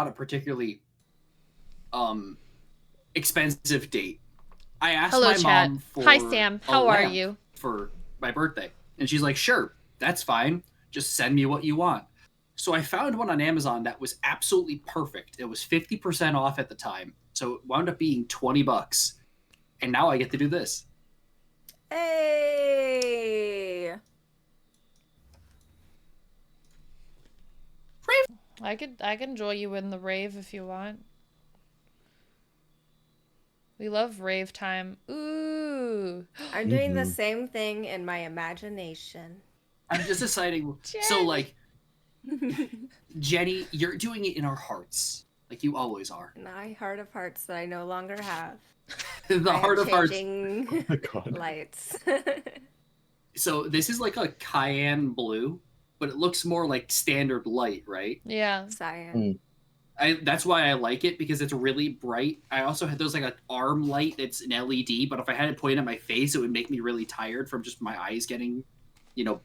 a particularly expensive date. I asked Hello, my chat. mom for Hi, Sam. a How are lamp you? for my birthday, and she's like, "Sure, that's fine. Just send me what you want." So I found one on Amazon that was absolutely perfect. It was 50% off at the time, so it wound up being $20, and now I get to do this. Hey. I can join you in the rave if you want. We love rave time. Ooh. I'm doing the same thing in my imagination. I'm just deciding. So, like, Jenny, you're doing it in our hearts, like you always are. My heart of hearts that I no longer have. The heart of hearts. Changing Oh, lights. So this is like a cayenne blue, but it looks more like standard light, right? Yeah. Cyan. That's why I like it, because it's really bright. I also had there's like an arm light that's an LED, but if I had it pointed at my face, it would make me really tired from just my eyes getting,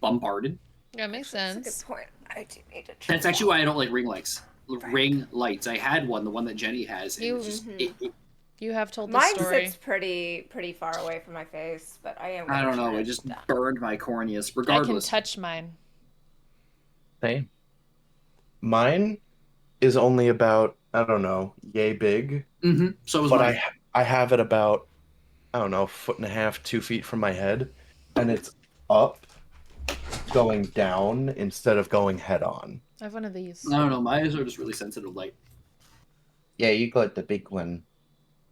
bombarded. Yeah, makes sense. That's a good point. I do need to That's actually why I don't like ring lights. Ring lights. I had one, the one that Jenny has. And You- it's just, You have told the Mine story. sits pretty far away from my face, but I am. I don't know. turn It just burned my corneas. Regardless, I can touch mine. Same. Mine is only about, I don't know, yay big. Mm-hmm. So was but mine. I have it about, I don't know, 1.5 feet, 2 feet from my head, and it's up, going down instead of going head on. I have one of these. I don't know. My eyes are just really sensitive light. Yeah, you got the big one.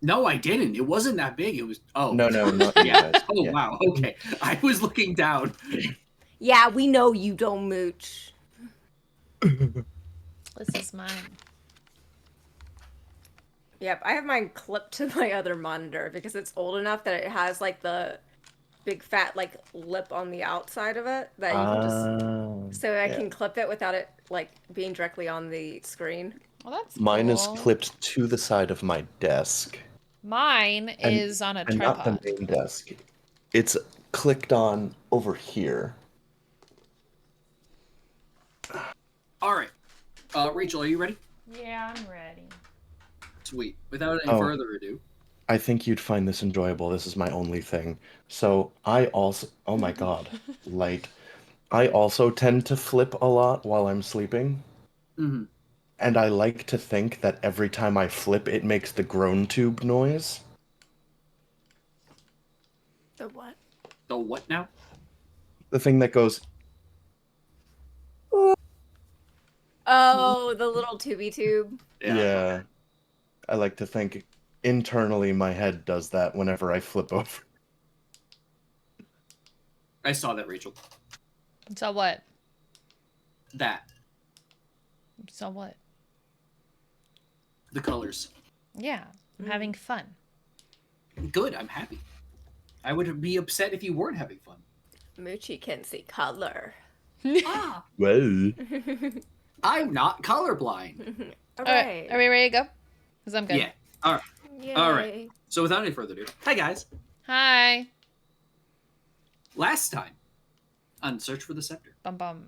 No, I didn't. It wasn't that big. It was. Oh. No, not you Yeah. guys. Oh, Yeah. wow. Okay. I was looking down. Yeah, we know you don't mooch. This is mine. Yep, I have mine clipped to my other monitor because it's old enough that it has like the big fat like lip on the outside of it that you can just so I can clip it without it like being directly on the screen. Well, that's Mine is cool. clipped to the side of my desk. Mine is on a and tripod. not the main desk. It's clicked on over here. All right. Rachel, are you ready? Yeah, I'm ready. Sweet. Without any further ado. I think you'd find this enjoyable. This is my only thing. So I also, oh my god, light. I also tend to flip a lot while I'm sleeping. Mm-hmm. And I like to think that every time I flip, it makes the groan tube noise. The what? The what now? The thing that goes... Oh, the little tubey tube. Yeah. I like to think internally my head does that whenever I flip over. I saw that, Rachel. So what? That. So what? The colors. Yeah, I'm having fun. Good. I'm happy. I would be upset if you weren't having fun. Moochie can see color. Ah. Well. I'm not colorblind. All right. Are we ready to go? Because I'm good. Yeah. All right. Yay. All right. So without any further ado, hi guys. Hi. Last time on Search for the Scepter, Bum bum.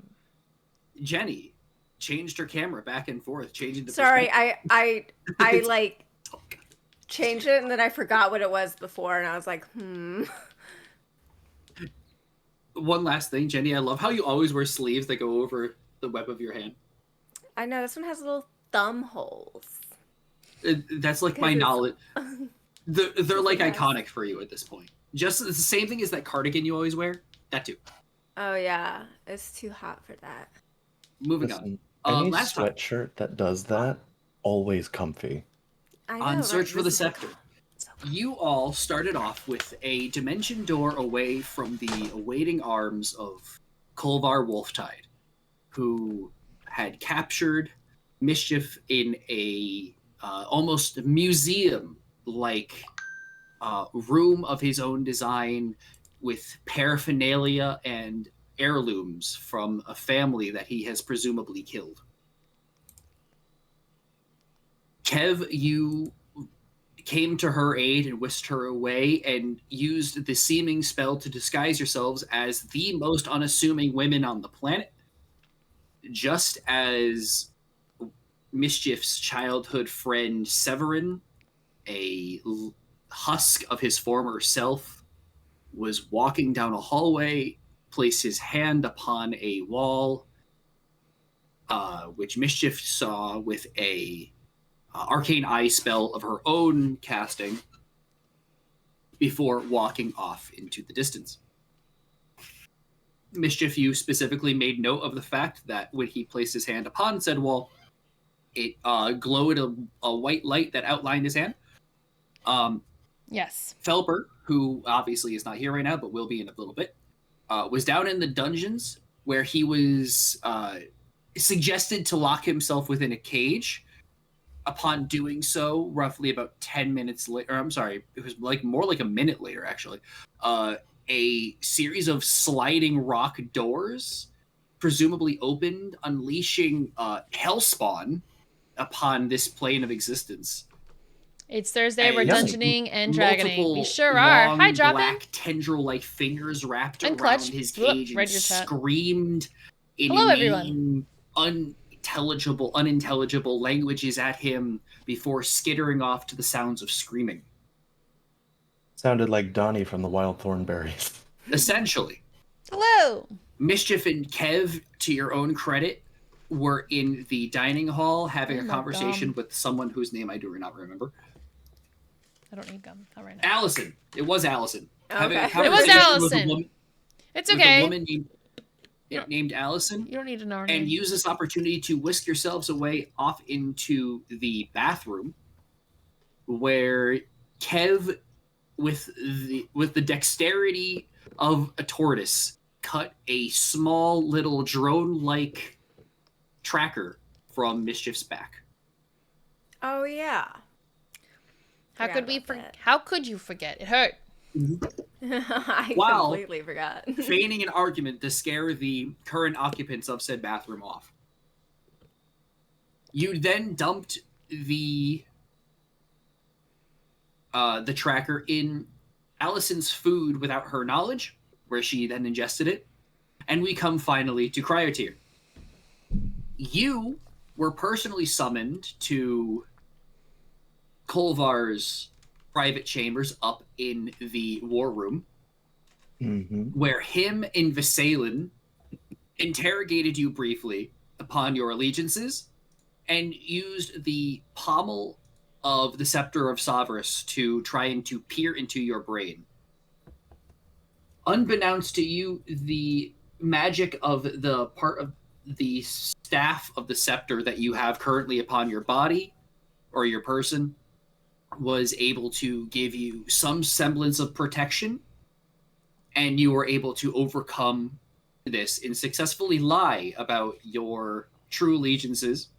Jenny changed her camera back and forth, changing the. Sorry, I like changed it and then I forgot what it was before, and I was like, One last thing, Jenny. I love how you always wear sleeves that go over the web of your hand. I know this one has little thumb holes. That's like my knowledge. They're like iconic for you at this point. Just the same thing as that cardigan you always wear. That too. Oh yeah, it's too hot for that. Moving Listen, on. Any Last time sweatshirt that does that, always comfy. I know, on right? Search for the This is Scepter, you all started off with a dimension door away from the awaiting arms of Kolvar Wolftide, who had captured Mischief in a almost museum-like room of his own design with paraphernalia and heirlooms from a family that he has presumably killed. Kev, you came to her aid and whisked her away and used the seeming spell to disguise yourselves as the most unassuming women on the planet, just as Mischief's childhood friend Severin, a husk of his former self, was walking down a hallway, placed his hand upon a wall, which Mischief saw with a arcane eye spell of her own casting before walking off into the distance. Mischief, you specifically made note of the fact that when he placed his hand upon said wall, it glowed a white light that outlined his hand. Yes. Felber, who obviously is not here right now, but will be in a little bit, was down in the dungeons where he was suggested to lock himself within a cage. Upon doing so, roughly about 10 minutes later, I'm sorry, it was like more like a minute later, actually, a series of sliding rock doors presumably opened, unleashing Hellspawn upon this plane of existence. It's Thursday. We're Yes. dungeoning and dragoning. Multiple We sure are. long, Hi, Droppin. black tendril-like fingers wrapped And around Clutch. his Whoop, cage and read your chat. screamed in Hello, inane, everyone. unintelligible languages at him before skittering off to the sounds of screaming. Sounded like Donnie from the Wild Thornberries. Essentially. Hello. Mischief and Kev, to your own credit, were in the dining hall having Oh a my conversation God. with someone whose name I do not remember. I don't need gum. Not right now. Allison. It was Allison. Having a Okay. It was conversation Allison. With It's a okay. woman named Allison. You don't need to know her And name. use this opportunity to whisk yourselves away off into the bathroom, where Kev, with the dexterity of a tortoise, cut a small little drone-like tracker from Mischief's back. Oh yeah. How Forgot could we? about that. How could you forget? It hurt. I Wow. completely forgot. Feigning an argument to scare the current occupants of said bathroom off. You then dumped the tracker in Allison's food without her knowledge, where she then ingested it. And we come finally to Cryotier. You were personally summoned to Kolvar's private chambers up in the war room, where him and Visalin interrogated you briefly upon your allegiances and used the pommel of the Scepter of Savras to try and to peer into your brain. Unbeknownst to you, the magic of the part of the staff of the Scepter that you have currently upon your body or your person was able to give you some semblance of protection, and you were able to overcome this and successfully lie about your true allegiances.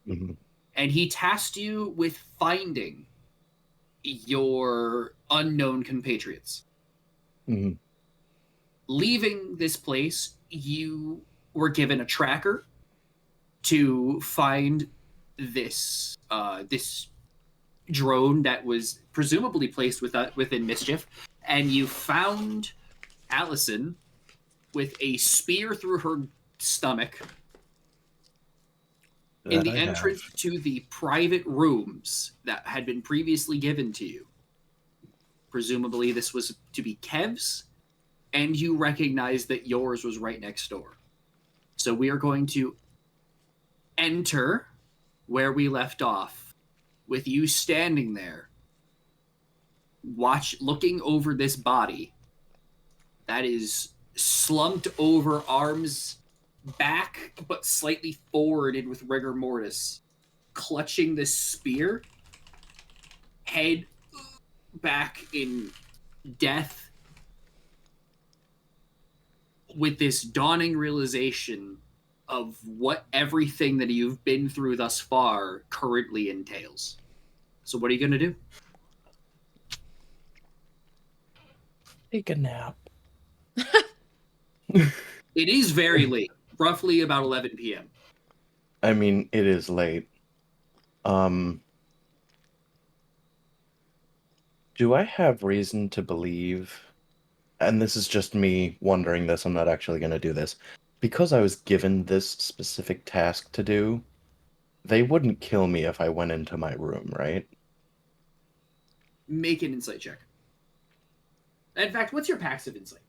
And he tasked you with finding your unknown compatriots. Leaving this place, you were given a tracker to find this this drone that was presumably placed within Mischief, and you found Allison with a spear through her stomach in the entrance to the private rooms that had been previously given to you. Presumably this was to be Kev's, and you recognized that yours was right next door. So we are going to enter where we left off, with you standing there, looking over this body that is slumped over, arms back but slightly forwarded with rigor mortis, clutching this spear, head back in death, with this dawning realization of what everything that you've been through thus far currently entails. So what are you going to do? Take a nap. It is very late, roughly about 11 p.m. I mean, it is late. Do I have reason to believe, and this is just me wondering this, I'm not actually going to do this, because I was given this specific task to do, they wouldn't kill me if I went into my room, right? Make an insight check. In fact, what's your passive insight?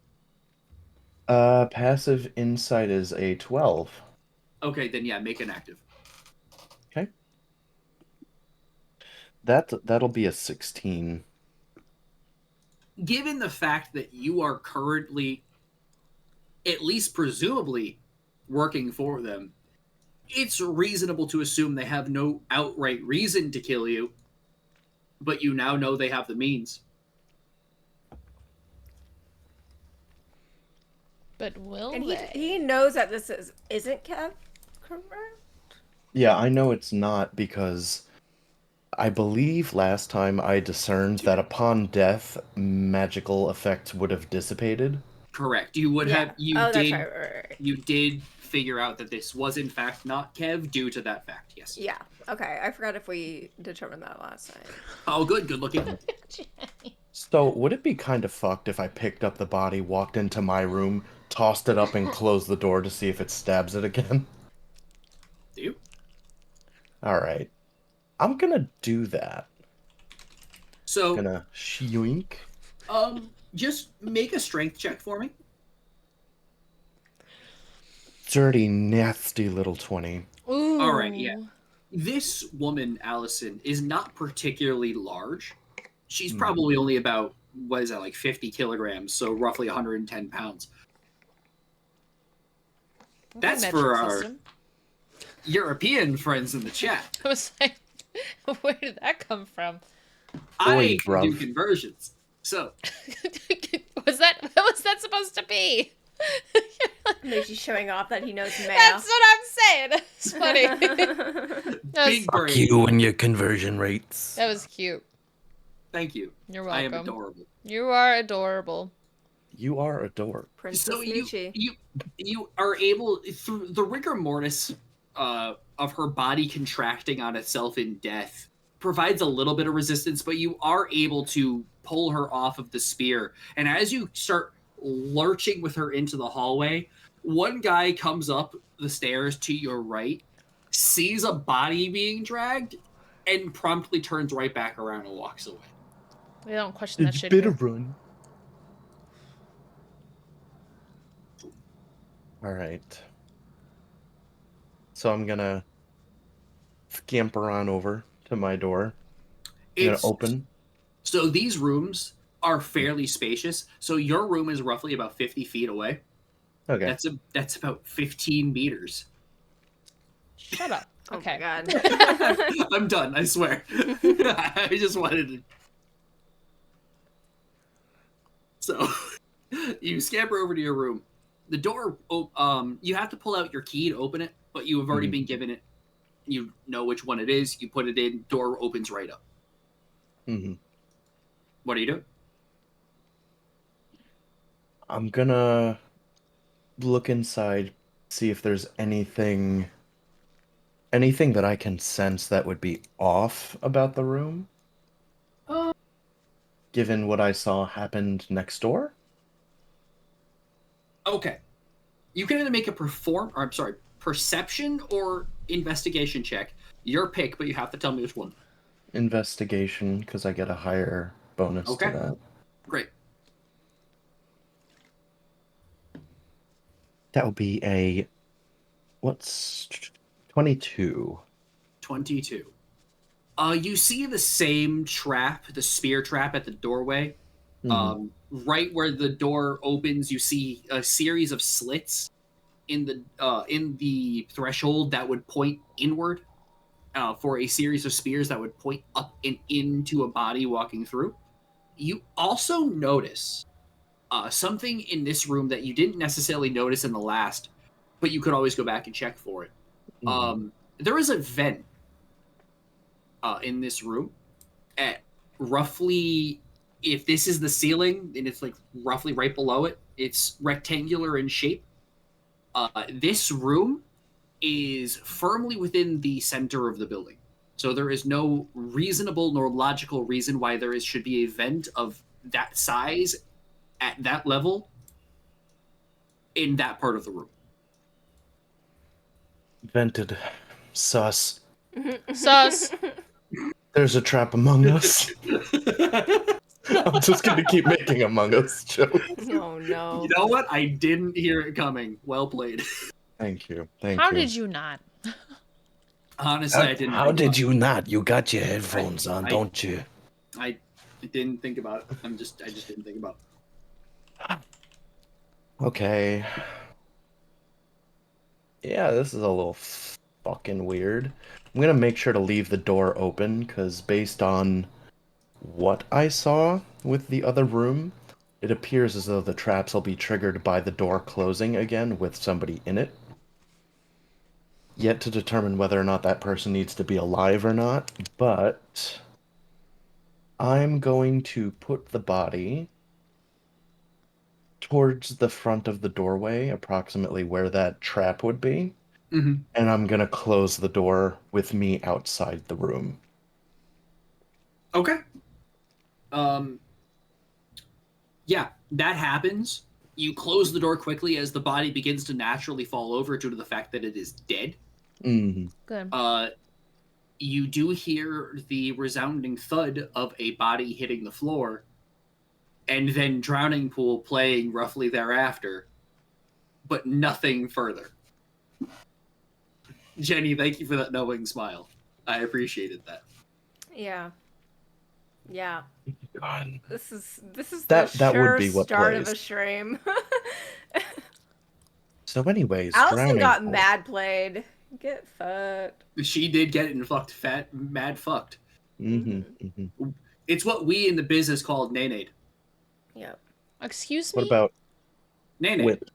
Passive insight is a 12. Okay, then yeah, make an active. Okay. That'll be a 16. Given the fact that you are currently, at least presumably, working for them, it's reasonable to assume they have no outright reason to kill you, but you now know they have the means. But will And they? he knows that this isn't Kev, correct? Yeah, I know it's not because I believe last time I discerned that upon death, magical effects would have dissipated. Correct. You would Yeah. have. Oh, that's right. You did figure out that this was in fact not Kev due to that fact. Yes. Yeah. Okay. I forgot if we determined that last time. Oh, good. Good looking. So, would it be kind of fucked if I picked up the body, walked into my room, tossed it up, and closed the door to see if it stabs it again? Do you? Alright. I'm gonna do that. So, Gonna shyoink. just make a strength check for me. Dirty, nasty little 20. Ooh. All right, yeah. This woman, Allison, is not particularly large. She's probably only about, what is that, like 50 kilograms, so roughly 110 pounds. That's for our European friends in the chat. I was like, where did that come from? I Oi, do bruv. conversions. So, What was that supposed to be? Maybe she's showing off that he knows math. That's what I'm saying. It's funny. That big was, brain. You and your conversion rates. that was cute. Thank you. You're I welcome. am adorable. You are adorable. You are a dork. Princess So Nucci. you are able, through the rigor mortis of her body contracting on itself in death, provides a little bit of resistance, but you are able to pull her off of the spear. And as you start lurching with her into the hallway, one guy comes up the stairs to your right, sees a body being dragged, and promptly turns right back around and walks away. We don't question that It's shit been a here. run. Alright. So I'm gonna scamper on over to my door. I'm gonna open. So these rooms are fairly spacious. So your room is roughly about 50 feet away. Okay. That's about 15 meters. Shut up. Okay. Oh my god. I'm done, I swear. I just wanted to. So you scamper over to your room. The door, you have to pull out your key to open it, but you have already been given it. You know which one it is. You put it in, door opens right up. Mm-hmm. What are you doing? I'm gonna look inside, see if there's anything that I can sense that would be off about the room. Given what I saw happened next door? Okay. You can either make a perception or investigation check. Your pick, but you have to tell me which one. Investigation, because I get a higher bonus to that. Great. That would be a... What's... 22. 22. You see the same trap, the spear trap at the doorway. Right where the door opens, you see a series of slits in the threshold that would point inward for a series of spears that would point up and into a body walking through. You also notice something in this room that you didn't necessarily notice in the last, but you could always go back and check for it. There is a vent in this room at roughly, if this is the ceiling, and it's like roughly right below it, it's rectangular in shape. This room is firmly within the center of the building. So there is no reasonable nor logical reason why should be a vent of that size at that level in that part of the room. Vented. Sus. Sus. There's a trap among us. I'm just gonna keep making Among Us jokes. Oh no. You know what? I didn't hear it coming. Well played. Thank you. Thank How you. did you not? Honestly, I didn't. How think did about you not? You got your headphones on, I- don't you? it. I didn't think about it. I just didn't think about it. Okay. Yeah, this is a little fucking weird. I'm gonna make sure to leave the door open, because based on what I saw with the other room, it appears as though the traps will be triggered by the door closing again with somebody in it. Yet to determine whether or not that person needs to be alive or not, but I'm going to put the body towards the front of the doorway, approximately where that trap would be. Mm-hmm. And I'm gonna close the door with me outside the room. Okay. Yeah, that happens. You close the door quickly as the body begins to naturally fall over due to the fact that it is dead. Mm-hmm. Good. You do hear the resounding thud of a body hitting the floor, and then Drowning Pool playing roughly thereafter, but nothing further. Jenny, thank you for that knowing smile. I appreciated that. Yeah. Yeah. God. This is That the would sure be what start plays. of a stream. So anyways, Allison Drowning got Pool. mad played. Get fucked. She did get in mad fucked. Mm-hmm. Mm-hmm. It's what we in the business called nay-nayed. Yep. Excuse What me? about Nay-nay. whip?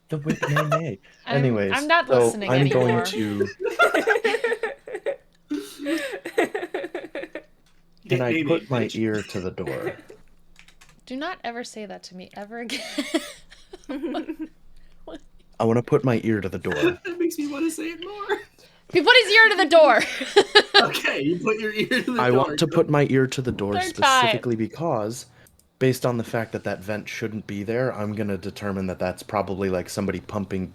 The whip nay nay. Anyways, I'm not so listening I'm anymore. going to. Can I Nay-nay, put my bitch. ear to the door? Do not ever say that to me ever again. I want to put my ear to the door. That makes me want to say it more. He put his ear to the door. Okay, you put your ear to the door. I want to put my ear to the door Third specifically because, based on the fact that that vent shouldn't be there, I'm gonna determine that that's probably like somebody pumping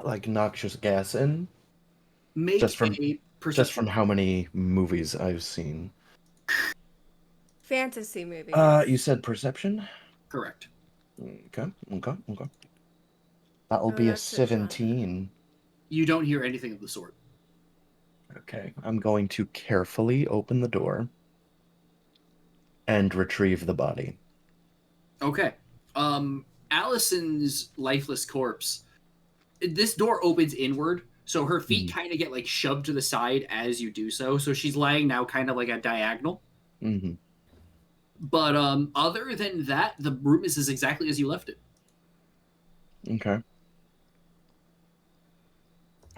like noxious gas in. Make Just from a perception. how many movies I've seen. Fantasy movies. You said perception? Correct. Okay. That'll Oh, be a that's a genre. 17. You don't hear anything of the sort. Okay. I'm going to carefully open the door and retrieve the body. Okay. Allison's lifeless corpse. This door opens inward, so her feet kind of get like shoved to the side as you do so. So she's lying now kind of like a diagonal. Mm-hmm. But other than that, the room is exactly as you left it. Okay.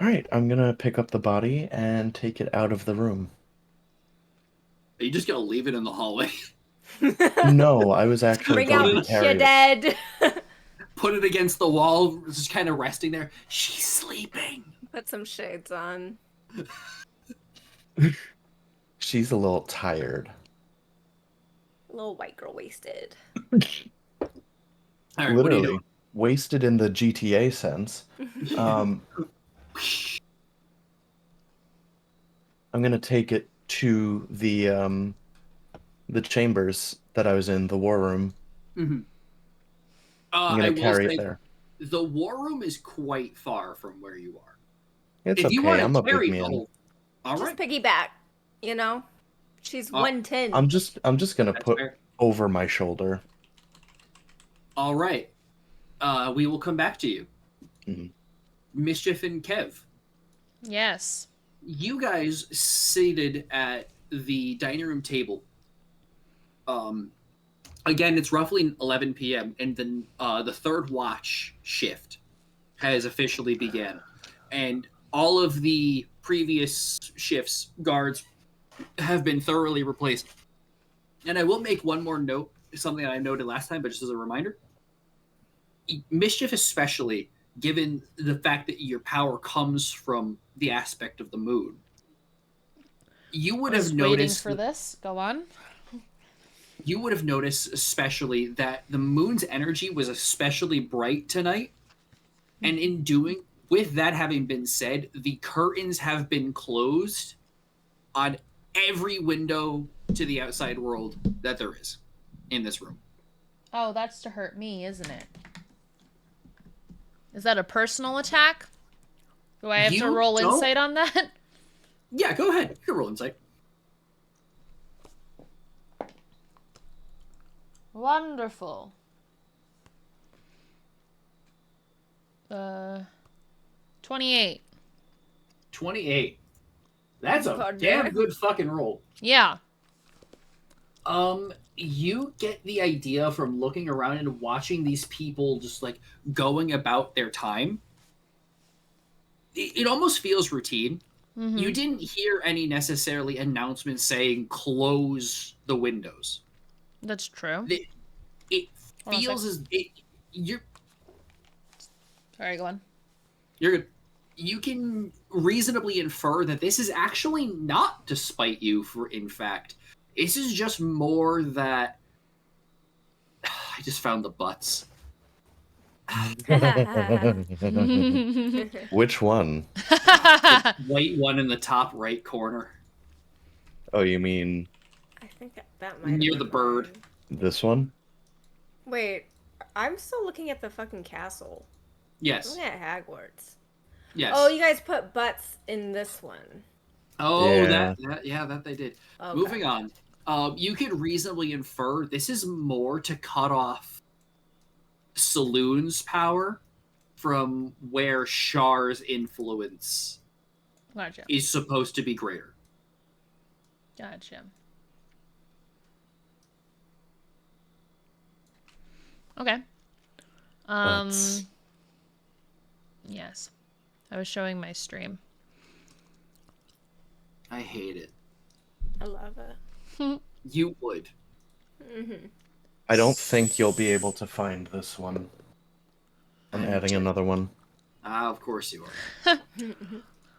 All right, I'm gonna pick up the body and take it out of the room. Are you just gonna leave it in the hallway? No, I was actually Bring going out to your carry it. dead. Put it against the wall, just kind of resting there. She's sleeping. Put some shades on. She's a little tired. A little white girl wasted. All right, what are you Literally doing? wasted in the GTA sense. I'm gonna take it to the chambers that I was in, the war room. Mm-hmm. I'm gonna carry it there. The war room is quite far from where you are. It's If you okay. want I'm to a big carry man. all Just right. piggyback. You know? She's 110. I'm just gonna That's put fair. over my shoulder. All right. We will come back to you. Mhm. Mischief and Kev. Yes. You guys seated at the dining room table. Again, it's roughly 11 p.m. and then the third watch shift has officially began, and all of the previous shifts guards have been thoroughly replaced. And I will make one more note, something that I noted last time, but just as a reminder. Mischief, especially given the fact that your power comes from the aspect of the moon, you would I was have waiting noticed. for this. Go on. You would have noticed, especially, that the moon's energy was especially bright tonight, and in doing with that having been said, the curtains have been closed on every window to the outside world that there is in this room. Oh, that's to hurt me, isn't it? Is that a personal attack? Do I have to roll insight on that? Yeah, go ahead. You can roll insight. Wonderful. 28. 28. That's a God damn damn. good fucking roll. Yeah. You get the idea from looking around and watching these people just like going about their time. It almost feels routine. Mm-hmm. You didn't hear any necessarily announcements saying close the windows. That's true. It feels as you're. Sorry, go on. You're good. You can reasonably infer that this is actually not to spite you. In fact, this is just more that I just found the butts. Which one? The white one in the top right corner. Oh, you mean I think that might Near have the been bird. mine. this one? Wait, I'm still looking at the fucking castle. I'm Yes. looking at Hogwarts. Yes. Oh, you guys put butts in this one. Oh, Yeah. that they did. Okay. Moving on. You could reasonably infer this is more to cut off Saloon's power from where Shar's influence Gotcha. is supposed to be greater. Gotcha. Okay. Butts. Yes. I was showing my stream. I hate it. I love it. You would. Mm-hmm. I don't think you'll be able to find this one. I'm adding another one. Of course you are.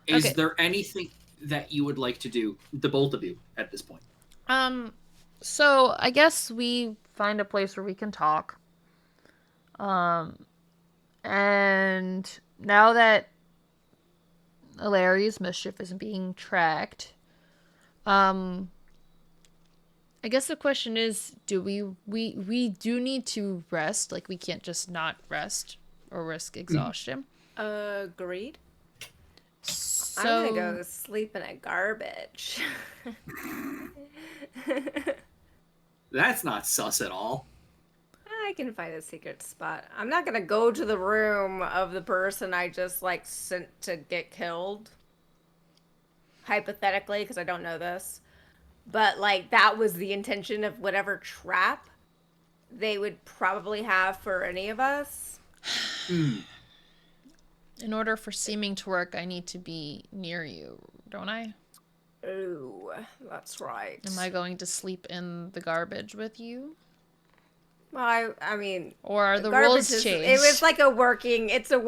Is Okay. there anything that you would like to do, the both of you, at this point? So I guess we find a place where we can talk. And now that Ilari's mischief isn't being tracked, I guess the question is, do we do need to rest? Like, we can't just not rest or risk exhaustion. Agreed. So I'm gonna go sleep in a garbage. That's not sus at all. I can find a secret spot. I'm not gonna go to the room of the person I just like sent to get killed. Hypothetically, because I don't know this. But like that was the intention of whatever trap they would probably have for any of us. Mm. in order for seeming to work, I need to be near you, don't I? Ooh, that's right. Am I going to sleep in the garbage with you? Well, I mean, Or are the garbage rules is- changed? It was like it's a working, It's a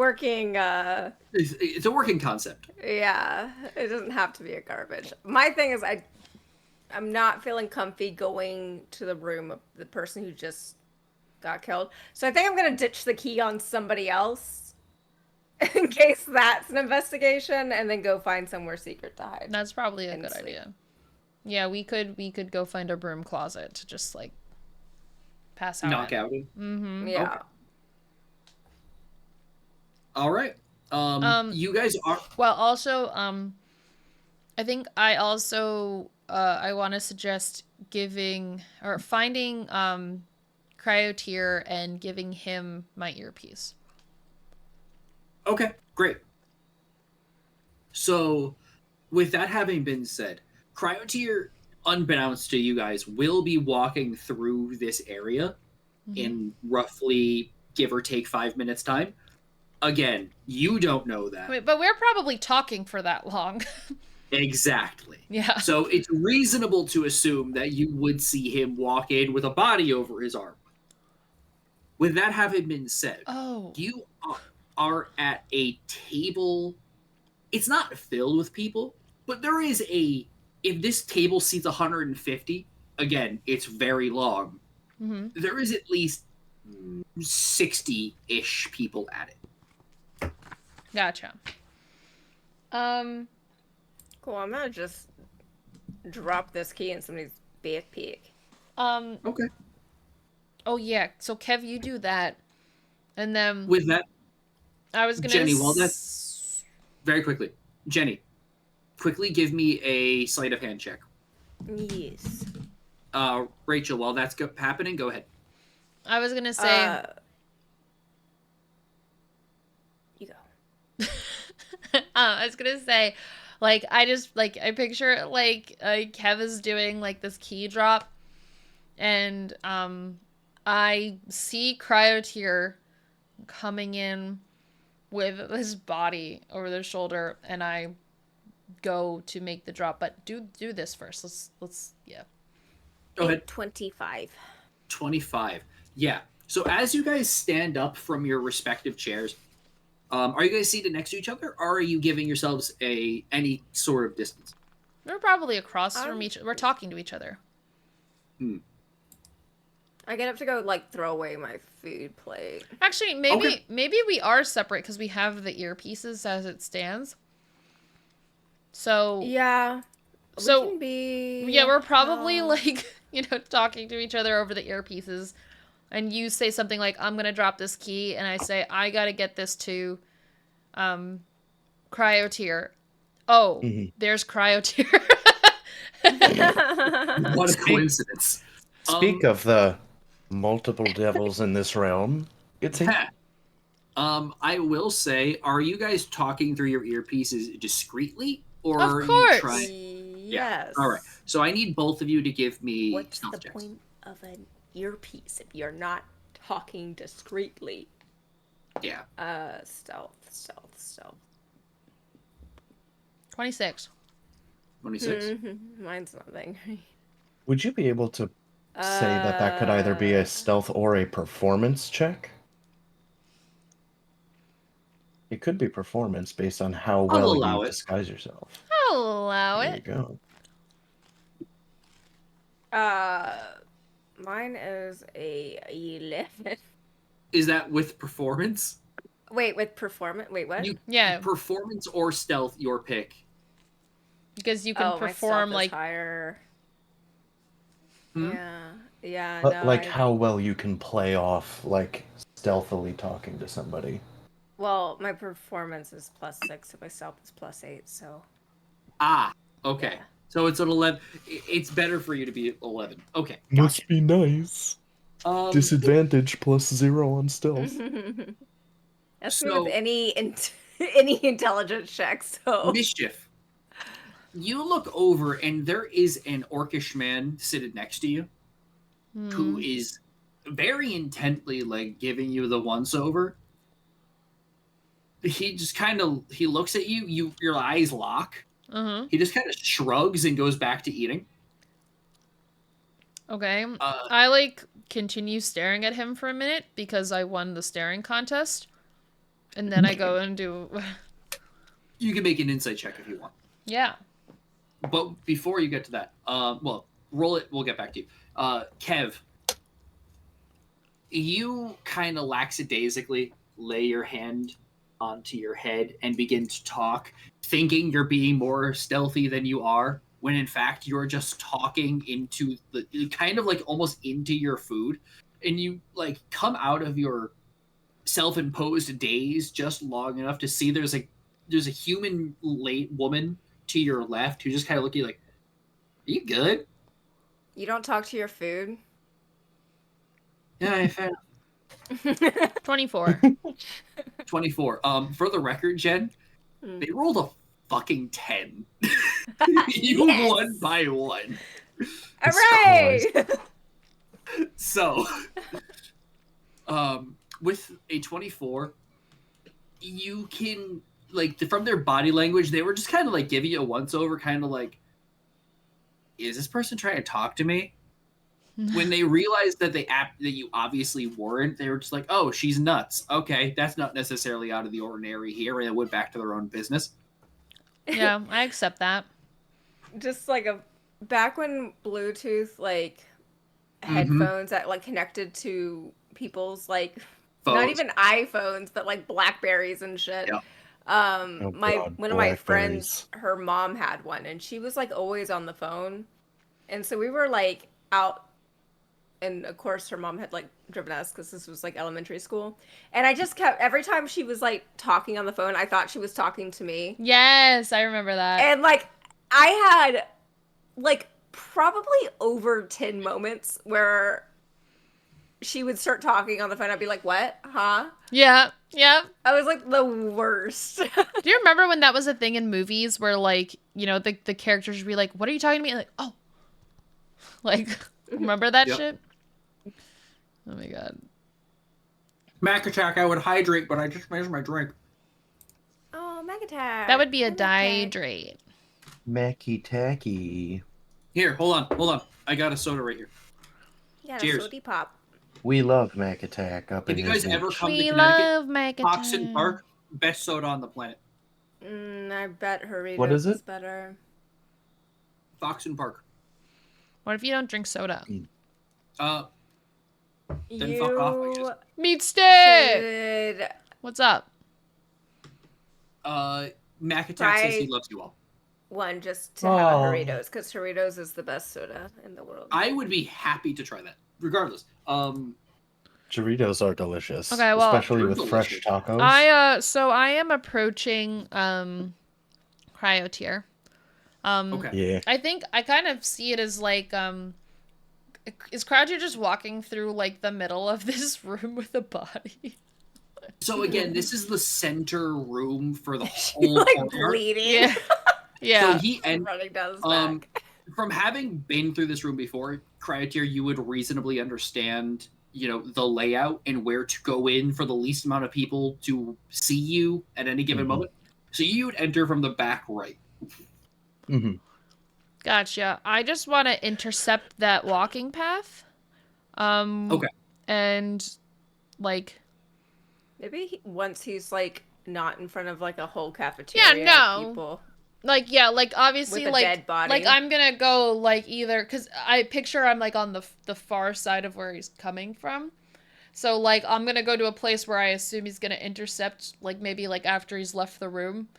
working concept. yeah, it doesn't have to be a garbage. My thing is I'm not feeling comfy going to the room of the person who just got killed. So I think I'm going to ditch the key on somebody else in case that's an investigation and then go find somewhere secret to hide. That's probably a and good sleep. idea. Yeah, we could go find a broom closet to just like pass out. Knock out. Mm-hmm. Yeah. Okay. All right. You guys are. Well, also, I think I also I want to suggest giving or finding Cryotear and giving him my earpiece. Okay, great. So, with that having been said, Cryotear, unbeknownst to you guys, will be walking through this area in roughly, give or take, 5 minutes time. Again, you don't know that. Wait, but we're probably talking for that long. Exactly. Yeah. So it's reasonable to assume that you would see him walk in with a body over his arm. With that having been said, Oh. you are at a table. It's not filled with people, but there is a. If this table seats 150, again, it's very long. Mm-hmm. There is at least 60-ish people at it. Gotcha. Cool. I'm gonna just drop this key in somebody's backpack. Okay. Oh yeah. So Kev, you do that, and then With that, I was gonna. Jenny, well, that's very quickly. Jenny, quickly give me a sleight of hand check. Yes. Rachel, while that's happening, go ahead. I was gonna say. You go. I was gonna say, like, I picture like Kev is doing like this key drop, and I see Cryotear coming in with his body over their shoulder, and I go to make the drop. But do this first. Let's yeah. Go ahead. 25. 25. Yeah. So as you guys stand up from your respective chairs, are you guys seated next to each other, or are you giving yourselves any sort of distance? We're probably across from each. We're talking to each other. I get up to go like throw away my food plate. Actually, maybe we are separate because we have the earpieces as it stands. So yeah. So we can be, yeah, we're probably like talking to each other over the earpieces, and you say something like, "I'm gonna drop this key," and I say, "I gotta get this to, Cryotear." Oh, there's Cryotear. What a coincidence! Speak of the multiple devils in this realm. It's a... I will say, are you guys talking through your earpieces discreetly, or Of are course. you trying? Yes. All right. So I need both of you to give me What's stealth the checks. point of an earpiece if you're not talking discreetly? Yeah. Stealth. 26. 26. Mine's nothing. Would you be able to say that could either be a stealth or a performance check? It could be performance based on how I'll well allow you it. disguise yourself. I'll allow There you it. go. Mine is a 11. Is that with performance? Wait, with performance? Wait, what? Yeah, Performance or stealth, your pick. because you can my perform stealth is like higher. Hmm? Yeah. But No, like how well you can play off like stealthily talking to somebody. Well, my performance is +6, so my stealth is +8. So. Okay. Yeah. So it's an 11. It's better for you to be 11. Okay. Must be nice. Disadvantage +0 on stealth. That's So- with any any intelligence check. So. Mischief. You look over, and there is an orcish man sitting next to you who is very intently like giving you the once over. He just kind of looks at you. Your eyes lock. He just kind of shrugs and goes back to eating. Okay. I like continue staring at him for a minute because I won the staring contest. And then I go and do You can make an insight check if you want. yeah. But before you get to that, well, roll it. We'll get back to you. Kev, you kind of lackadaisically lay your hand onto your head and begin to talk, thinking you're being more stealthy than you are, when in fact you're just talking into the kind of like almost into your food, and you like come out of your self-imposed daze just long enough to see there's a human late woman to your left who just kind of look at you like, "Are you good?" You don't talk to your food. Yeah, I found 24. 24. For the record, Jen, they rolled a fucking 10. You won by 1. Hooray! So, with a 24, you can like from their body language, they were just kind of like giving you a once over, kind of like, "Is this person trying to talk to me?" When they realized that that you obviously weren't, they were just like, "Oh, she's nuts. Okay, that's not necessarily out of the ordinary here," and they went back to their own business. Yeah, I accept that. Just like back when Bluetooth like headphones that like connected to people's like Phones. not even iPhones but like Blackberries and shit. Yeah. Oh God, One of my friends, Blackberries. her mom had one, and she was like always on the phone, and so we were like out, and of course her mom had like driven us because this was like elementary school, and I just kept every time she was like talking on the phone, I thought she was talking to me, Yes, I remember that. and like I had like probably over 10 moments where she would start talking on the phone. I'd be like, "What? Huh?" Yeah, yeah. I was like the worst. Do you remember when that was a thing in movies where, like, you know, the characters would be like, "What are you talking to me?" Like, oh, like, remember that Yep. shit? Oh my god. Mac attack, I would hydrate, but I just finished my drink. Oh, Megatar. That would be a Megatar. dihydrate. Macky tacky. Here, hold on. I got a soda right here. Yeah, Cheers. sody pop. We love Mac Attack up Have in you guys his ever niche. come to We Connecticut? love Megaton. Oxon Park, best soda on the planet. I bet Doritos What is it? better. Foxen Park. What if you don't drink soda? Then fuck off, I You guess. Meat stick! should What's up? Mac Attack says he try loves you all. one just to have Oh. Doritos, because Doritos is the best soda in the world. I would be happy to try that, regardless. Doritos are delicious. Okay, well- especially They're with fresh delicious. tacos. So I am approaching cryo tier. Okay. Yeah. I think I kind of see it as like is Croucher just walking through like the middle of this room with a body? So again, this is the center room for the whole like courtyard. bleeding. Yeah. Yeah. So he and running down his back. from having been through this room before, Cryotier, you would reasonably understand, you know, the layout and where to go in for the least amount of people to see you at any given Mhm. moment. So you would enter from the back right. Hmm. Gotcha. I just want to intercept that walking path. Okay. And like Maybe once he's like not in front of like a whole cafeteria. no. People. like obviously With a like dead body. like I'm gonna go like either because I picture I'm like on the far side of where he's coming from, so like I'm gonna go to a place where I assume he's gonna intercept, like maybe like after he's left the room,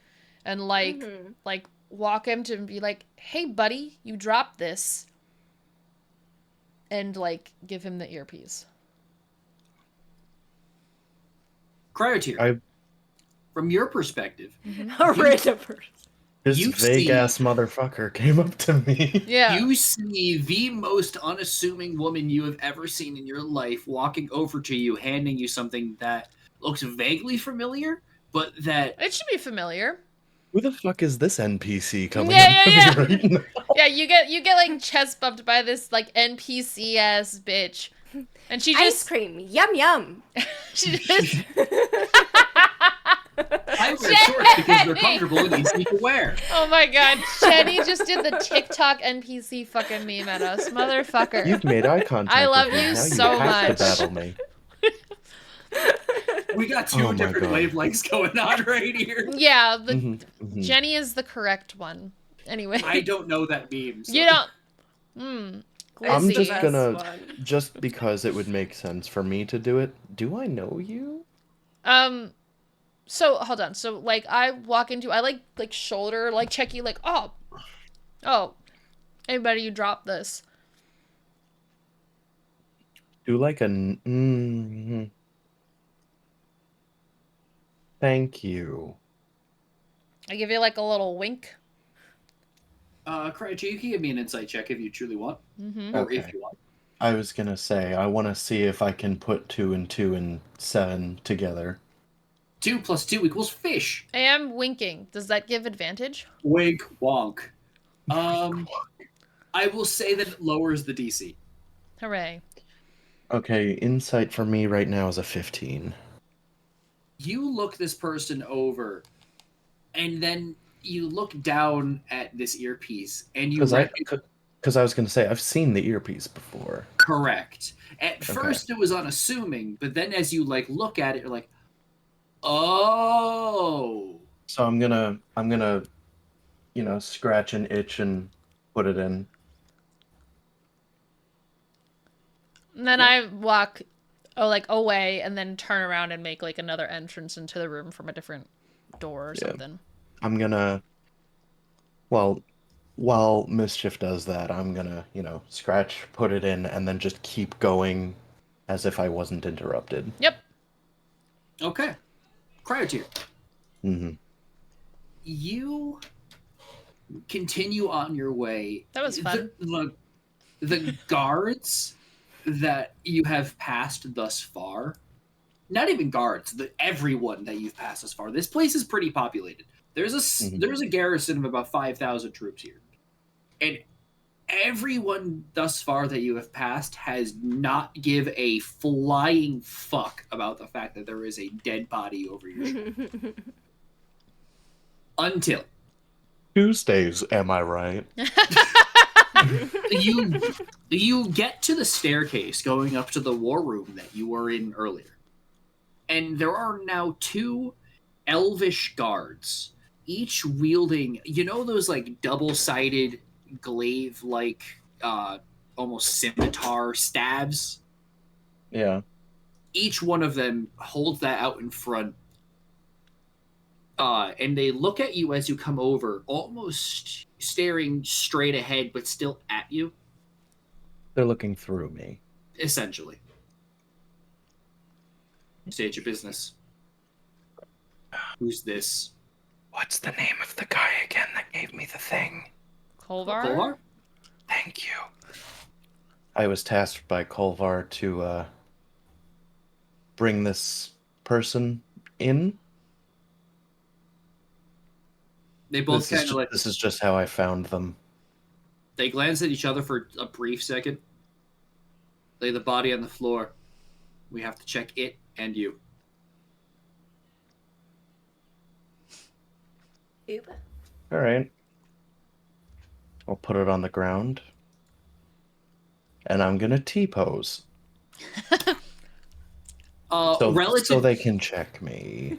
and like like walk him to be like, hey buddy, you dropped this, and like give him the earpiece. Cryotier, from your perspective, A random person. This You vague see- ass motherfucker came up to me. Yeah. you see the most unassuming woman you have ever seen in your life walking over to you, handing you something that looks vaguely familiar, but that It should be familiar. Who the fuck is this NPC coming Yeah, up to yeah, me right now? Yeah, you get like chest bumped by this like NPC ass bitch, and she Ice just cream. Yum yum. she just I wear shorts because they're comfortable and easy to wear. oh my god, Jenny just did the TikTok NPC fucking meme at us, motherfucker. You've made eye contact. I love with me. you Now so you have much. to battle me. We got two Oh my different God. wavelengths going on right here. Yeah, the Mhm, mhm. Jenny is the correct one. Anyway, I don't know that meme. So. you don't. Hmm. I'm Lizzie. just best gonna, one. just because it would make sense for me to do it. Do I know you? So hold on. So like I walk into, I like shoulder like check you like oh, hey buddy, you dropped this. Do like a. Thank you. I give you like a little wink. Cryotier, you can give me an insight check if you truly want, Mm-hmm. or Okay. if you want. I was gonna say I want to see if I can put 2 and 2 and 7 together. 2 + 2 = fish. I am winking. Does that give advantage? Wink wonk. I will say that it lowers the DC. Hooray. Okay, insight for me right now is a 15. You look this person over, and then you look down at this earpiece, and you Because I was gonna say I've seen the earpiece before. correct. At first, it was unassuming, but then as you like look at it, you're like, oh. So I'm gonna, scratch an itch and put it in. And then I walk away and then turn around and make like another entrance into the room from a different door or Yeah. something. I'm gonna. Well, while Mischief does that, I'm gonna, scratch, put it in, and then just keep going as if I wasn't interrupted. Yep. Okay. Cryotear. Mm-hmm. You continue on your way. That was fun. The guards that you have passed thus far, not even guards, everyone that you've passed thus far. This place is pretty populated. There's a garrison of about 5,000 troops here, and everyone thus far that you have passed has not give a flying fuck about the fact that there is a dead body over your shoulder. Until Tuesdays, am I right? you get to the staircase going up to the war room that you were in earlier, and there are now two elvish guards, each wielding, those like double-sided glaive-like, almost scimitar stabs. Yeah. Each one of them holds that out in front, and they look at you as you come over, almost staring straight ahead, but still at you. They're looking through me. Essentially. State your business. Who's this? What's the name of the guy again that gave me the thing? Kolvar? Kolvar? Thank you. I was tasked by Kolvar to bring this person in. They both kind of This is just how I found them. They glance at each other for a brief second. Lay the body on the floor. We have to check it and you. All right. I'll put it on the ground. And I'm going to T-pose. So they can check me.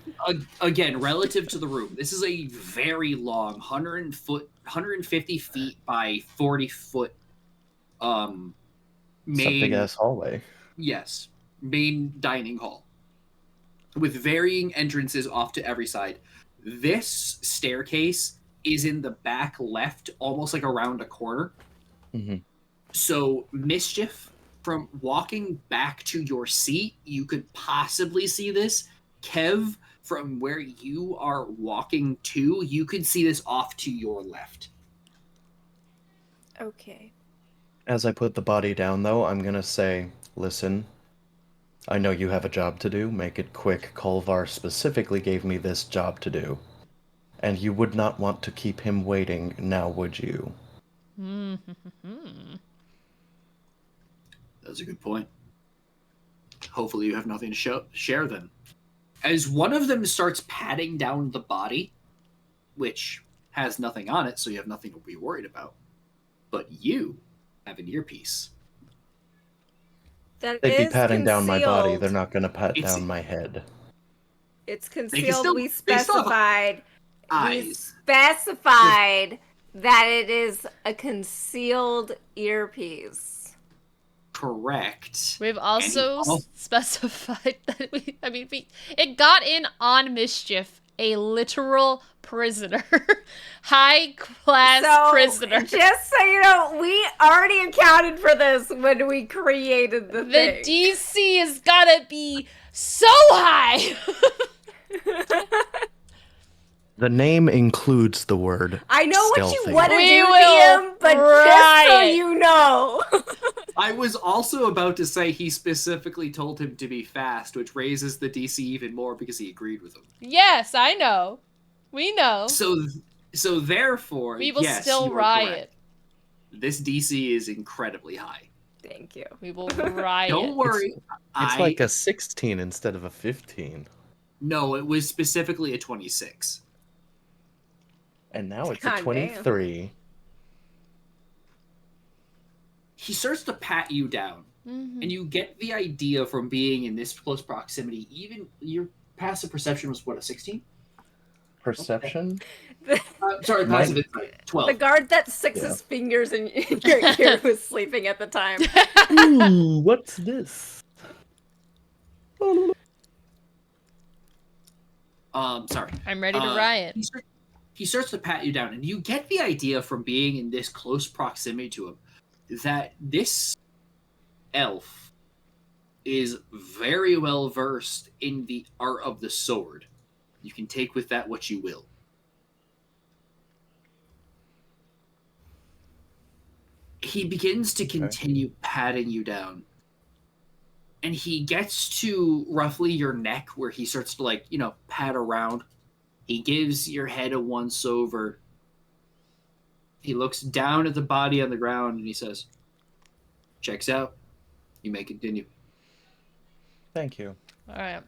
Again, relative to the room, this is a very long 150 feet by 40 foot main, It's a big-ass hallway. Yes, main dining hall with varying entrances off to every side. This staircase is in the back left, almost like around a corner. Mm-hmm. So, Mischief, from walking back to your seat, you could possibly see this. Kev, from where you are walking to, you could see this off to your left. Okay. As I put the body down, though, I'm going to say, listen, I know you have a job to do. Make it quick. Kolvar specifically gave me this job to do. And you would not want to keep him waiting, now would you? That's a good point. Hopefully you have nothing to share then. As one of them starts patting down the body, which has nothing on it, so you have nothing to be worried about, but you have an earpiece. That They'd be is patting down my body. concealed. They're not going to pat down my head. It's They can concealed. still- We they still have specified. We eyes. specified that it is a concealed earpiece. Correct. We've also And he specified that it got in on Mischief, a literal prisoner. High class prisoner. Just so you know, we already accounted for this when we created the The thing. DC has gotta be so high. The name includes the word I know what stealthy. you want to We do, will DM, but just so riot. you know. I was also about to say he specifically told him to be fast, which raises the DC even more because he agreed with him. Yes, I know. We know. So therefore, We will yes, still you are riot. correct. This DC is incredibly high. Thank you. We will riot. Don't worry. It's like a 16 instead of a 15. No, it was specifically a 26. And now it's God a 23. He starts to pat you down, and you get the idea from being in this close proximity. Even your passive perception was what, a 16? Perception? Sorry, passive insight, 12. The guard that sticks his fingers in your ear was sleeping at the time. Ooh, what's this? Sorry. I'm ready to riot. He starts to pat you down, and you get the idea from being in this close proximity to him that this elf is very well versed in the art of the sword. You can take with that what you will. He begins to continue patting you down. And he gets to roughly your neck where he starts to, like, you know, pat around. He gives your head a once over. He looks down at the body on the ground and he says, checks out. You may continue. Thank you. All right.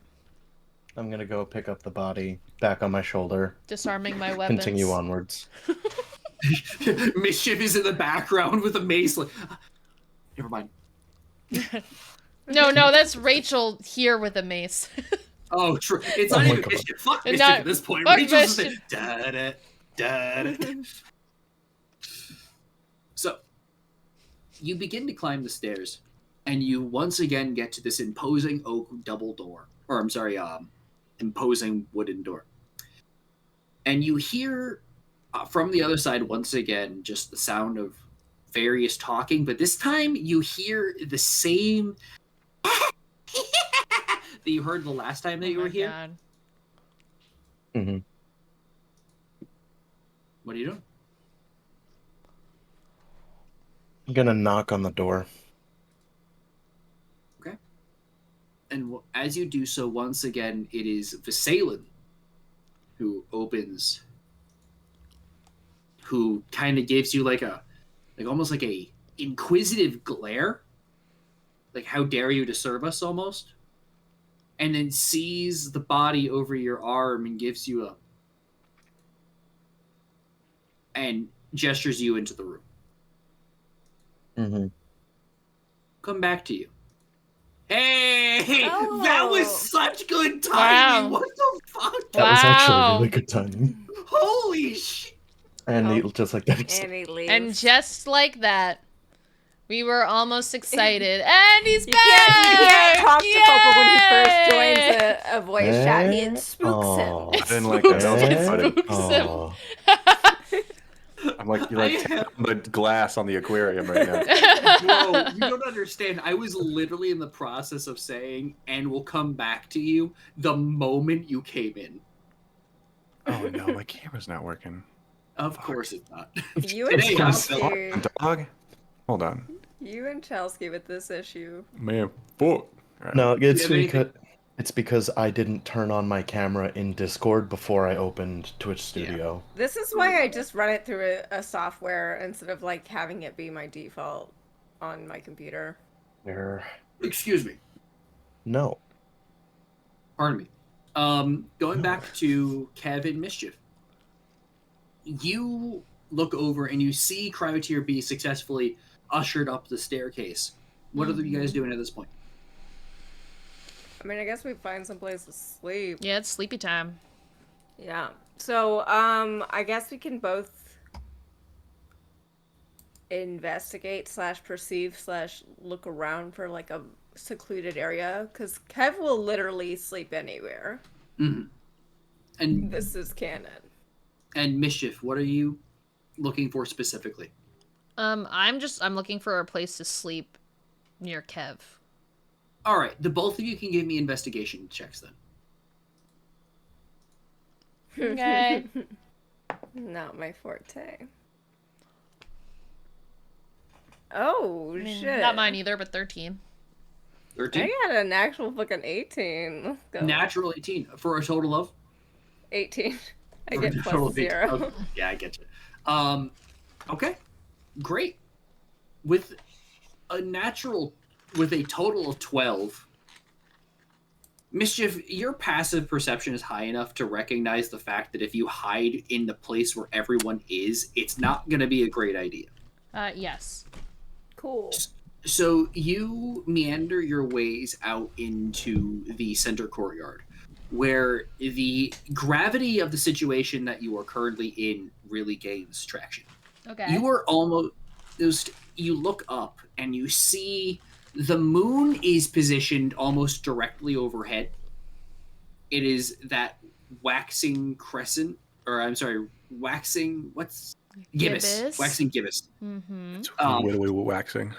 I'm gonna go pick up the body back on my shoulder. Disarming my weapons. Continue onwards. Mischief is in the background with a mace. Like, never mind. No, that's Rachel here with a mace. Oh, true. It's not even Mischief. Fuck Mischief at this point. Fuck Rachel's just like, da-da. So, you begin to climb the stairs, and you once again get to this imposing oak double door. Or, I'm sorry, imposing wooden door. And you hear from the other side, once again, just the sound of various talking, but this time you hear the same that you heard the last time that you were here. God. Mm-hmm. What are you doing? I'm gonna knock on the door. Okay. And as you do so, once again, it is Visalan who opens, who kind of gives you like almost like a inquisitive glare, like how dare you disturb us almost, and then sees the body over your arm and gives you and gestures you into the room. Mm-hmm. Come back to you. Hey, Oh. that was such good timing. Wow. What the fuck? That was actually Wow. really good timing. Holy shit. And he, just like that. And he leaves. And just like that, we were almost excited. And he's you back! can't talk to Popo when he first Yay! joins a voice chat. It spooks Oh. him. I didn't like that. That was It funny. spooks him. Oh. I'm like, you're like tapping the glass on the aquarium right now. Whoa, you don't understand. I was literally in the process of saying, and we'll come back to you the moment you came in. Oh no, my camera's not working. Of course it's not. You and Today, Chelsea. Dog? Hold on. You and Chelsea with this issue. Man, fuck. Right. No, it's Do you have anything? because I didn't turn on my camera in Discord before I opened Twitch Studio. This is why I just run it through a software instead of like having it be my default on my computer. Excuse me. No. Pardon me. Going back to Kevin Mischief. You look over and you see Cryoteer be successfully ushered up the staircase. What are you guys doing at this point? I mean, I guess we find some place to sleep. Yeah, it's sleepy time. Yeah. So, I guess we can both investigate / perceive / look around for like a secluded area, because Kev will literally sleep anywhere. Mm-hmm. And This is canon. And Mischief, what are you looking for specifically? I'm looking for a place to sleep near Kev. All right, the both of you can give me investigation checks then. Okay. Not my forte. Oh, I mean, shit. not mine either, but 13. 13? I got an actual fucking 18. Let's go. Natural 18 for a total of? 18. I For a get total plus of 18. 0. Okay. Yeah, I get you. Okay, great. With a total of 12, Mischief, your passive perception is high enough to recognize the fact that if you hide in the place where everyone is, it's not going to be a great idea. Yes. Cool. So you meander your ways out into the center courtyard, where the gravity of the situation that you are currently in really gains traction. Okay. You are almost, you look up and you see the moon is positioned almost directly overhead. It is that waxing crescent, or I'm sorry, waxing what's gibbous, waxing gibbous. Mm-hmm. Widowy waxing.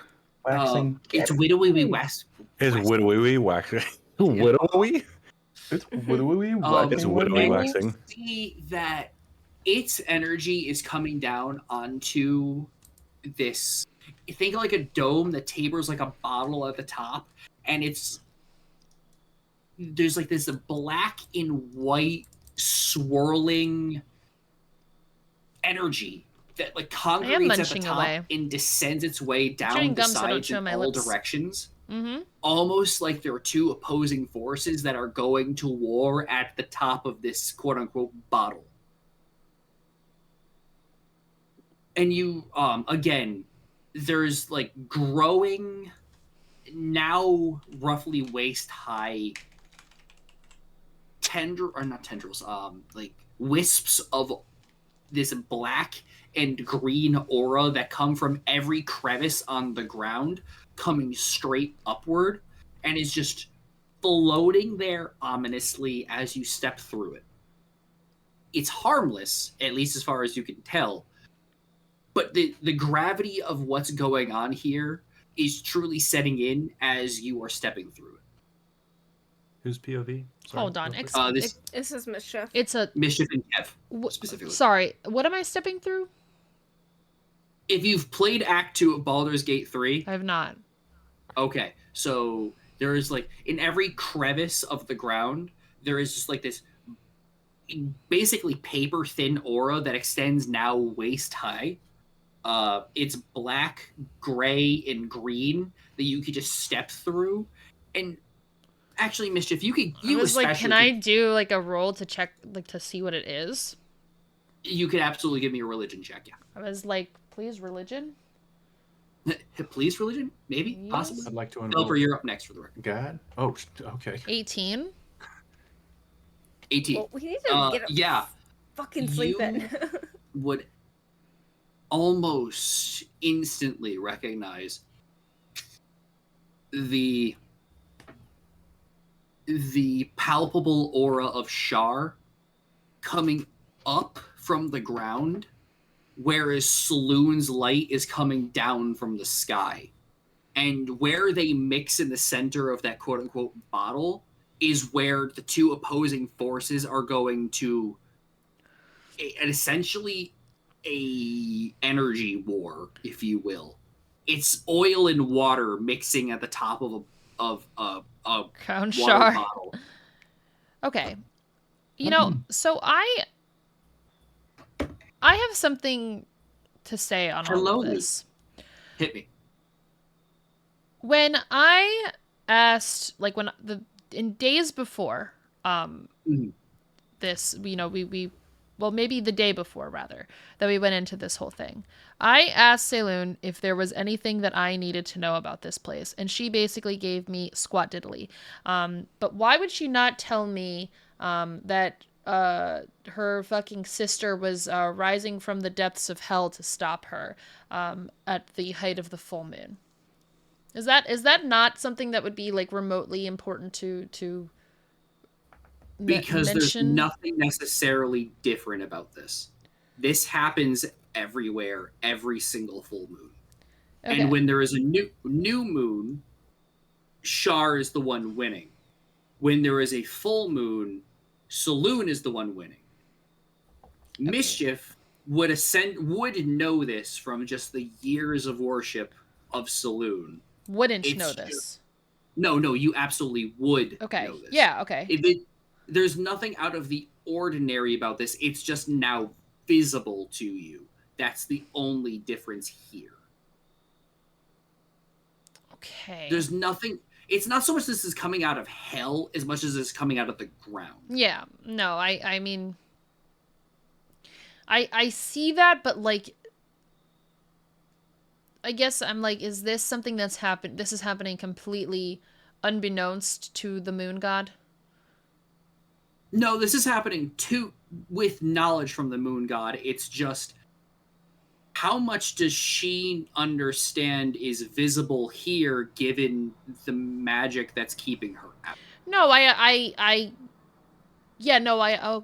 Waxing. It's widowy wax. Is widowy waxing? Widowy? It's widowy It's waxing. widowy and waxing. you see that its energy is coming down onto this. Think like a dome that tapers like a bottle at the top, and there's like this black and white swirling energy that like congregates at the top away. and descends its way down chewing the gum so I don't sides chew in on my all lips. directions. Mm-hmm. Almost like there are two opposing forces that are going to war at the top of this quote-unquote bottle. And you, again, there's like growing, now roughly waist-high like wisps of this black and green aura that come from every crevice on the ground, coming straight upward, and is just floating there ominously as you step through it. It's harmless, at least as far as you can tell, but the gravity of what's going on here is truly setting in as you are stepping through it. Who's POV? Sorry, Hold on. real quick. This is Mischief. It's a Mischief and Kev, specifically. Sorry, what am I stepping through? If you've played Act 2 of Baldur's Gate 3, I have not. okay, so there is like in every crevice of the ground, there is just like this basically paper thin aura that extends now waist high. It's black, gray, and green that you could just step through. And actually, Mischief, I was like, can I do like a roll to check, like to see what it is? You could absolutely give me a religion check, yeah. I was like, please, religion? Please, religion? Maybe? Yes. Possibly? I'd like to enroll. Philipper, you're up next for the record. God? Oh, okay. 18. 18. Well, we need to get yeah. fucking sleep in. Would almost instantly recognize the palpable aura of Shar coming up from the ground, whereas Saloon's light is coming down from the sky. And where they mix in the center of that quote-unquote bottle is where the two opposing forces are going to essentially a energy war, if you will. It's oil and water mixing at the top of a Crown water Shar. bottle. Okay. You know, so I have something to say on all of this. Hit me. When I asked, like in days before, this, you know, well, maybe the day before rather, that we went into this whole thing, I asked Saloon if there was anything that I needed to know about this place, and she basically gave me squat diddly. But why would she not tell me that her fucking sister was rising from the depths of hell to stop her at the height of the full moon? Is that not something that would be like remotely important to because mention? There's nothing necessarily different about this. This happens everywhere, every single full moon. Okay. And when there is a new moon, Shar is the one winning. When there is a full moon, Saloon is the one winning. Okay. Mischief would know this from just the years of worship of Saloon. Wouldn't know this. No, you absolutely would know this. Yeah, okay. There's nothing out of the ordinary about this. It's just now visible to you. That's the only difference here. Okay. There's nothing... It's not so much this is coming out of hell as much as it's coming out of the ground. Yeah. No, I mean... I see that, but like... I guess I'm like, is this something that's happened? This is happening completely unbeknownst to the moon god? No, this is happening with knowledge from the moon god. It's just how much does she understand is visible here, given the magic that's keeping her out? No, I Yeah, no,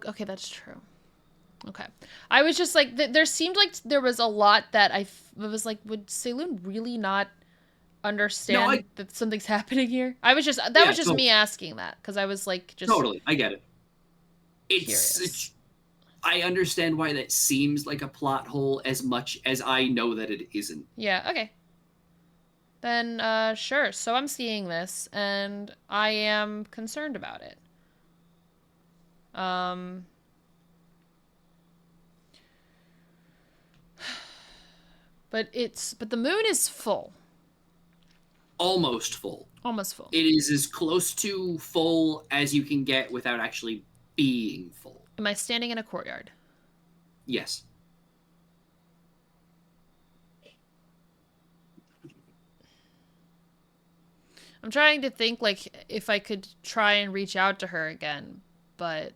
okay, that's true. Okay. I was just like, there seemed like there was a lot that was like, would Saloon really not understand that something's happening here? That was just me asking that, because I was like, just totally, I get it. Curious. I understand why that seems like a plot hole as much as I know that it isn't. Yeah, okay. Then, sure. So I'm seeing this, and I am concerned about it. But the moon is full. Almost full. Almost full. It is as close to full as you can get without actually being full. Am I standing in a courtyard? Yes. I'm trying to think, like, if I could try and reach out to her again, but...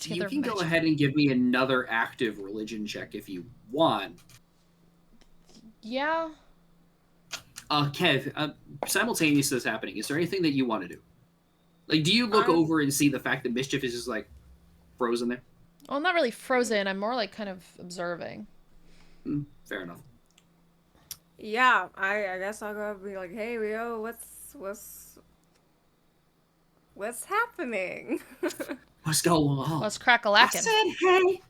You can go ahead and give me another active religion check if you want. Yeah. Kev, simultaneous to this happening, is there anything that you want to do? Like, do you look over and see the fact that Mischief is just, like, frozen there? Well, I'm not really frozen. I'm more, like, kind of observing. Fair enough. Yeah, I guess I'll go and be like, hey, Rio, what's happening? What's going on? Let's crack a lackin'. I said, hey,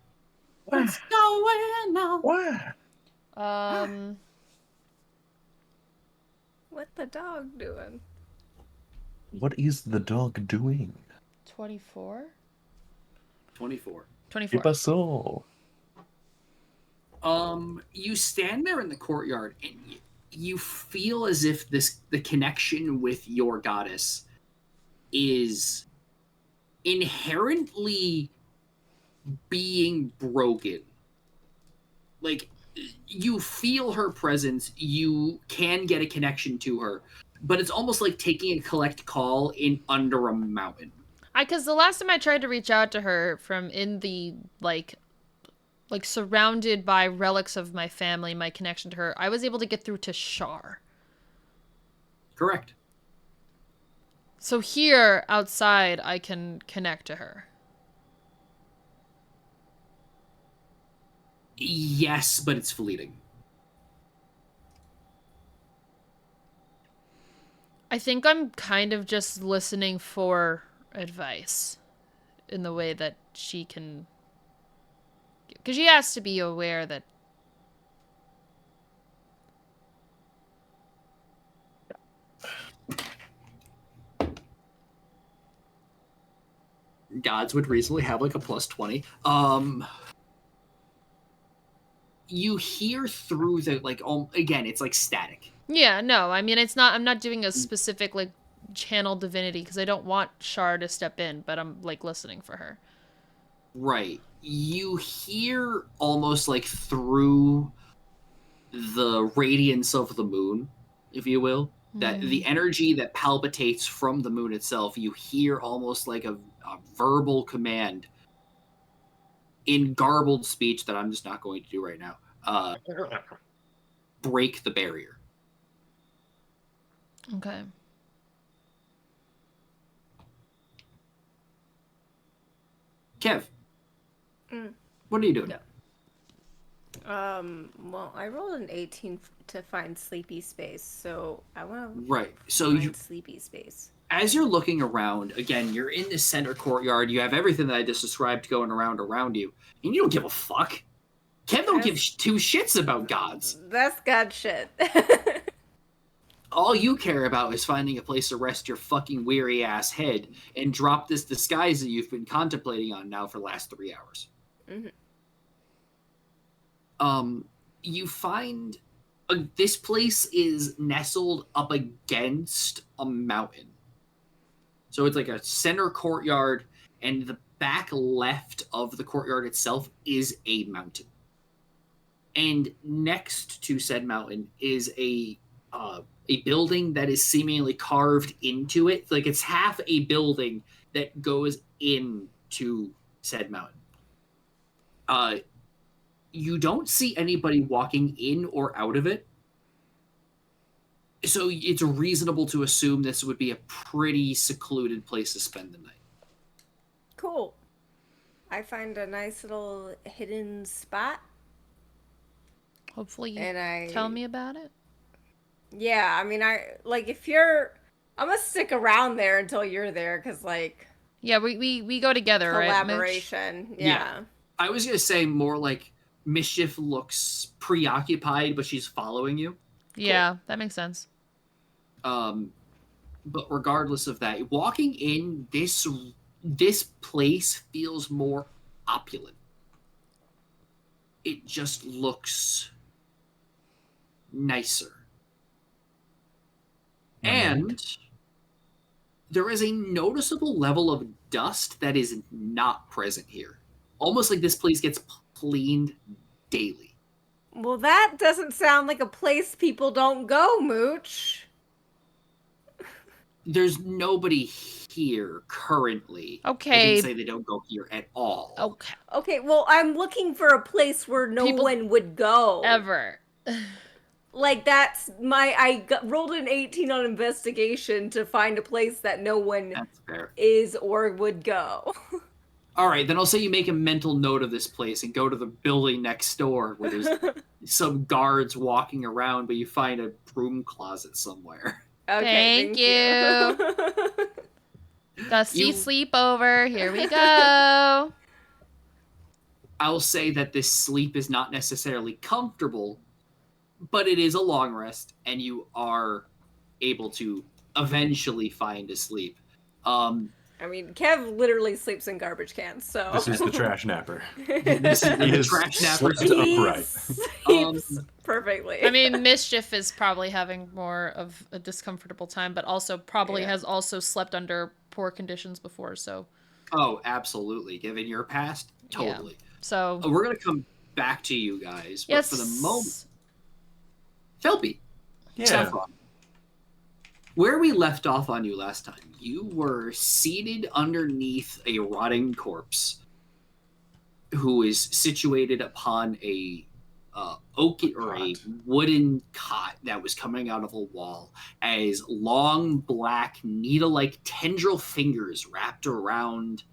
what's going on? What? What the dog doing? What is the dog doing? 24? 24. 24. ¿Qué pasó? You stand there in the courtyard and you feel as if the connection with your goddess is inherently being broken. Like, you feel her presence, you can get a connection to her, but it's almost like taking a collect call in under a mountain. Because the last time I tried to reach out to her from in the, like surrounded by relics of my family, my connection to her, I was able to get through to Shar. Correct. So here, outside, I can connect to her. Yes, but it's fleeting. I think I'm kind of just listening for advice in the way that she can... Because she has to be aware that... Gods would reasonably have like a plus 20. You hear through the, like, again, it's like static. Yeah, no, I mean, it's not, I'm not doing a specific, like, channel divinity, because I don't want Shar to step in, but I'm, like, listening for her. Right. You hear almost like through the radiance of the moon, if you will, that the energy that palpitates from the moon itself, you hear almost like a verbal command in garbled speech that I'm just not going to do right now. Break the barrier. Okay. Kev, what are you doing? Yeah. Well, I rolled an 18 to find sleepy space, so I want to find sleepy space. As you're looking around, again, you're in the center courtyard. You have everything that I just described going around you, and you don't give a fuck. Kev don't give two shits about gods. That's God shit. All you care about is finding a place to rest your fucking weary ass head and drop this disguise that you've been contemplating on now for the last 3 hours. Mm-hmm. You find this place is nestled up against a mountain. So it's like a center courtyard, and the back left of the courtyard itself is a mountain. And next to said mountain is a building that is seemingly carved into it. Like, it's half a building that goes into said mountain. You don't see anybody walking in or out of it. So it's reasonable to assume this would be a pretty secluded place to spend the night. Cool. I find a nice little hidden spot. Hopefully you And I tell me about it. Yeah, I mean, if you're, I'm gonna stick around there until you're there, cause like Yeah, we go together, right, Mitch? collaboration. Yeah. I was gonna say more like Mischief looks preoccupied, but she's following you. Yeah, that makes sense. But regardless of that, walking in this place feels more opulent. It just looks nicer. And there is a noticeable level of dust that is not present here. Almost like this place gets cleaned daily. Well, that doesn't sound like a place people don't go, Mooch. There's nobody here currently. Okay. I didn't say they don't go here at all. Okay. Okay, well, I'm looking for a place where no one would go. Ever. Like, that's rolled an 18 on investigation to find a place that no one That's fair. is or would go. All right, then I'll say you make a mental note of this place and go to the building next door where there's some guards walking around, but you find a broom closet somewhere. Okay, Thank you. Dusty sleepover. Here we go. I'll say that this sleep is not necessarily comfortable, but it is a long rest, and you are able to eventually find a sleep. I mean, Kev literally sleeps in garbage cans, so... This is the trash napper. This is the trash napper. Upright. Sleeps perfectly. I mean, Mischief is probably having more of a discomfortable time, but also probably has also slept under poor conditions before, so... Oh, absolutely. Given your past, totally. Yeah. So... We're going to come back to you guys, but yes. for the moment... Felby. Yeah. Saffron. Where we left off on you last time, you were seated underneath a rotting corpse who is situated upon a a wooden cot that was coming out of a wall as long black needle-like tendril fingers wrapped around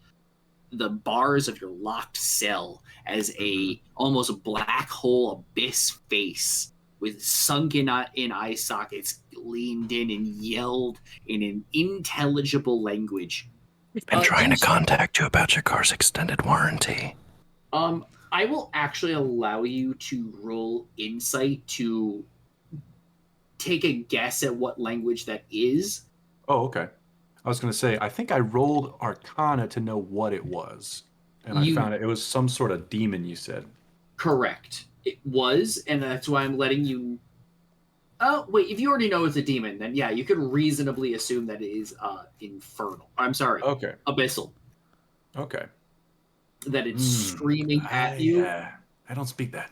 the bars of your locked cell as a almost black hole abyss face with sunken in eye sockets, leaned in and yelled in an intelligible language. We've been trying to contact you about your car's extended warranty. I will actually allow you to roll insight to take a guess at what language that is. Oh, okay. I was going to say, I think I rolled Arcana to know what it was. And I found it was some sort of demon, you said. Correct. It was, and that's why I'm letting you... Oh, wait, if you already know it's a demon, then yeah, you could reasonably assume that it is infernal. I'm sorry. Okay. Abyssal. Okay. That it's screaming at you. Yeah, I don't speak that.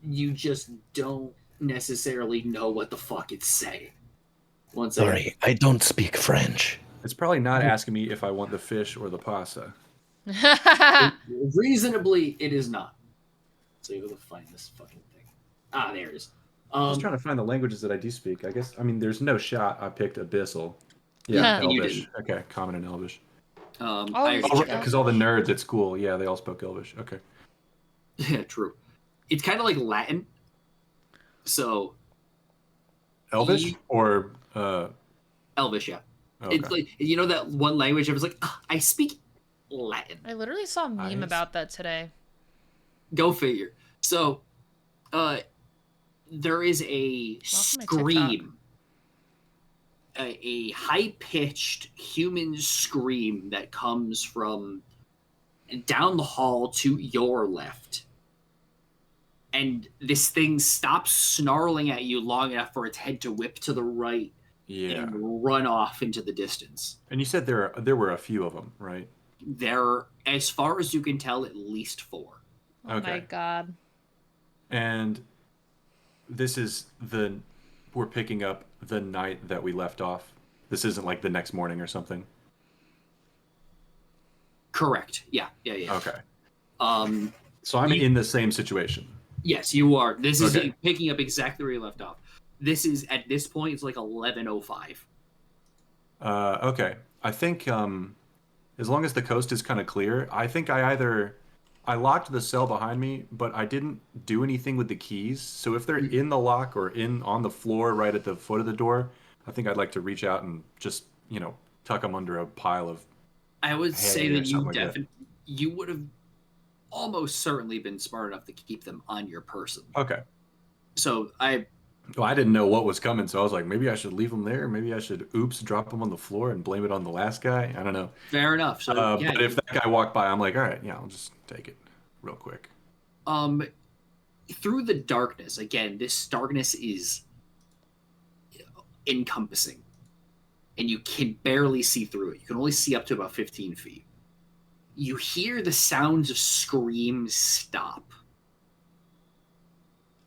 You just don't necessarily know what the fuck it's saying. Sorry, I don't speak French. It's probably not asking me if I want the fish or the pasta. Reasonably, it is not. So you have to find this fucking thing. Ah, there it is. I was trying to find the languages that I do speak. I guess, I mean, there's no shot I picked Abyssal. Yeah, Elvish. Okay, Common and Elvish. Because all the nerds at school, yeah, they all spoke Elvish. Okay. Yeah, true. It's kind of like Latin. So. Elvish or Elvish, yeah. Okay. It's like, you know that one language I was like, I speak Latin. I literally saw a meme about that today. Go figure. So, there is a scream, a high-pitched human scream that comes from down the hall to your left. And this thing stops snarling at you long enough for its head to whip to the right and run off into the distance. And you said there were a few of them, right? There, as far as you can tell, at least 4. Oh my god. And this is we're picking up the night that we left off. This isn't like the next morning or something. Correct. Yeah. Okay. So I'm in the same situation. Yes, you are. This is picking up exactly where you left off. This is at this point it's like 11:05. Okay. I think as long as the coast is kind of clear, I think I locked the cell behind me, but I didn't do anything with the keys. So if they're in the lock or on the floor right at the foot of the door, I think I'd like to reach out and just, tuck them under a pile of I would say that you would have almost certainly been smart enough to keep them on your person. Okay. So Well, I didn't know what was coming, so I was like, maybe I should leave them there. Maybe I should, drop them on the floor and blame it on the last guy. I don't know. Fair enough. So, but if that guy walked by, I'm like, all right, yeah, I'll just take it real quick. Through the darkness, again, this darkness is encompassing, and you can barely see through it. You can only see up to about 15 feet. You hear the sounds of screams stop.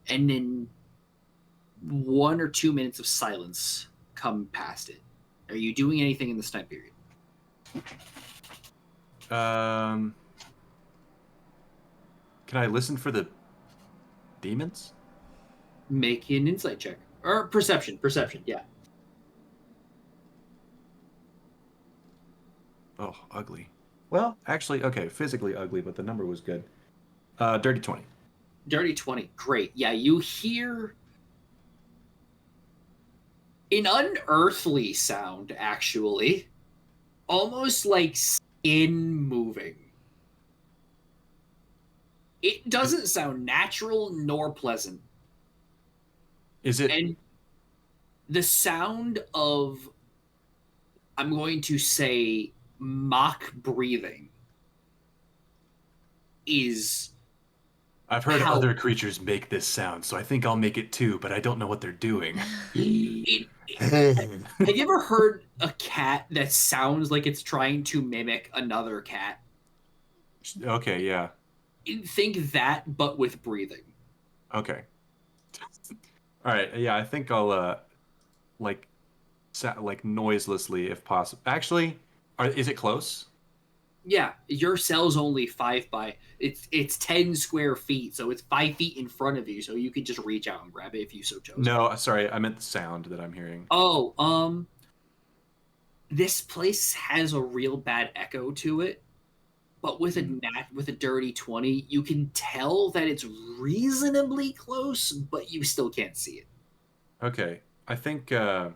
And then 1 or 2 minutes of silence come past it. Are you doing anything in this time period? Can I listen for the demons? Make an insight check. Or perception, yeah. Oh, ugly. Well, actually, okay, physically ugly, but the number was good. Dirty 20. Dirty 20, great. Yeah, you hear an unearthly sound, actually. Almost like skin moving. It doesn't sound natural nor pleasant. Is it? And the sound of, I'm going to say, mock breathing is... I've heard other creatures make this sound, so I think I'll make it too, but I don't know what they're doing. Have you ever heard a cat that sounds like it's trying to mimic another cat? Okay, yeah. Think that, but with breathing. Okay. All right, yeah, I think I'll, like noiselessly, if possible. Actually, is it close? Yeah, your cell's only 5 by... It's 10 square feet, so it's 5 feet in front of you, so you could just reach out and grab it if you so chose. No, sorry, I meant the sound that I'm hearing. Oh, this place has a real bad echo to it, but with a dirty 20, you can tell that it's reasonably close, but you still can't see it. Okay, I think I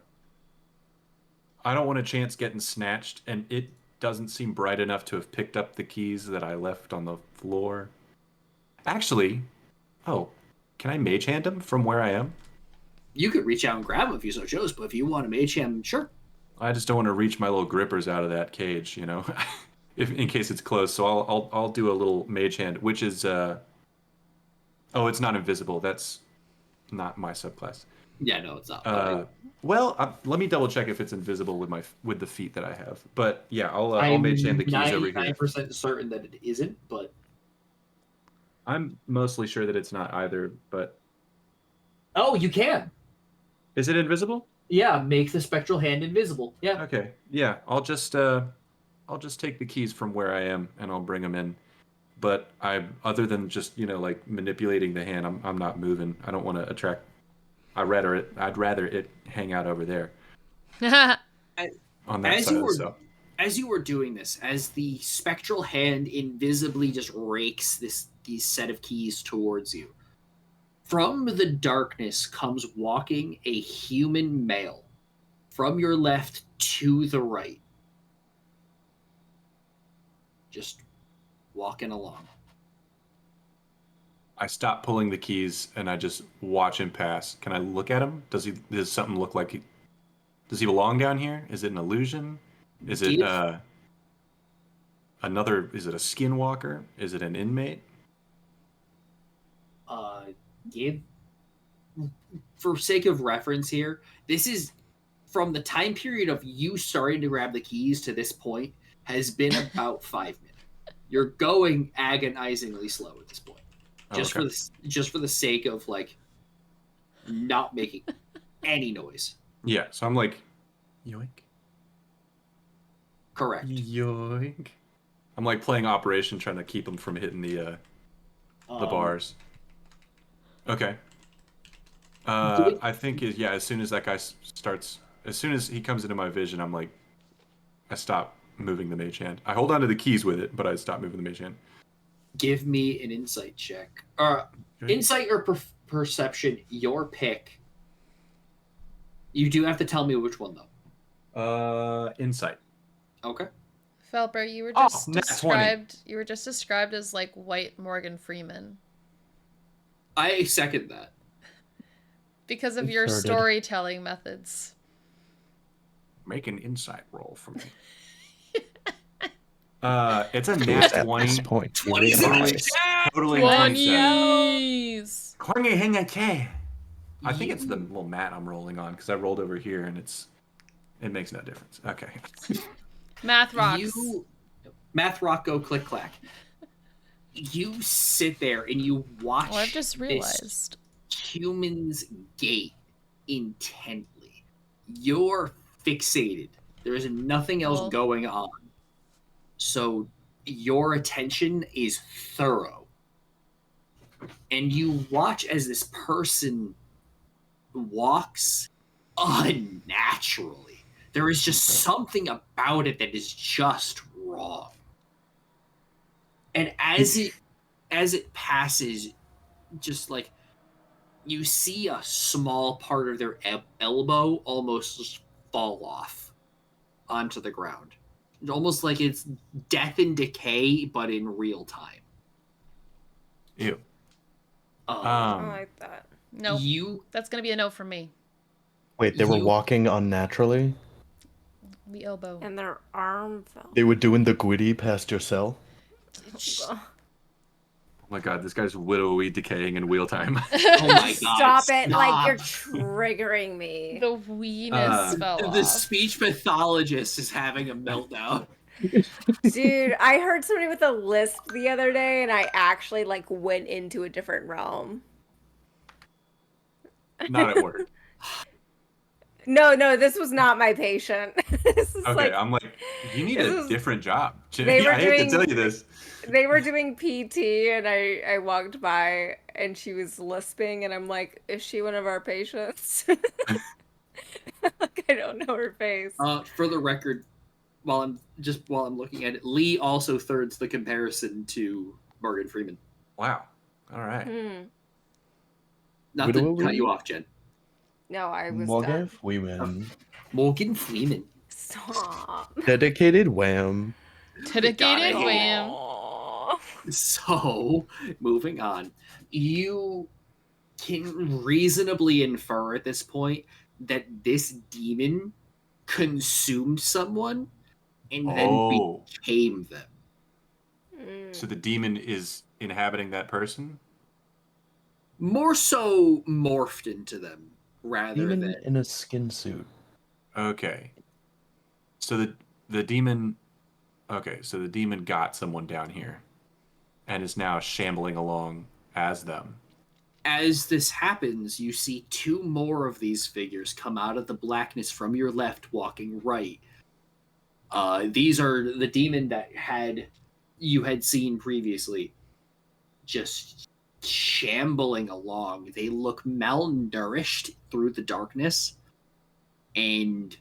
don't want a chance getting snatched, and it doesn't seem bright enough to have picked up the keys that I left on the floor. Actually, can I mage hand them from where I am? You could reach out and grab them if you so chose, but if you want to mage hand, sure. I just don't want to reach my little grippers out of that cage, if in case it's close. So I'll do a little mage hand, which is it's not invisible. That's not my subclass. Yeah, no, it's not. Let me double check if it's invisible with the feat that I have. But yeah, I'll mage hand the keys over here. I'm 99% certain that it isn't, but I'm mostly sure that it's not either. But you can. Is it invisible? Yeah, make the spectral hand invisible. Yeah. Okay. Yeah, I'll just take the keys from where I am and I'll bring them in. But other than just like manipulating the hand, I'm not moving. I don't want to attract. I'd rather it hang out over there. On that side. As you were doing this, as the spectral hand invisibly just rakes these set of keys towards you, from the darkness comes walking a human male, from your left to the right, just walking along. I stop pulling the keys and I just watch him pass. Can I look at him? Does something look like does he belong down here? Is it an illusion? Is it is it a skinwalker? Is it an inmate? For sake of reference here, this is from the time period of you starting to grab the keys to this point has been about 5 minutes. You're going agonizingly slow at this point. Just for the sake of not making any noise. Yeah, so I'm like, yoink. Correct. Yoink. I'm like playing Operation, trying to keep him from hitting the bars. Okay. I think as soon as that guy starts, as soon as he comes into my vision, I'm like, I stop moving the mage hand. I hold on to the keys with it, but I stop moving the mage hand. Give me an insight check. Okay. Insight or perception, your pick. You do have to tell me which one, though. Insight. Okay. Felber, you were Oh, just nat 20. described. You were just described as like white Morgan Freeman I second that. because of your Inserted. storytelling methods. Make an insight roll for me. It's a nat At 20. this point, 20 Totaling 27. 20s. I think it's the little mat I'm rolling on because I rolled over here and it makes no difference. Okay. Math rocks. Math rock go click clack. You sit there and you watch. Oh, I've just realized. Human's gait intently. You're fixated. There is nothing else going on. So your attention is thorough. And you watch as this person walks unnaturally. There is just something about it that is just wrong. And as it passes, just like you see a small part of their elbow almost just fall off onto the ground. Almost like it's death and decay, but in real time. Ew. I like that. Nope. That's gonna be a no from me. Wait, they were walking unnaturally? The elbow. And their arm fell. They were doing the gwitty past your cell? Oh my god, this guy's widowy decaying in wheel time. Oh my god. Stop it. Like, you're triggering me. The weenus fell off. The speech pathologist is having a meltdown. Dude, I heard somebody with a lisp the other day, and I actually, like, went into a different realm. Not at work. No, this was not my patient. This is Okay, I'm like, you need a different job. They were I hate to tell you this. They were doing PT, and I walked by, and she was lisping, and I'm like, is she one of our patients? Like, I don't know her face. For the record, while I'm looking at it, Lee also thirds the comparison to Morgan Freeman. Wow. All right. Not to cut you off, Jen. No, I was Morgan done. Freeman. Morgan Freeman. Stop. Dedicated wham. Dedicated wham. So, moving on. You can reasonably infer at this point that this demon consumed someone and then became them. So the demon is inhabiting that person? More so morphed into them rather Demon than in a skin suit. Okay. So the demon so the demon got someone down here and is now shambling along as them. As this happens, you see two more of these figures come out of the blackness from your left, walking right. These are the demon that you had seen previously, just shambling along. They look malnourished through the darkness, and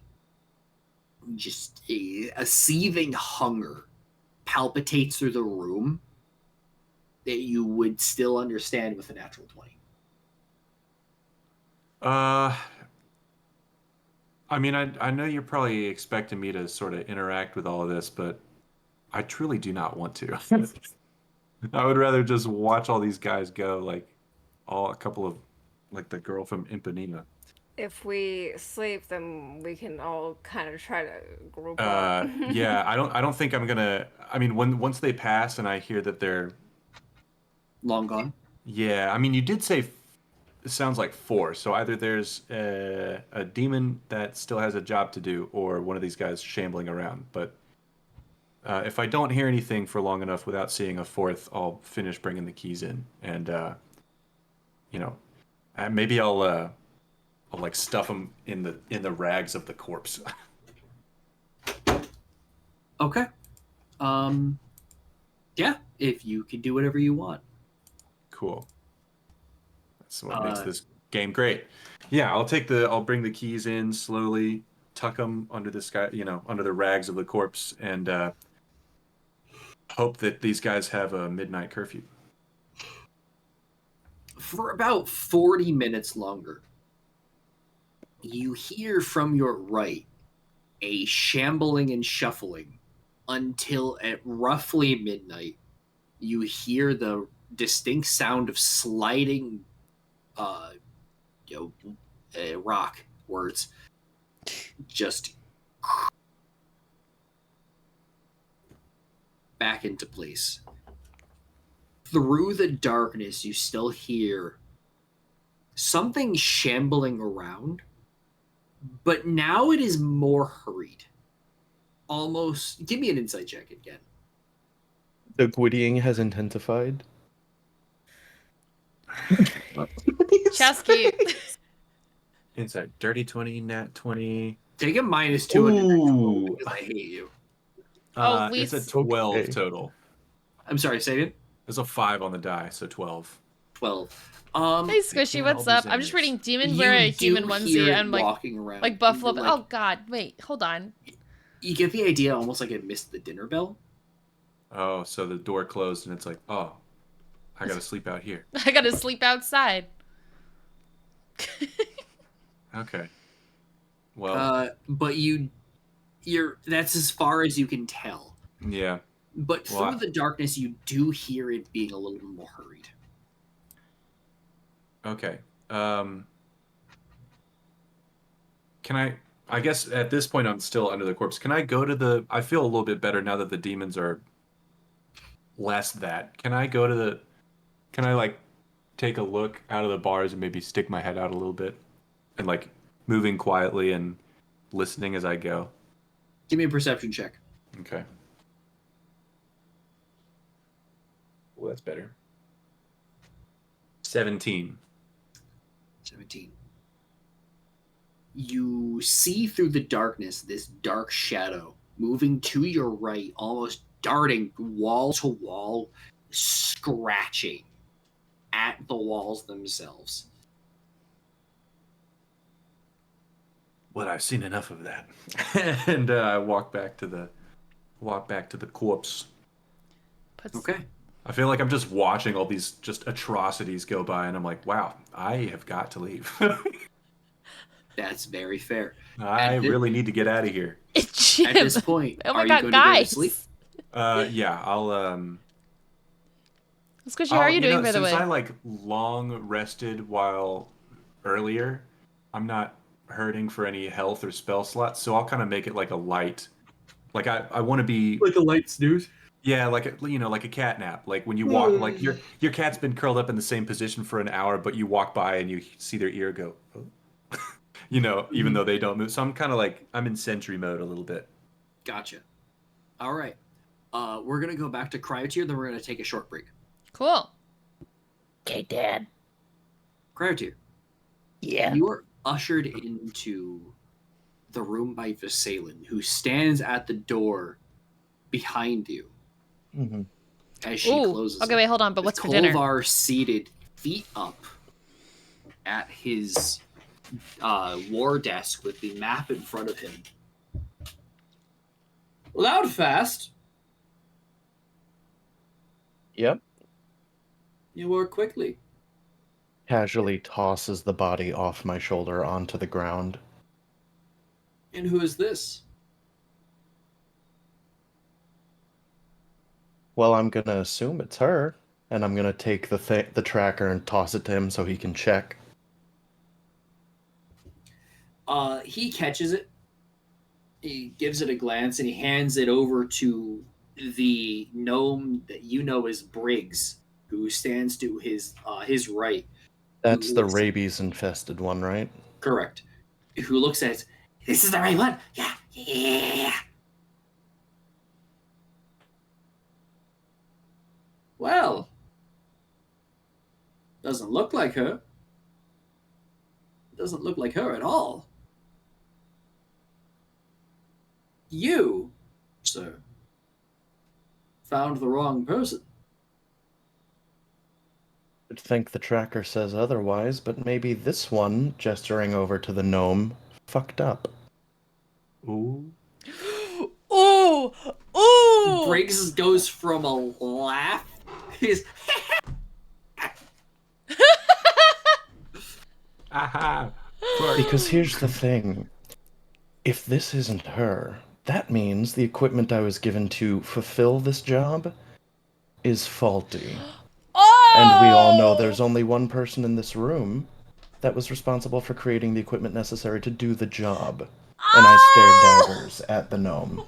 just a seething hunger palpitates through the room that you would still understand with a natural 20. I mean, I know you're probably expecting me to sort of interact with all of this, but I truly do not want to. I would rather just watch all these guys go, like a couple of, like the girl from Ipanema. If we sleep, then we can all kind of try to group up. Yeah, I don't think I'm gonna. I mean, once they pass and I hear that they're long gone. Yeah, I mean, you did say it sounds like 4. So either there's a demon that still has a job to do, or one of these guys shambling around. But if I don't hear anything for long enough without seeing a 4th, I'll finish bringing the keys in, and maybe I'll like stuff them in the rags of the corpse. Okay. Yeah, if you can do whatever you want. Cool. That's what makes this Game, great. Yeah, I'll bring the keys in slowly, tuck them under the sky, under the rags of the corpse, and hope that these guys have a midnight curfew. For about 40 minutes longer, you hear from your right a shambling and shuffling until at roughly midnight, you hear the distinct sound of sliding rock words just back into place. Through the darkness, you still hear something shambling around, but now it is more hurried. Almost, give me an insight check again. The gwittying has intensified. Chasky. Inside, dirty 20, nat 20. Take a -2 on your next roll Ooh. because I hate you. It's a 12 total. I'm sorry, say it. There's a 5 on the die, so 12. 12. Hey Squishy, what's up? I'm just reading Demon wear a human onesie and like walking around, like buffalo. like, oh god, wait, hold on. You get the idea, almost like it missed the dinner bell. Oh, so the door closed and it's like, oh, I gotta sleep out here. I gotta sleep outside. Okay. Well. But you're that's as far as you can tell. Yeah. But through the darkness, you do hear it being a little more hurried. Okay. Can I guess at this point I'm still under the corpse. Can I go to I feel a little bit better now that the demons are less that. Can I like take a look out of the bars and maybe stick my head out a little bit and like moving quietly and listening as I go? Give me a perception check. Okay. Well, that's better. 17. 17. You see through the darkness this dark shadow moving to your right, almost darting wall to wall, scratching at the walls themselves. Well, I've seen enough of that. And I walk back to the corpse. Okay. I feel like I'm just watching all these just atrocities go by, and I'm like, wow, I have got to leave. That's very fair. I really need to get out of here. At this point, oh my are god, you going guys. to go to sleep? Yeah, I'll Squishy, how are you doing, by the way? Since I like long rested while earlier, I'm not hurting for any health or spell slots, so I'll kind of make it like a light. Like I want to be like a light snooze. Yeah, like a cat nap. Like when you walk, like your cat's been curled up in the same position for an hour, but you walk by and you see their ear go, oh. Even though they don't move. So I'm kind of like I'm in sentry mode a little bit. Gotcha. All right. We're gonna go back to Cryotier, then we're gonna take a short break. Cool. Okay, Dad. Cryotier. Yeah. You are ushered into the room by Visalan, who stands at the door behind you. Mm-hmm. As she closes. Okay, wait, hold on. But what's for dinner? Kolvar seated, feet up, at his war desk with the map in front of him. Loud fast. Yep. You work quickly. Casually tosses the body off my shoulder onto the ground. And who is this? Well, I'm gonna assume it's her, and I'm gonna take the tracker and toss it to him so he can check. He catches it. He gives it a glance and he hands it over to the gnome that you know as Briggs, who stands to his right. That's the rabies-infested one, right? Correct. Who looks at it, this is the right one. Yeah. Well, doesn't look like her. Doesn't look like her at all. You, sir, found the wrong person. I'd think the tracker says otherwise, but maybe this one, gesturing over to the gnome, fucked up. Ooh. Ooh! Ooh! Briggs goes from a laugh. He's Aha! Fart. Because here's the thing. If this isn't her, that means the equipment I was given to fulfill this job is faulty. And we all know there's Oh! only one person in this room that was responsible for creating the equipment necessary to do the job. And I stared Oh! daggers at the gnome.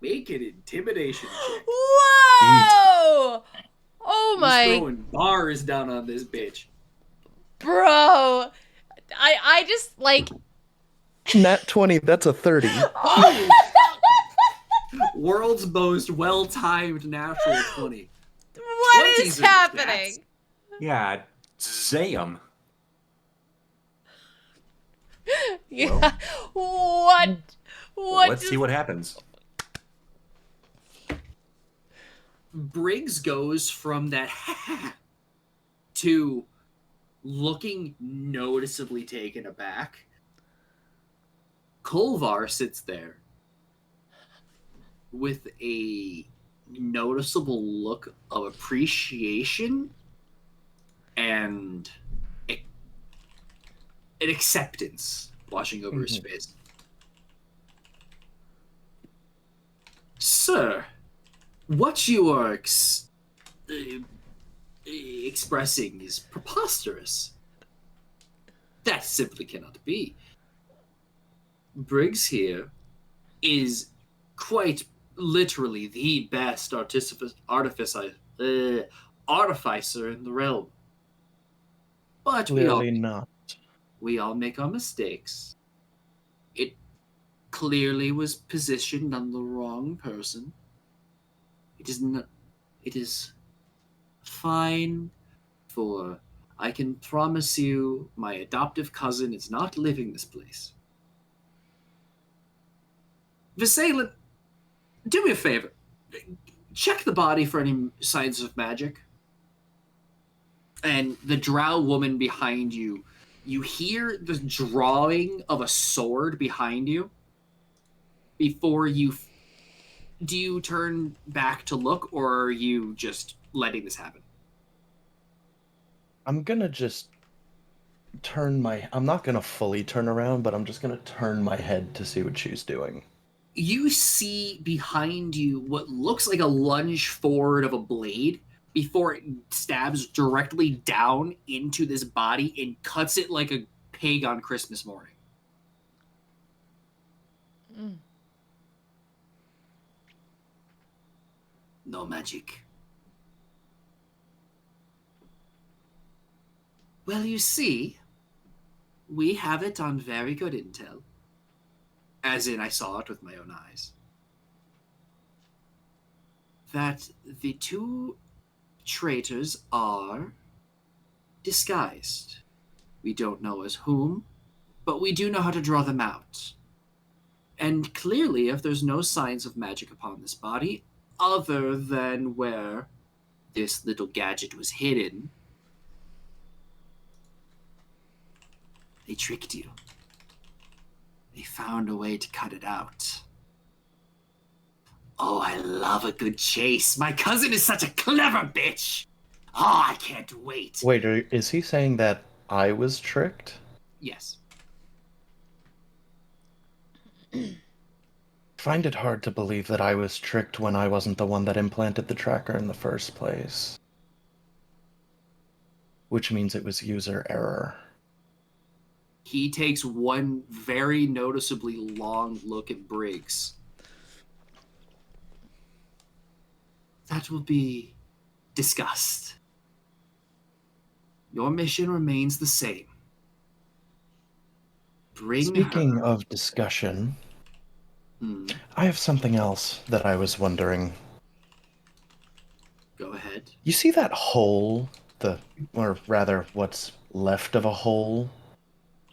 make an intimidation check. Whoa! Oh He's my, throwing bars down on this bitch. bro! I just like. Nat 20, that's a 30. Oh, world's most well-timed natural 20. What 20s is are happening? Yeah, Zam. Yeah. What? What? Let's see what happens. Briggs goes from that to looking noticeably taken aback. Kolvar sits there with a noticeable look of appreciation and an acceptance washing over his face. Sir, what you are expressing is preposterous. That simply cannot be. Briggs here is quite literally the best artificer in the realm. But Clearly not. we all make our mistakes. It clearly was positioned on the wrong person. It is not. It is fine. For I can promise you, my adoptive cousin is not living this place. Visalan, do me a favor. Check the body for any signs of magic. And the drow woman behind you, you hear the drawing of a sword behind you. Before you, do you turn back to look, or are you just letting this happen? I'm gonna just I'm not gonna fully turn around, but I'm just gonna turn my head to see what she's doing. You see behind you what looks like a lunge forward of a blade before it stabs directly down into this body and cuts it like a pig on Christmas morning. Mm. No magic. Well, you see, we have it on very good intel. As in, I saw it with my own eyes. That the two traitors are disguised. We don't know as whom, but we do know how to draw them out. And clearly, if there's no signs of magic upon this body, other than where this little gadget was hidden, they tricked you. They found a way to cut it out. Oh, I love a good chase. My cousin is such a clever bitch. Oh, I can't wait. Wait, is he saying that I was tricked? Yes. Find it hard to believe that I was tricked when I wasn't the one that implanted the tracker in the first place. Which means it was user error. He takes one very noticeably long look at Briggs. That will be discussed. Your mission remains the same. Bring Speaking her. of discussion, I have something else that I was wondering. Go ahead. You see that hole? Or rather, what's left of a hole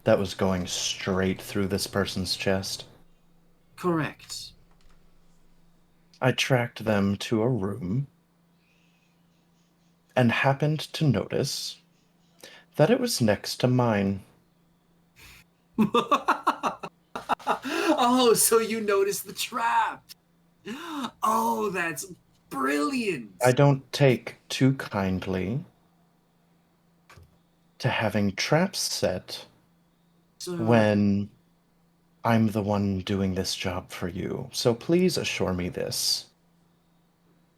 that was going straight through this person's chest? Correct. I tracked them to a room and happened to notice that it was next to mine. Oh, so you noticed the trap. Oh, that's brilliant. I don't take too kindly to having traps set So, when I'm the one doing this job for you. So please assure me this.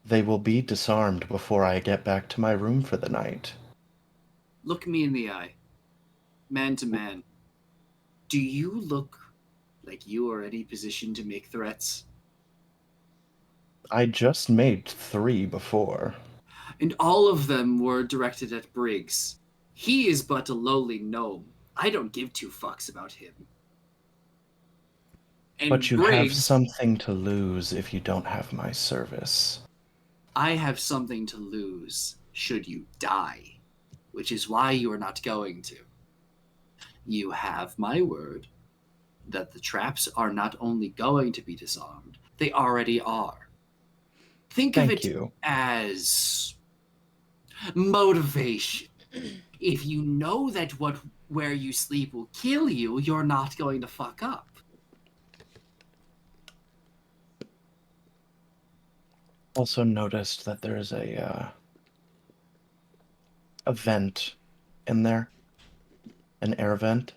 They will be disarmed before I get back to my room for the night. look me in the eye, man to man. Do you look like you are in any position to make threats? I just made 3 before. And all of them were directed at Briggs. He is but a lowly gnome. I don't give 2 fucks about him. And But you have Briggs, something to lose if you don't have my service. I have something to lose should you die, which is why you are not going to. You have my word that the traps are not only going to be disarmed, they already are. Think of Thank it you. as motivation. If you know that where you sleep will kill you, you're not going to fuck up. Also noticed that there's a vent in there, an air vent,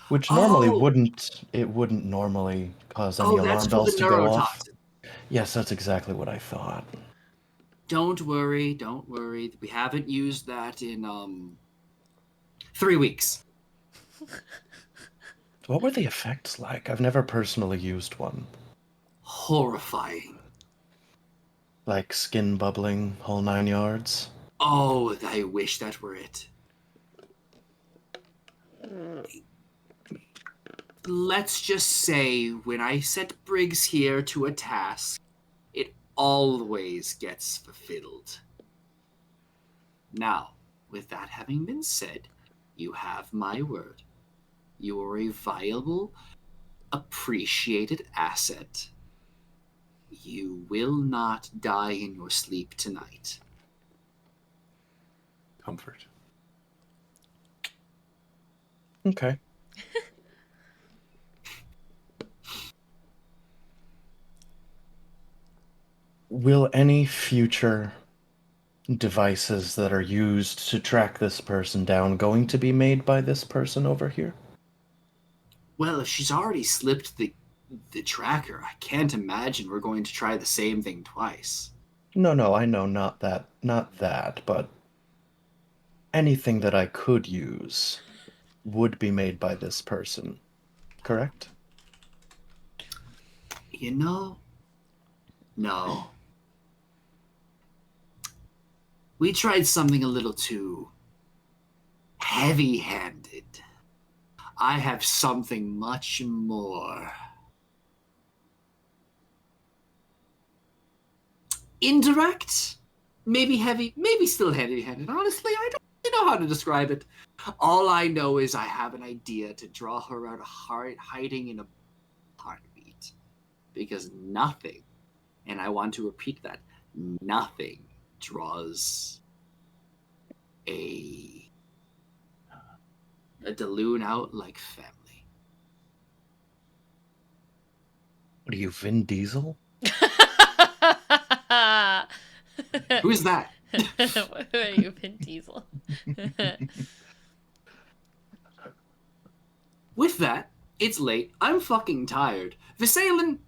which normally Oh, wouldn't normally cause any that's alarm for the bells to go off. neurotoxin. Yes, that's exactly what I thought. Don't worry, don't worry. We haven't used that in 3 weeks. What were the effects like? I've never personally used one. Horrifying. Like skin bubbling, whole 9 yards. Oh, I wish that were it. Let's just say when I set Briggs here to a task, it always gets fulfilled. Now, with that having been said, you have my word. You are a viable, appreciated asset. You will not die in your sleep tonight. Comfort. Okay. Will any future devices that are used to track this person down going to be made by this person over here? Well, if she's already slipped the tracker, I can't imagine we're going to try the same thing twice. No, I know, not that, but anything that I could use would be made by this person, correct? You know, no. We tried something a little too heavy-handed. I have something much more indirect, maybe heavy, maybe still heavy-handed. Honestly, I don't really know how to describe it. All I know is I have an idea to draw her out of hiding in a heartbeat. Because nothing, and I want to repeat that, nothing draws a Daloon out like family. What are you, Vin Diesel? Who's that? Who are you, Vin Diesel? With that, it's late. I'm fucking tired. Visalan,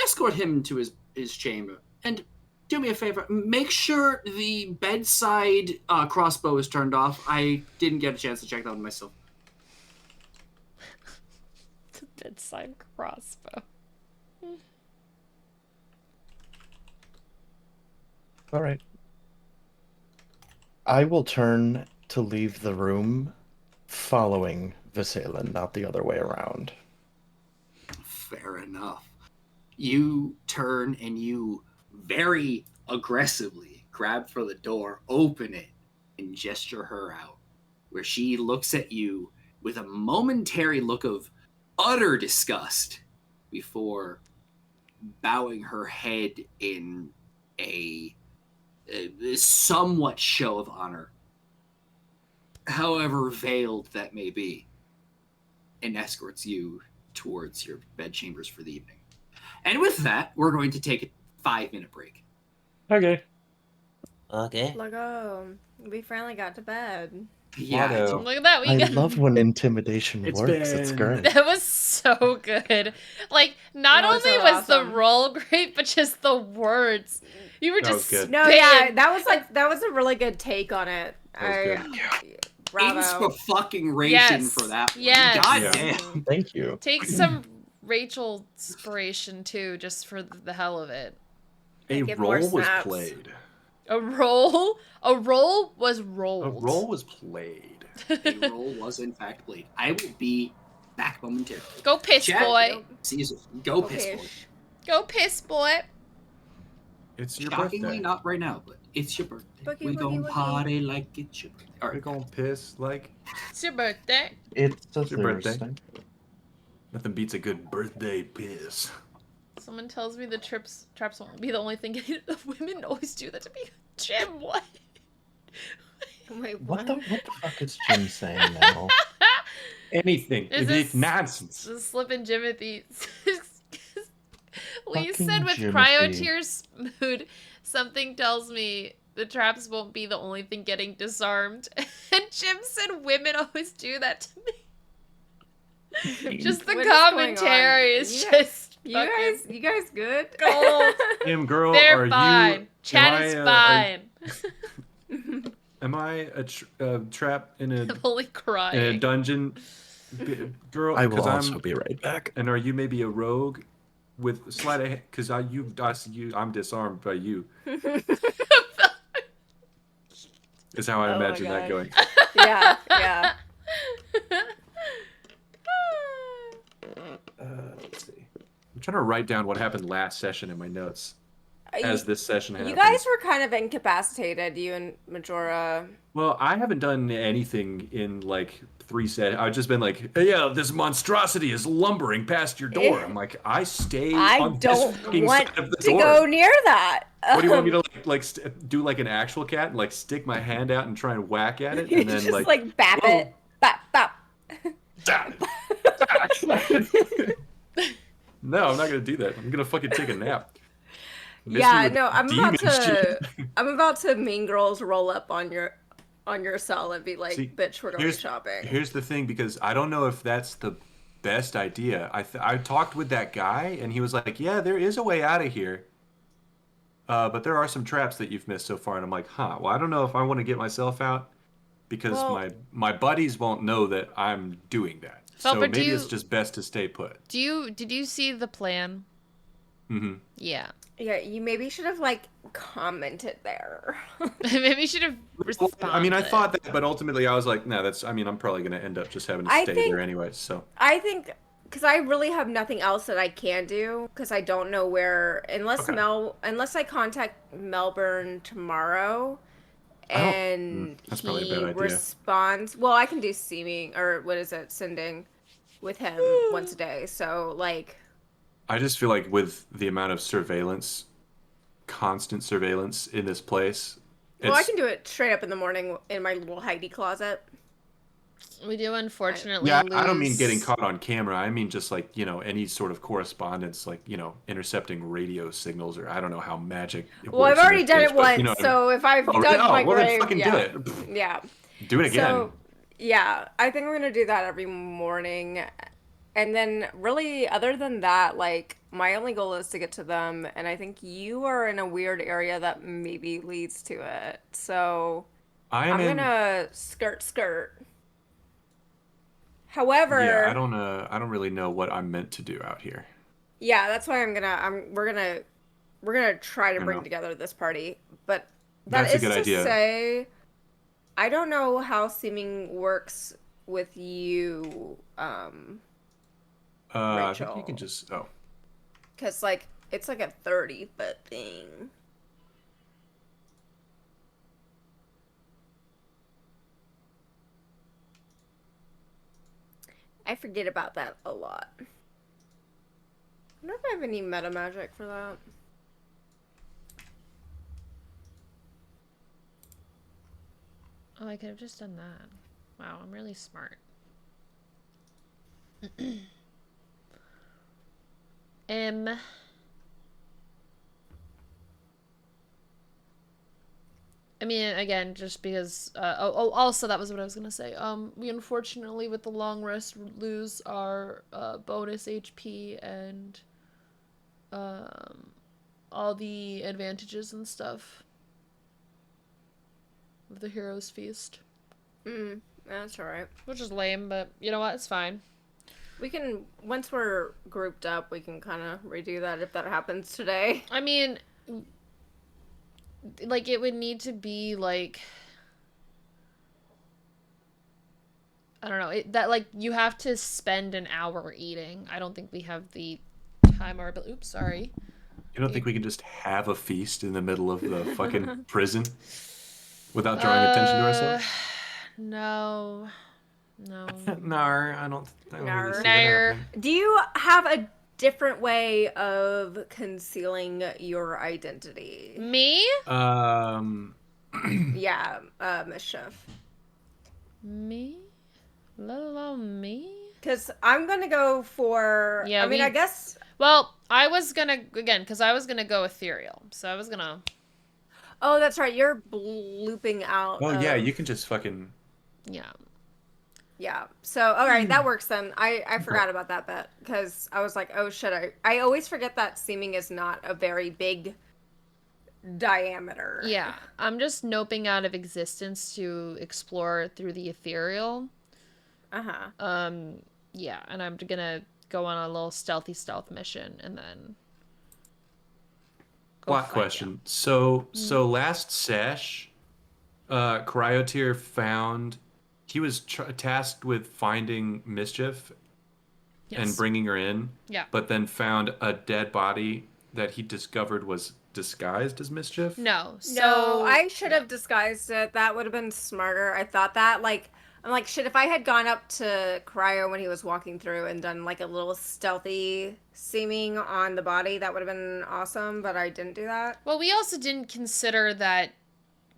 escort him to his chamber. And do me a favor, make sure the bedside crossbow is turned off. I didn't get a chance to check that on myself. The bedside crossbow. All right. I will turn to leave the room following Visalan, not the other way around. Fair enough. You turn and you very aggressively grab for the door, open it, and gesture her out, where she looks at you with a momentary look of utter disgust before bowing her head in a somewhat show of honor, however veiled that may be, and escorts you towards your bedchambers for the evening. And with that, we're going to take a 5-minute break. Okay. Okay. Look, we finally got to bed. Yeah, Otto. Look at that. I love when intimidation It's works. It's been- great. That was so good. Like, not That was only so was the awesome. roll great, but just the words. You were That just was good. No, spitting. yeah, that was a really good take on it. That was Bravo. thanks for fucking raging Yes. for that one. Yes. God Yeah. damn. Thank you. Take some Rachel inspiration too, just for the hell of it. A Get more role was snaps. played. A roll was A rolled. role was played. A roll was in fact played. I will be back momentarily. Go piss, Chat. boy. Caesar, go piss Okay. boy. Go piss, boy. It's your Shockingly, birthday. not right now, but it's your birthday. Boogie, We boogie, gon' boogie. party like it's your birthday. All We're right, gonna piss like It's your birthday. It's a It's your birthday. Thursday. nothing beats a good birthday piss. Someone tells me the traps won't be the only thing getting women always do that to me. Jim, what? Wait, What the fuck is Jim saying now? Anything. Is It's this- nonsense. The slippin' Jimothy. Lee Fucking said with Jimothy. cryo tears mood, something tells me the traps won't be the only thing getting disarmed. And Jim said women always do that to me. Just the What is going commentary on? is You just You fucking you guys good? gold. Damn girl, They're are fine. you? Chat am is I, fine. Am I a trap in I'm only in a crying. dungeon, girl? I will 'Cause also I'm, be right back. And are you maybe a rogue with sleight of hand? Because I'm disarmed by you. Is how I Oh my imagine that God. going. Yeah, yeah. Let's see. I'm trying to write down what happened last session in my notes as this session happened. You guys were kind of incapacitated, you and Majora. Well, I haven't done anything in like 3 sets. I've just been like, hey, yeah, this monstrosity is lumbering past your door. I'm like, I stay I on this don't fucking want side of the to door. go near that. What do you want me to do like an actual cat and like stick my hand out and try and whack at it You and then just like bap whoa. it. Bap, bap. No, I'm not gonna do that. I'm gonna fucking take a nap. Miss me Yeah, with no, I'm demon about to shit. I'm about to Mean Girls roll up on your cell and be like, See, bitch, we're going here's- shopping. Here's the thing, because I don't know if that's the best idea. I talked with that guy, and he was like, "Yeah, there is a way out of here, but there are some traps that you've missed so far." And I'm like, "Huh? Well, I don't know if I want to get myself out because Well- my buddies won't know that I'm doing that. So Felper, do maybe it's you- just best to stay put." Did you see the plan? Hmm. Yeah. Yeah, you maybe should have like commented there. Maybe you should have responded. I mean, I thought that, but ultimately, I was like, "No, that's. I mean, I'm probably gonna end up just having to I stay think- there anyway." So I think because I really have nothing else that I can do because I don't know where unless Okay. unless I contact Melbourne tomorrow I don't- and that's probably a he bad idea. responds. Well, I can do seeming or what is it, sending with him once a day. So like I just feel like with the amount of surveillance, constant surveillance in this place, well, I can do it straight up in the morning in my little Heidi closet. We do unfortunately Yeah, lose... I don't mean getting caught on camera. I mean just like, any sort of correspondence, like, intercepting radio signals, or I don't know how magic. Well, I've works in already this done bitch, it but once, you know what I so if I've mean. dug my well, then grave, fucking yeah, do it. yeah. Do it again. So, yeah, I think we're gonna do that every morning. And then, really, other than that, like, my only goal is to get to them. And I think you are in a weird area that maybe leads to it. So, I am I'm in. gonna skirt. However, Yeah, I don't really know what I'm meant to do out here. yeah, that's why we're gonna try to I bring know. together this party. But that That's a is good to idea. say, I don't know how seeming works with you, I think you Rachel. can just. Oh, because like it's like a 30-foot thing. I forget about that a lot. I wonder if I have any meta magic for that. Oh, I could have just done that. Wow, I'm really smart. I mean, again, just because. Also, that was what I was gonna say. We unfortunately, with the long rest, lose our bonus HP and all the advantages and stuff of the Heroes Feast. That's alright. Which is lame, but you know what? It's fine. We can, once we're grouped up, we can kind of redo that if that happens today. I mean, like, it would need to be, like... I don't know. That, like, you have to spend an hour eating. I don't think we have the time or... Oops, sorry. You don't think we can just have a feast in the middle of the fucking prison without drawing attention to ourselves? No. No. Nar, I don't really see that Nar. happening. Do you have a different way of concealing your identity? Me? Yeah, Mischief. Me? Let alone me? Because I'm going to go for... Yeah, I mean, I guess... Well, I was gonna... Again, because I was gonna go ethereal. So I was gonna... Oh, that's right. You're blooping out. Oh, yeah, you can just fucking... Yeah. Yeah. So, all right, that works then. I forgot about that bit because I was like, oh shit, I always forget that seeming is not a very big diameter. Yeah. I'm just noping out of existence to explore through the ethereal. Uh-huh. Yeah, and I'm gonna go on a little stealth mission and then... Plot question. So last sesh, Cryotear found... He was tasked with finding Mischief and bringing her in. Yeah. But then found a dead body that he discovered was disguised as Mischief. No. No, I should have disguised it. That would have been smarter. I thought that, like, I'm like, shit, if I had gone up to Cryo when he was walking through and done, like, a little stealthy seeming on the body, that would have been awesome, but I didn't do that. Well, we also didn't consider that,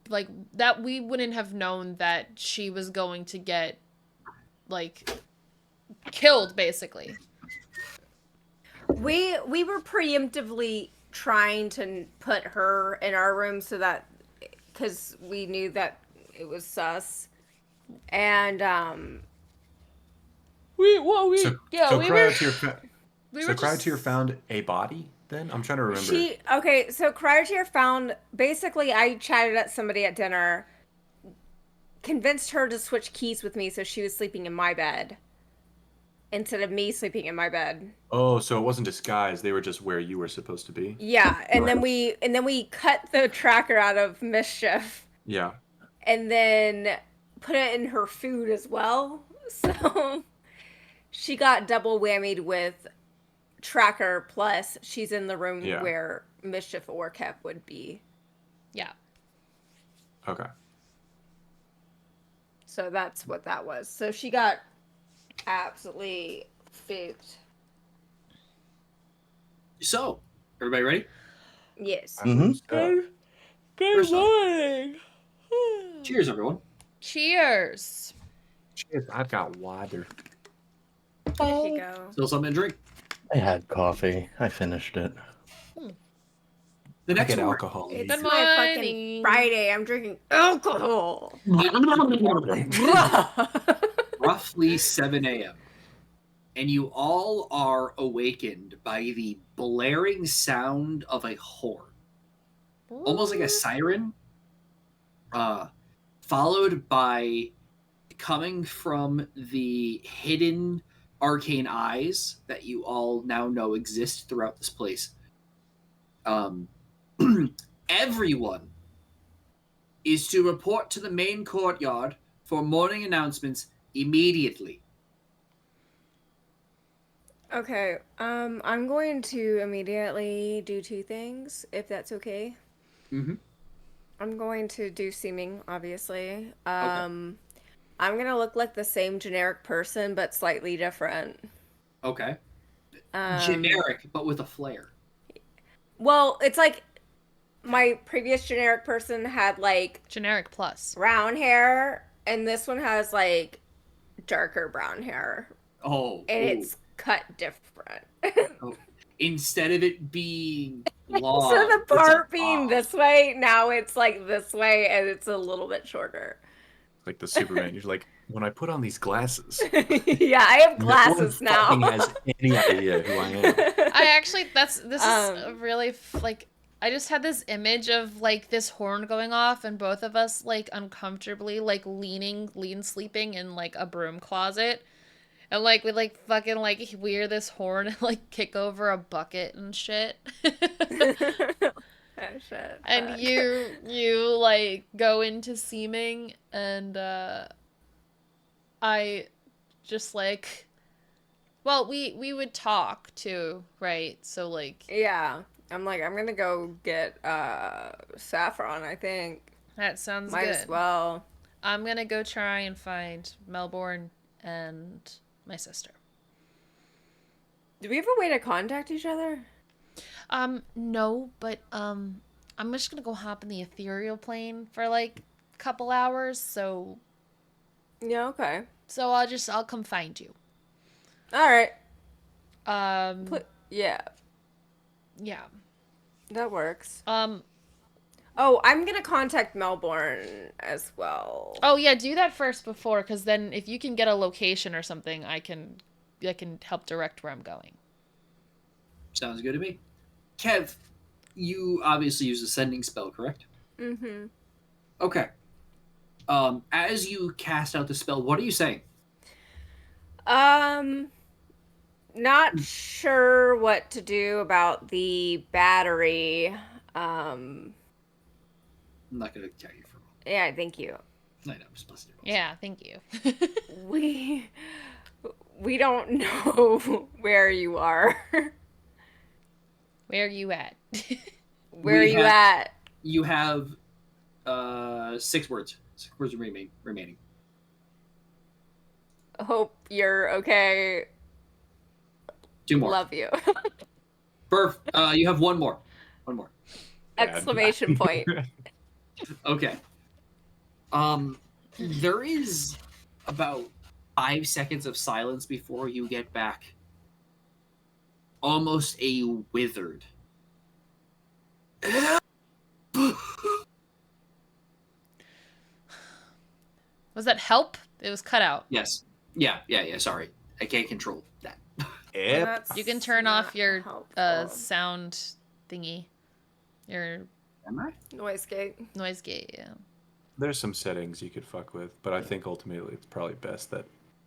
like, that we wouldn't have known that she was going to get, like, killed, basically. We were preemptively trying to put her in our room so that, because we knew that it was sus. And, So Cryotear found a body then? I'm trying to remember. Okay, so Cryotear found, basically I chatted at somebody at dinner, convinced her to switch keys with me so she was sleeping in my bed instead of me sleeping in my bed. Oh, so it wasn't disguised. They were just where you were supposed to be. Yeah, and then we cut the tracker out of Mischief. Yeah. And then put it in her food as well. So she got double whammied with tracker plus she's in the room where Mischief or Kep would be. Yeah. Okay. So that's what that was. So she got absolutely spooked. So, everybody ready? Yes. Good morning. Cheers, everyone. Cheers. Cheers. I've got water. There you go. Still something to drink. I had coffee. I finished it. The next get one. alcohol. It's Good my morning. fucking Friday. I'm drinking alcohol. Roughly 7 a.m. And you all are awakened by the blaring sound of a horn. Almost like a siren. Followed by coming from the hidden arcane eyes that you all now know exist throughout this place. Everyone is to report to the main courtyard for morning announcements immediately. Okay, I'm going to immediately do two things, if that's okay. Mm-hmm. I'm going to do seeming, obviously. Okay. I'm gonna look like the same generic person, but slightly different. Okay. Generic, but with a flair. Well, it's like my previous generic person had like Generic plus. brown hair, and this one has like darker brown hair, Oh, and ooh. it's cut different. Oh. Instead of it being Instead long, of the it's a part being bob. this way, now it's like this way, and it's a little bit shorter. Like the Superman. You're like, when I put on these glasses, Yeah, I have glasses no one fucking now. has any idea who I am. I actually, this is a really, like, I just had this image of, like, this horn going off and both of us, like, uncomfortably, like, sleeping in, like, a broom closet. And, like, we, like, fucking, like, wear this horn and, like, kick over a bucket and shit. Oh, shit. And Fuck. you, like, go into seaming and, I just, like, well, we would talk, too, right? So, like... Yeah. I'm like, I'm gonna go get saffron, I think. That sounds Might good. as well. I'm gonna go try and find Melbourne and my sister. Do we have a way to contact each other? No, but, I'm just gonna go hop in the ethereal plane for, like, a couple hours, so Yeah, okay. I'll come find you. Alright. Yeah. Yeah, that works. Um, Oh, I'm gonna contact Melbourne as well. oh yeah, do that first before, because then if you can get a location or something, I can help direct where I'm going. Sounds good to me. Kev, you obviously use a sending spell, correct? Mm-hmm. Okay. As you cast out the spell, what are you saying? Not sure what to do about the battery. I'm not going to tell you for a moment. Yeah, thank you. I know, I'm just busting your balls. Yeah, thank you. We don't know where you are. Where are you at? Where are you at? You have 6 words. 6 words remaining. Hope you're okay. 2 more. Love you. Burf, you have 1 more. 1 more. Exclamation point. Okay. There is about 5 seconds of silence before you get back. Almost a withered. Was that help? It was cut out. Yes. Yeah. Sorry. I can't control that. Yep. You can turn off your helpful. sound thingy. Your Am I? Noise gate. noise gate, yeah. There's some settings you could fuck with, but I think ultimately it's probably best that.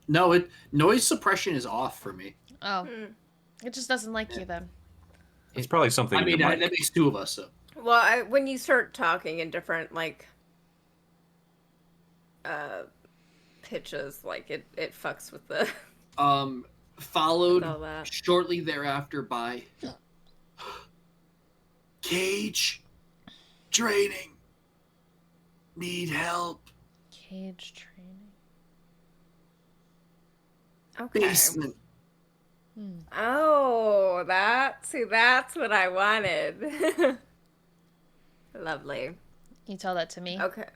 No, noise suppression is off for me. Oh. It just doesn't like you then. It's probably something. I mean, you that might... makes 2 of us. So. Well, when you start talking in different pitches, like it fucks with the Followed all that. shortly thereafter by cage training. Need help. Cage training. Okay. Basement. Oh, that's what I wanted. Lovely. You tell that to me. Okay.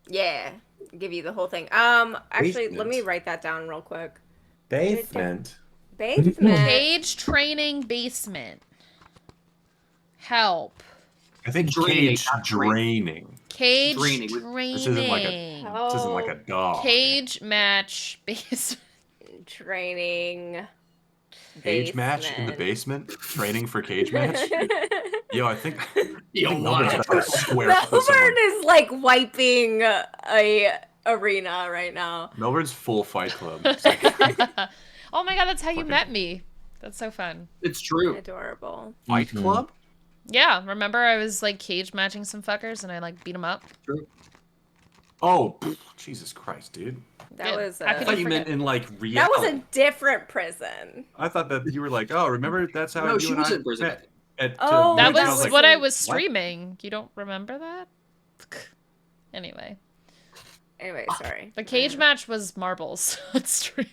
Yeah. Give you the whole thing. Actually, let me Basement. write that down real quick. Basement. Basement. Cage training basement. Help. I think Draining, cage not draining. Cage Draining. training. This isn't like a. This isn't like a dog. Cage match basement. Training. Cage match in the basement. Training for cage match. Yo, I think. Yo, Melbourne's what? about to square up with Melbourne someone. is like wiping a arena right now. Melbourne's full Fight Club. It's like, Oh my god, that's how you Fucking- met me. That's so fun. It's true. Adorable. Fight Club? Yeah, remember I was like cage matching some fuckers and I like beat them up? True. Oh, Jesus Christ, dude. That Yeah, was how I could thought you you meant forget? in like that reality. was a different prison. I thought that you were like, oh, remember that's how No, you she and was I in prison. met at Oh, That movies. was I like, what I was what? streaming. You don't remember that? Anyway. Anyway, sorry. The cage match was marbles on stream.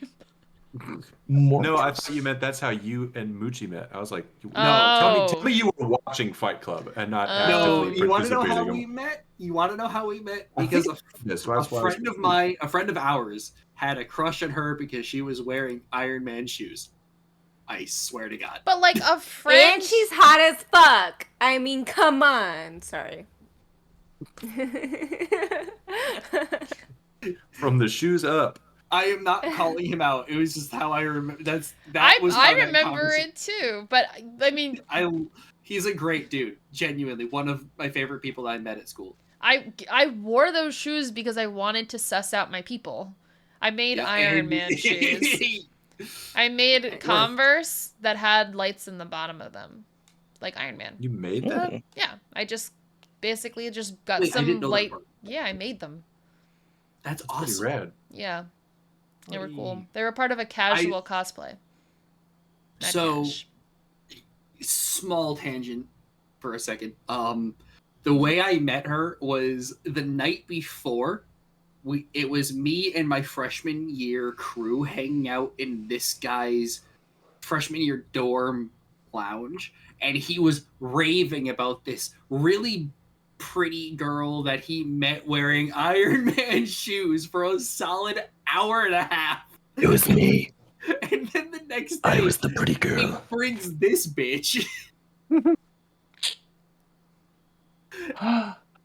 No, I thought you meant that's how you and Moochie met. I was like, no, tell me you were watching Fight Club and not No, actively you want to know how participating. we met? You want to know how we met? I Because think that's why a I was friend of mine, a friend of ours, had a crush on her because she was wearing Iron Man shoes. I swear to God. But like a friend. And she's hot as fuck. I mean, come on. Sorry. From the shoes up. I am not calling him out. It was just how I remember. I remember it too. But I mean, he's a great dude. Genuinely, one of my favorite people I met at school. I wore those shoes because I wanted to suss out my people. I made Iron Man shoes. I made Converse that had lights in the bottom of them, like Iron Man. You made that? Yeah, I just basically just got some light. Yeah, I made them. That's awesome. Pretty rad. Yeah, they were cool. They were part of a casual cosplay. Small tangent for a second. The way I met her was the night before. It was me and my freshman year crew hanging out in this guy's freshman year dorm lounge, and he was raving about this really pretty girl that he met wearing Iron Man shoes for a solid hour and a half. It was me. And then the next day, I was the pretty girl. he brings this bitch.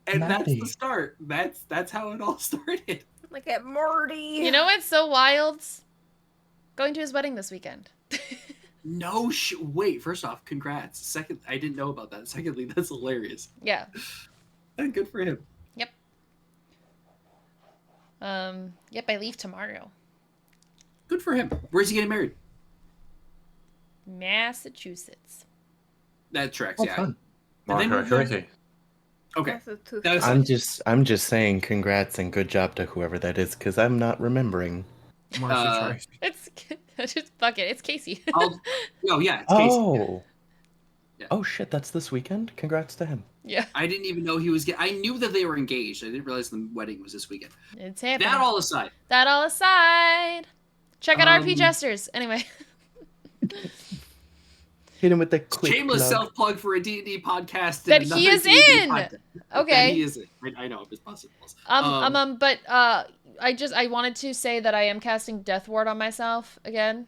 And Maddie. that's the start. That's how it all started. Look at Morty. You know what's so wild? Going to his wedding this weekend. No wait, first off, congrats. Second, I didn't know about that. Secondly, that's hilarious. Yeah. And good for him. Yep. Yep, I leave tomorrow. Good for him. Where's he getting married? Massachusetts. That tracks, Oh, yeah. fun. Okay. I'm just saying congrats and good job to whoever that is, because I'm not remembering. It's just fuck it. It's Casey. It's Casey. Oh. Yeah. Oh shit, that's this weekend? Congrats to him. Yeah. I didn't even know he was I knew that they were engaged. I didn't realize the wedding was this weekend. It's happening. That all aside. Check out RP Jesters. Anyway. Hit him with the quick shameless plug. self-plug for a D&D podcast. That he is in! Okay. That he is in. I know, it's possible. But I wanted to say that I am casting Death Ward on myself again.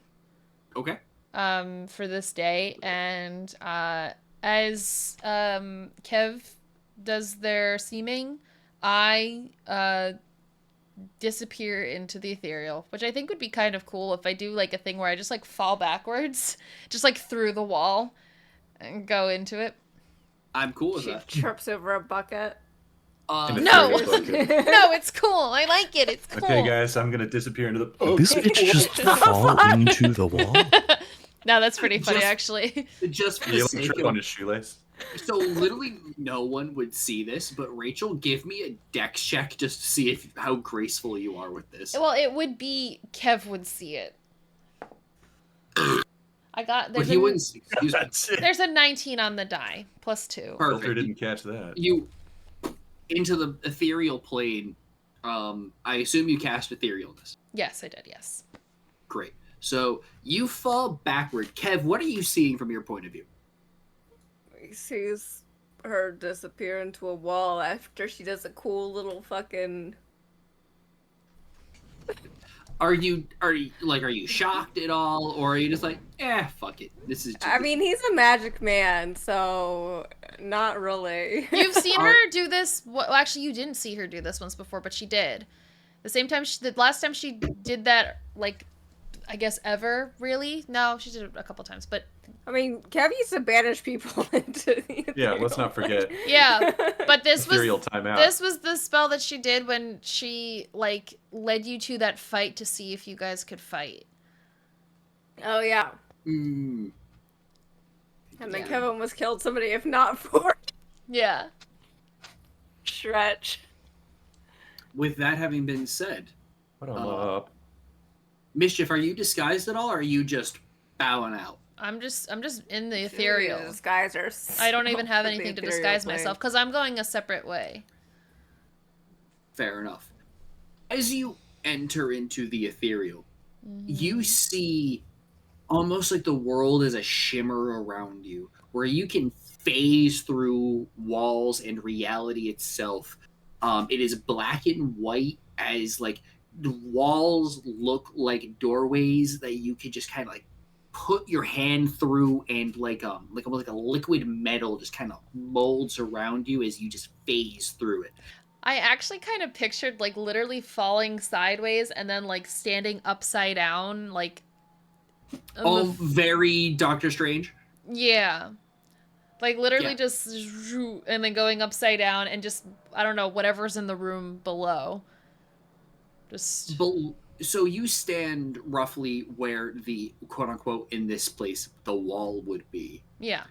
Okay. For this day, and as Kev does their seeming, I disappear into the ethereal, which I think would be kind of cool if I do like a thing where I just like fall backwards, just like through the wall, and go into it. I'm cool with she that. trips over a bucket. No, no, it's cool. I like it. It's cool. Okay, guys, I'm gonna disappear into the. This bitch just fall into the wall. No, that's pretty funny, actually. Just for the sake trip on his shoelace. So literally no one would see this, but Rachel, give me a dex check just to see how graceful you are with this. Well, it would be Kev would see it. There's a 19 on the die, plus 2. Perfect. Filter didn't catch that. You into the ethereal plane. I assume you cast etherealness. Yes, I did. Yes. Great. So you fall backward. Kev, what are you seeing from your point of view? He sees her disappear into a wall after she does a cool little fucking. Are you shocked at all, or are you just like, fuck it, this is? I mean, he's a magic man, so not really. You've seen her do this. Well, actually, you didn't see her do this once before, but she did. The last time she did that, like, I guess ever, really? No, she did it a couple times, but... I mean, Kev used to banish people into the Yeah, let's not forget. Yeah, but this was the spell that she did when she, like, led you to that fight to see if you guys could fight. Oh, yeah. Mm. And then Kev almost killed somebody, if not for... Yeah. Stretch. With that having been said... What up? Mischief, are you disguised at all, or are you just bowing out? I'm just in the ethereal. Disguisers. I don't even have anything to disguise myself because I'm going a separate way. Fair enough. As you enter into the ethereal, you see almost like the world is a shimmer around you, where you can phase through walls and reality itself. It is black and white, as like the walls look like doorways that you could just kind of like put your hand through, and like almost like a liquid metal just kind of molds around you as you just phase through it. I actually kind of pictured like literally falling sideways and then like standing upside down, like. All very Doctor Strange. Yeah. Like literally Yeah. just and then going upside down and just I don't know whatever's in the room below. Just So you stand roughly where the quote unquote in this place the wall would be. yeah.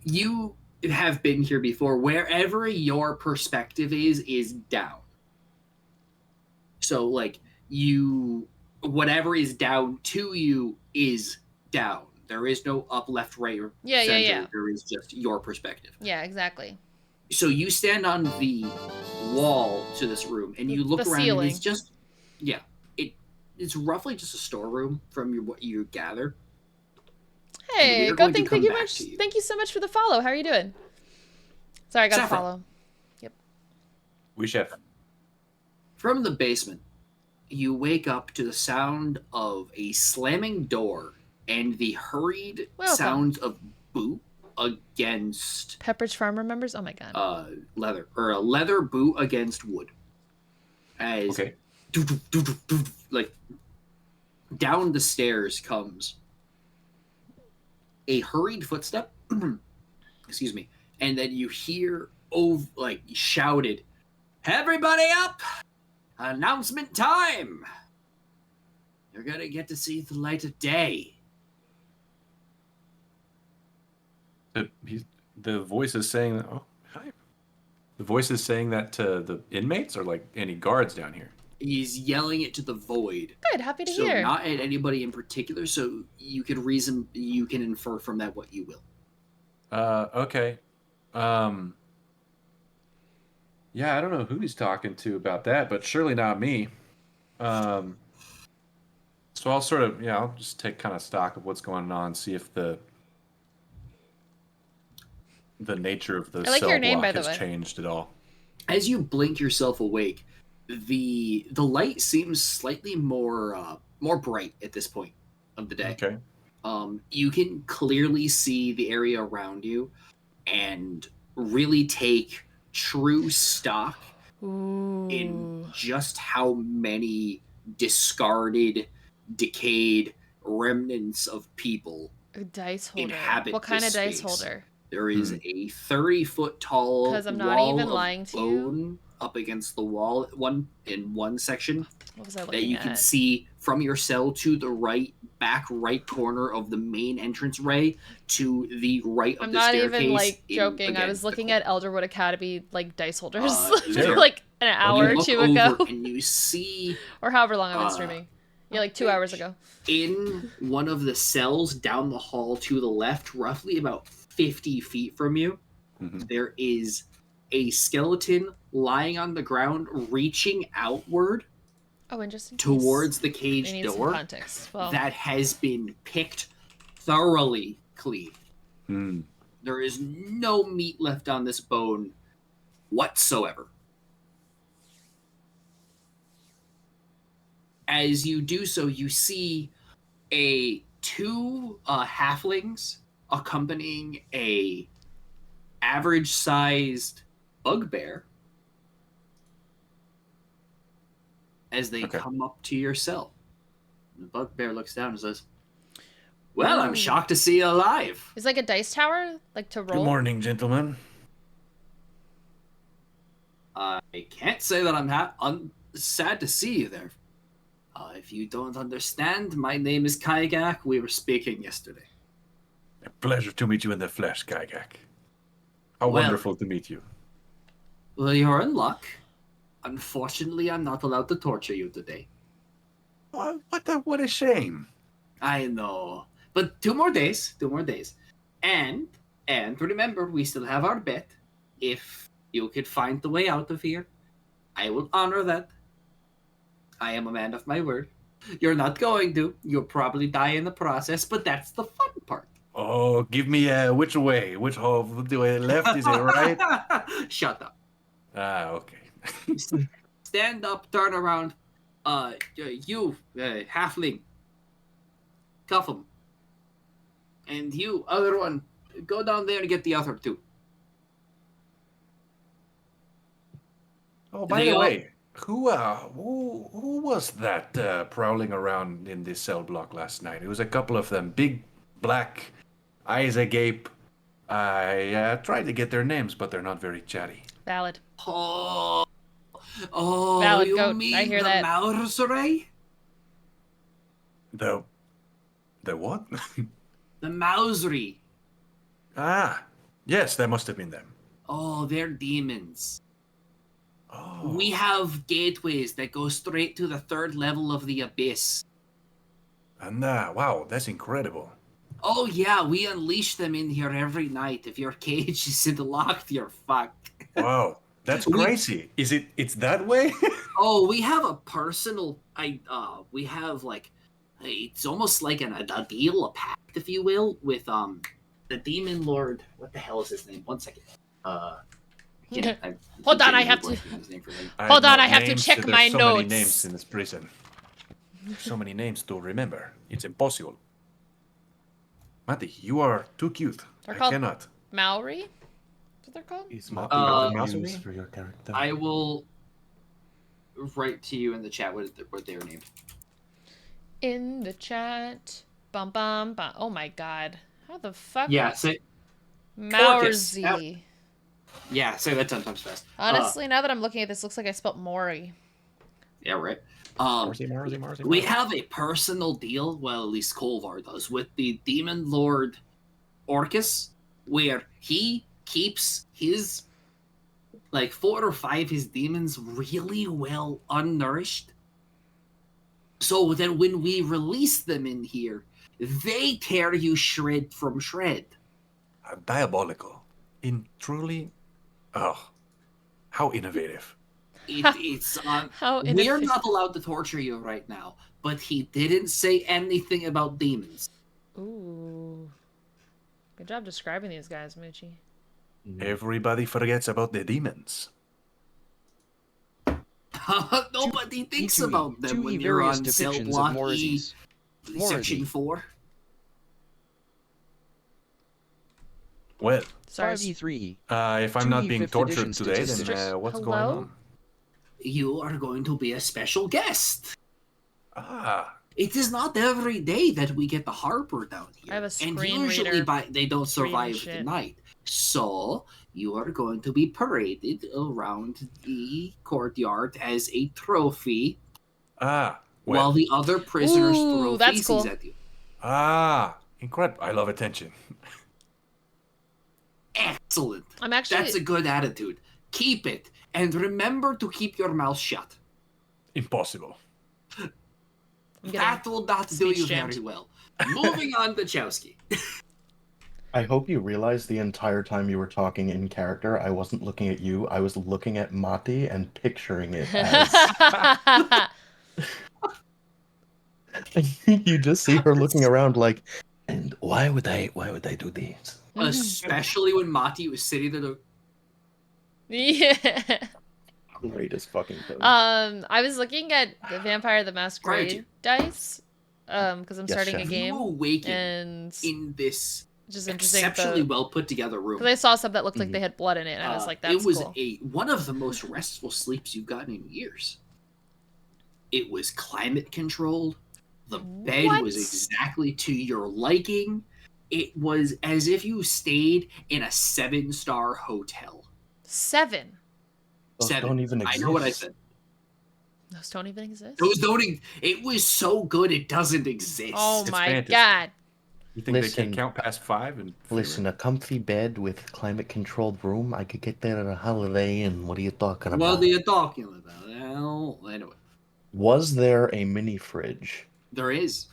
You have been here before. Wherever your perspective is down. So like you whatever is down to you is down. There is no up, left, right, or center. Yeah. There is just your perspective. Yeah, exactly. So you stand on the wall to this room and you look The around ceiling. and it's just it's roughly just a storeroom from what you gather. Hey, we're going to thank come you back much. to you. Thank you so much for the follow. How are you doing? Sorry, I got to Saffron. follow. We chef. From the basement, you wake up to the sound of a slamming door and the hurried Welcome. sounds of boot against Pepperidge Farm members? Oh my god. leather, or a leather boot against wood. As Okay. like down the stairs comes a hurried footstep. Excuse me. And then you hear like shouted, "Everybody up! Announcement time! You're gonna get to see the light of day." The voice is saying, "Oh, hi." The voice is saying that to the inmates or like any guards down here. He's yelling it to the void. Good, happy to So hear. not at anybody in particular, so you can infer from that what you will. Okay. Yeah, I don't know who he's talking to about that, but surely not me. So I'll I'll just take kind of stock of what's going on, see if the nature of the I like cell your name, block by the has way. changed at all. As you blink yourself awake, the light seems slightly more bright at this point of the day. Okay. You can clearly see the area around you and really take true stock in just how many discarded, decayed remnants of people A dice holder. inhabit What kind this of dice space. holder? There is a 30-foot tall 'Cause I'm not wall even of lying to you. bone up against the wall in one section What was I that looking you at? can see from your cell to the back right corner of the main entrance ray to the right of I'm the not staircase. even like in, joking. I again, was the looking corner. at Elderwood Academy like dice holders there. like an hour You or look two over ago, and you see or however long I've been streaming. Yeah, like 2 hours ago. in one of the cells down the hall to the left, roughly about 50 feet from you, there is a skeleton lying on the ground, reaching outward Oh, interesting. towards the I cage need some door context. Well, that has been picked thoroughly clean. Hmm. There is no meat left on this bone whatsoever. As you do so, you see two halflings accompanying a average-sized bugbear as they come up to your cell. The bugbear looks down and says, "Well, I'm shocked to see you alive." it's like a dice tower, like to roll. Good morning, gentlemen. I can't say that I'm sad to see you there. If you don't understand, my name is Kaigak. We were speaking yesterday. A pleasure to meet you in the flesh, Gygax. How wonderful to meet you. Well, you're in luck. Unfortunately, I'm not allowed to torture you today. What a shame. I know. But 2 more days. 2 more days. And remember, we still have our bet. If you could find the way out of here, I will honor that. I am a man of my word. You're not going to. You'll probably die in the process, but that's the fun part. Oh, give me which way? Which hole? Do I left? Is it right? Shut up. Ah, okay. Stand up, turn around. You, halfling, cuff him. And you, other one, go down there and get the other two. Oh, by They the all- way, who was that prowling around in this cell block last night? It was a couple of them, big, black, eyes agape. I tried to get their names, but they're not very chatty. Valid. Oh, Valid, you goat. mean I hear the that. Mauseray? The what? The Mausery. Ah, yes, that must have been them. Oh, they're demons. Oh, We have gateways that go straight to the third level of the abyss. and wow, that's incredible. Oh yeah, we unleash them in here every night. If your cage isn't locked, you're fucked. Wow, that's We- crazy. It's that way? Oh, we have a personal. We have like, it's almost like a deal, a pact, if you will, with the demon lord. What the hell is his name? One second. Hold on, I have to- Hold on, I have to check my There's so many notes. names in this prison. There's so many names to remember. It's impossible. Matti, you are too cute. They're I called- cannot. Maori? That's what they're called? Is Uh, Mati Mausery? used for your character? I will write to you in the chat what they are named. In the chat. Bum bum bum. Oh my god. How the fuck? Yeah, say Maorzi. say that 10 times fast. Honestly, now that I'm looking at this, looks like I spelled Mori. Yeah, right. Marzi. We have a personal deal, well, at least Kolvar does, with the Demon Lord Orcus, where he keeps his, like, 4 or 5 his demons really well unnourished. So then when we release them in here, they tear you shred from shred. Diabolical. Truly. Oh, how innovative. It's How we're inefficient. not allowed to torture you right now, but he didn't say anything about demons. Ooh. Good job describing these guys, Moochie. Everybody forgets about the demons. Nobody thinks Two about them when you're various on cell depictions block of E, Morrissey's. section 4. Well, Sorry. 5e3. if I'm Two not being 5th tortured edition today, then statistics. what's Hello? going on? You are going to be a special guest. Ah, It is not every day that we get the Harper down here. I have a and screen usually reader they don't reading survive the shit. night. So you are going to be paraded around the courtyard as a trophy well, while the other prisoners Ooh, throw that's feces cool. at you. incredible. I love attention. Excellent. I'm actually. That's a good attitude. Keep it. And remember to keep your mouth shut. Impossible. I'm getting That will not do speech you jammed. very well. Moving on to Chowski. I hope you realize the entire time you were talking in character, I wasn't looking at you. I was looking at Mati and picturing it as you just see her looking around like, and why would I do these? Especially when Mati was sitting there. Yeah. Greatest fucking thing. I was looking at the Vampire the Right. Masquerade dice, because I'm Yes, starting a chef. game, You awaken and in this just interesting. exceptionally well put together room. Because I saw some that looked like they had blood in it, and I was like, "That's it was cool." one of the most restful sleeps you've gotten in years. It was climate controlled. The bed What? was exactly to your liking. It was as if you stayed in a 7-star hotel. 7. Those 7. don't even I exist. know what I said. Those don't even exist. Those don't. It was so good it doesn't exist. Oh It's my fantasy. god! You think they Listen. can count past 5? And Listen, a comfy bed with climate-controlled room, I could get that at a Holiday Inn. What are you talking about? What are you talking about? Well, anyway, Was there a mini fridge? there is.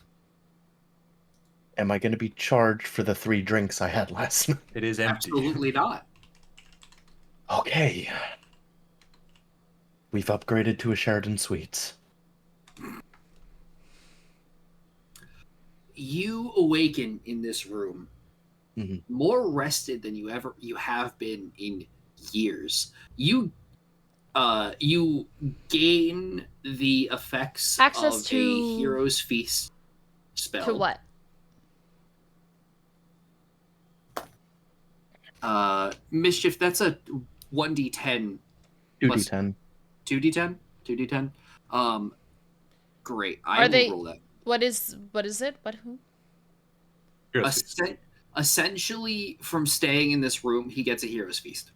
Am I going to be charged for the 3 drinks I had last night? it is empty. Absolutely not. Okay. We've upgraded to a Sheridan Suites. you awaken in this room more rested than you have been in years. You gain the effects Access of to a hero's feast spell. To what? Mischief, that's a 1d10 2d10. 2d10? 2d10? Great. I Are will they roll that. What is it? What who? Hero's Feast. Essentially, from staying in this room, he gets a hero's feast.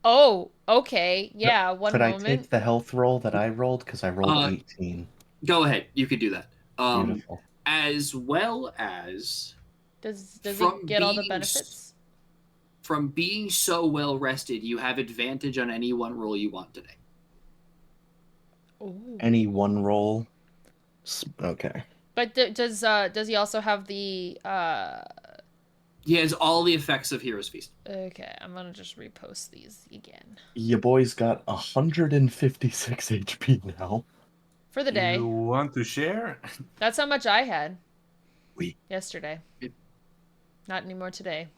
Oh, okay. Yeah, one Could moment. I take the health roll that I rolled? Because I rolled 18. Go ahead. You could do that. Beautiful. As well as... Does he get all the benefits? From being so well rested, you have advantage on any one roll you want today. Ooh. Any one roll? Okay. But does he also have the He has all the effects of Hero's Feast. Okay, I'm gonna just repost these again. Your boy's got 156 HP now. For the day. You want to share? That's how much I had. Oui. Yesterday. Not anymore today.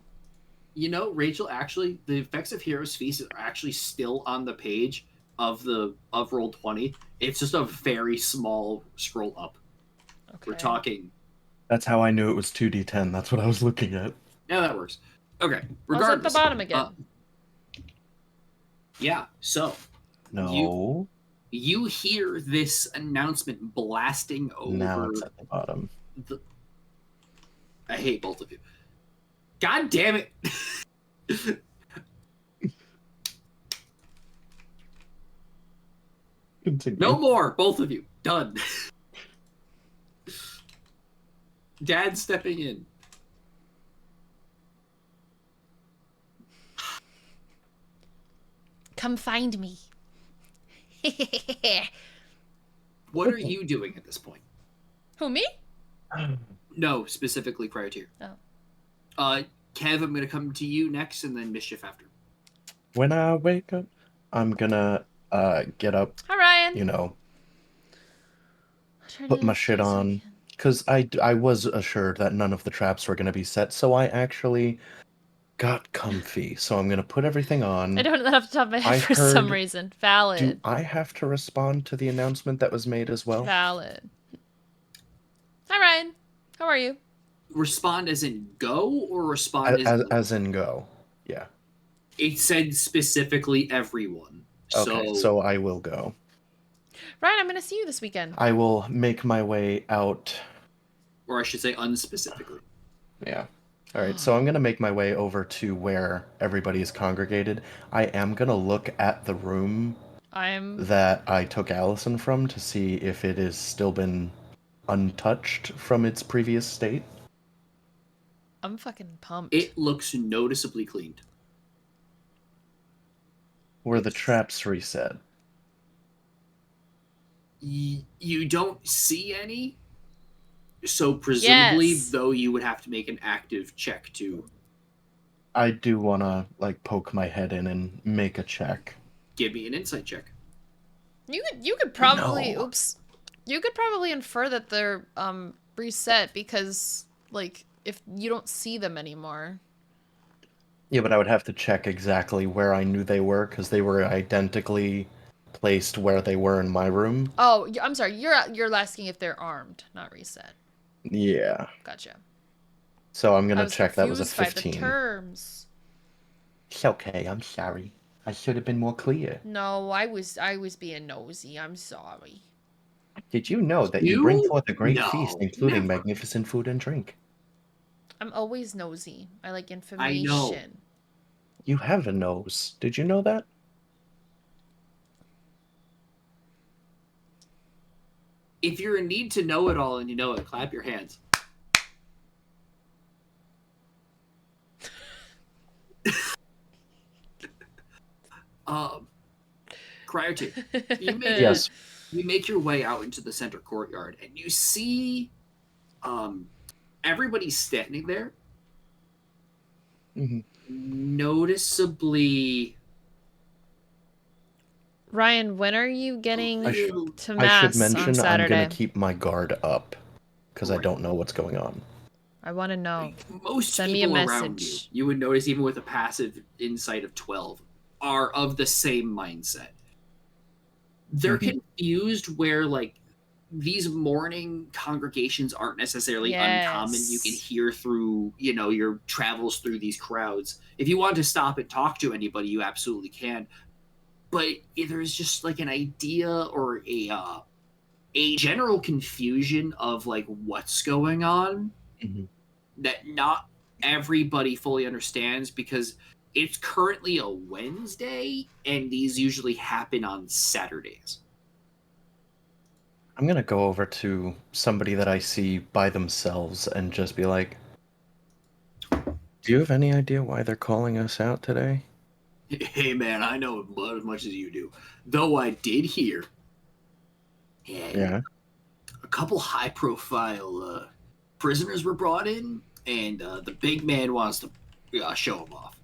You know, Rachel, actually, the effects of Hero's Feast are actually still on the page of Roll20. It's just a very small scroll up. Okay. We're talking. That's how I knew it was 2d10. That's what I was looking at. Yeah, that works. Okay. Regardless. At the bottom again. Yeah, so. No. You hear this announcement blasting over. Now it's at the bottom. I hate both of you. God damn it. Continue. No more, both of you. Done. Dad's stepping in. Come find me. What are you doing at this point? Who, me? No, specifically Cryotier. Oh. Kev, I'm going to come to you next, and then Mischief after. When I wake up, I'm gonna get up. Hi, Ryan. You know, put my shit on. Because I was assured that none of the traps were gonna be set, so I actually got comfy. So I'm gonna put everything on. I don't know that off the top of my head for some reason. Valid. Do I have to respond to the announcement that was made as well? Valid. Hi, Ryan. How are you? Respond as in go, or respond as in go? Yeah. It said specifically everyone. Okay, so I will go. Ryan, I'm going to see you this weekend. I will make my way out. Or I should say unspecifically. Yeah. All right, so I'm going to make my way over to where everybody is congregated. I am going to look at the room that I took Allison from to see if it has still been untouched from its previous state. I'm fucking pumped. It looks noticeably cleaned. Were the traps reset? You don't see any, so presumably, though, you would have to make an active check to... I do want to, like, poke my head in and make a check. Give me an insight check. You could probably... No. Oops. You could probably infer that they're reset because, like, if you don't see them anymore... Yeah, but I would have to check exactly where I knew they were, because they were identically placed where they were in my room. Oh, I'm sorry. You're asking if they're armed, not reset. Yeah. Gotcha. So I'm gonna check that was a 15. By the terms. It's okay. I'm sorry. I should have been more clear. No, I was being nosy. I'm sorry. Did you know that you bring forth a great feast, including magnificent food and drink? I'm always nosy. I like information. I know. You have a nose. Did you know that? If you're in need to know it all and you know it, clap your hands. Cryotier, yes. You make your way out into the center courtyard, and you see everybody's standing there. Mm-hmm. Noticeably... Ryan, when are you getting to Mass I should mention on Saturday? I'm going to keep my guard up. because I don't know what's going on. I want to know. Most Send me a people around message. you would notice, even with a passive insight of 12, are of the same mindset. They're confused where, like, these morning congregations aren't necessarily uncommon. You can hear through, your travels through these crowds. If you want to stop and talk to anybody, you absolutely can. But there's just like an idea or a general confusion of like what's going on that not everybody fully understands, because it's currently a Wednesday and these usually happen on Saturdays. I'm gonna go over to somebody that I see by themselves and just be like, do you have any idea why they're calling us out today? Hey man, I know about as much as you do. Though I did hear a couple high profile prisoners were brought in, and the big man wants to show them off.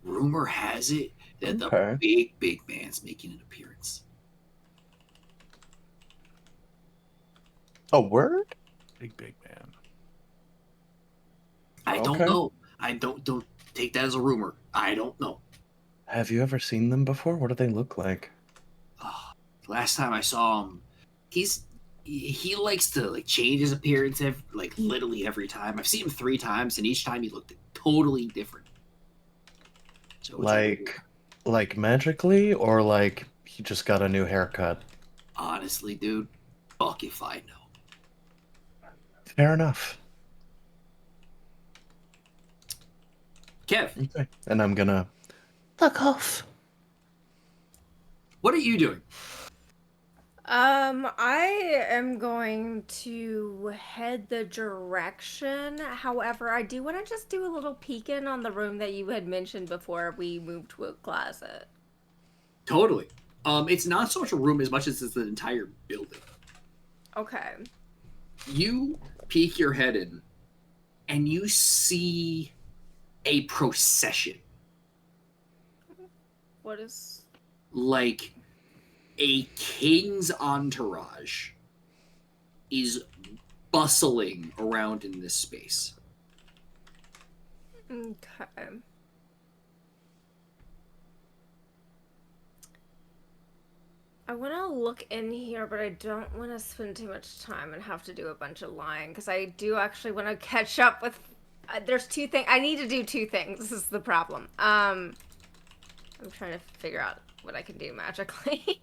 Rumor has it that the big man's making an appearance. A word? Big man. I don't know. I don't take that as a rumor. I don't know. Have you ever seen them before? What do they look like? Last time I saw him, he likes to like change his appearance literally every time. I've seen him 3 times, and each time he looked totally different. So like magically, or like he just got a new haircut? Honestly, dude, fuck if I know. Fair enough. Kev. Okay. And I'm gonna fuck off. What are you doing? I am going to head the direction. However, I do want to just do a little peek-in on the room that you had mentioned before we moved to a closet. Totally. It's not so much a room as much as it's an entire building. Okay. You peek your head in, and you see a procession. What is... Like, a king's entourage is bustling around in this space. Okay. I want to look in here, but I don't want to spend too much time and have to do a bunch of lying, because I do actually want to catch up with... there's 2 things. I need to do 2 things. This is the problem. I'm trying to figure out what I can do magically.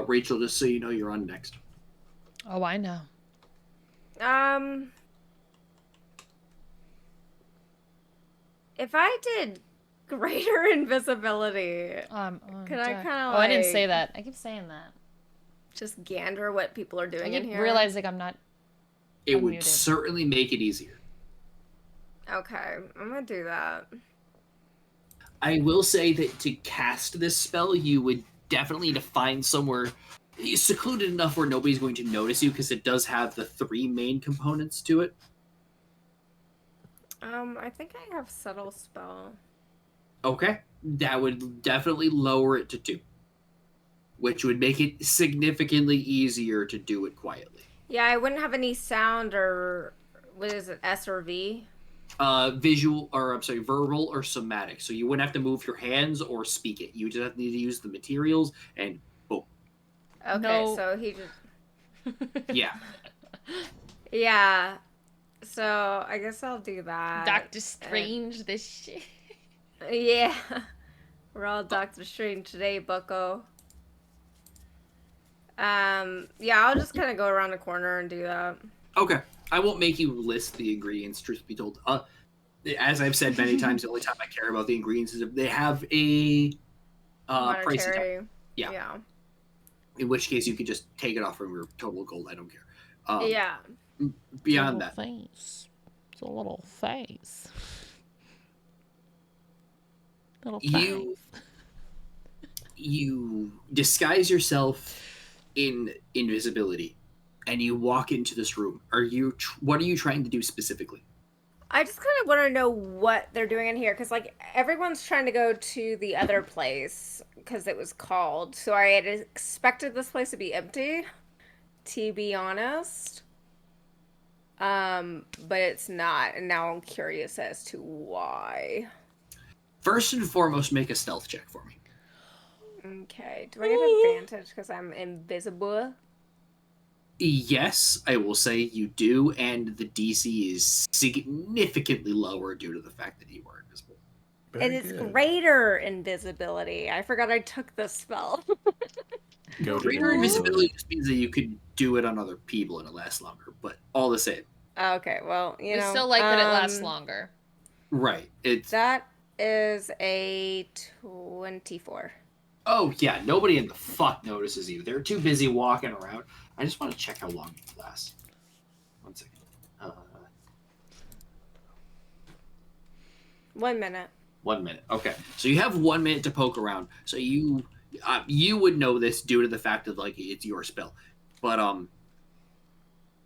Rachel, just so you know, you're on next. Oh, I know. If I did greater invisibility, could I kind of I didn't say that. I keep saying that. Just gander what people are doing in here? Realizing I'm not It unmuted. would certainly make it easier. Okay, I'm gonna do that. I will say that to cast this spell, you would definitely need to find somewhere secluded enough where nobody's going to notice you, because it does have the 3 main components to it. I think I have subtle spell. Okay, that would definitely lower it to 2, which would make it significantly easier to do it quietly. Yeah, I wouldn't have any sound, or what is it, S or V? Verbal or somatic. So you wouldn't have to move your hands or speak it. You just need to use the materials, and boom. Okay, so he just... Yeah. Yeah. So I guess I'll do that. Doctor Strange, this shit. Yeah. We're all Doctor Strange today, bucko. Yeah, I'll just kind of go around the corner and do that. Okay. I won't make you list the ingredients, truth be told. As I've said many times, the only time I care about the ingredients is if they have a price tag. Yeah. In which case, you could just take it off from your total gold. I don't care. Yeah. Beyond that. Face. It's a little face. You disguise yourself in invisibility, and you walk into this room. What are you trying to do specifically? I just kind of want to know what they're doing in here, because like everyone's trying to go to the other place, because it was called. So I had expected this place to be empty, to be honest. But it's not, and now I'm curious as to why. First and foremost, make a stealth check for me. Okay. Do I get advantage because I'm invisible? Yes, I will say you do, and the DC is significantly lower due to the fact that you are invisible. And it's greater invisibility. I forgot I took this spell. Greater invisibility just means that you can do it on other people and it lasts longer, but all the same. Okay, well, We still like that it lasts longer. Right. That is a 24. Oh, yeah, nobody in the fuck notices you. They're too busy walking around. I just want to check how long it lasts. 1 second. 1 minute. 1 minute. Okay, so you have 1 minute to poke around. So you would know this due to the fact of like it's your spell, but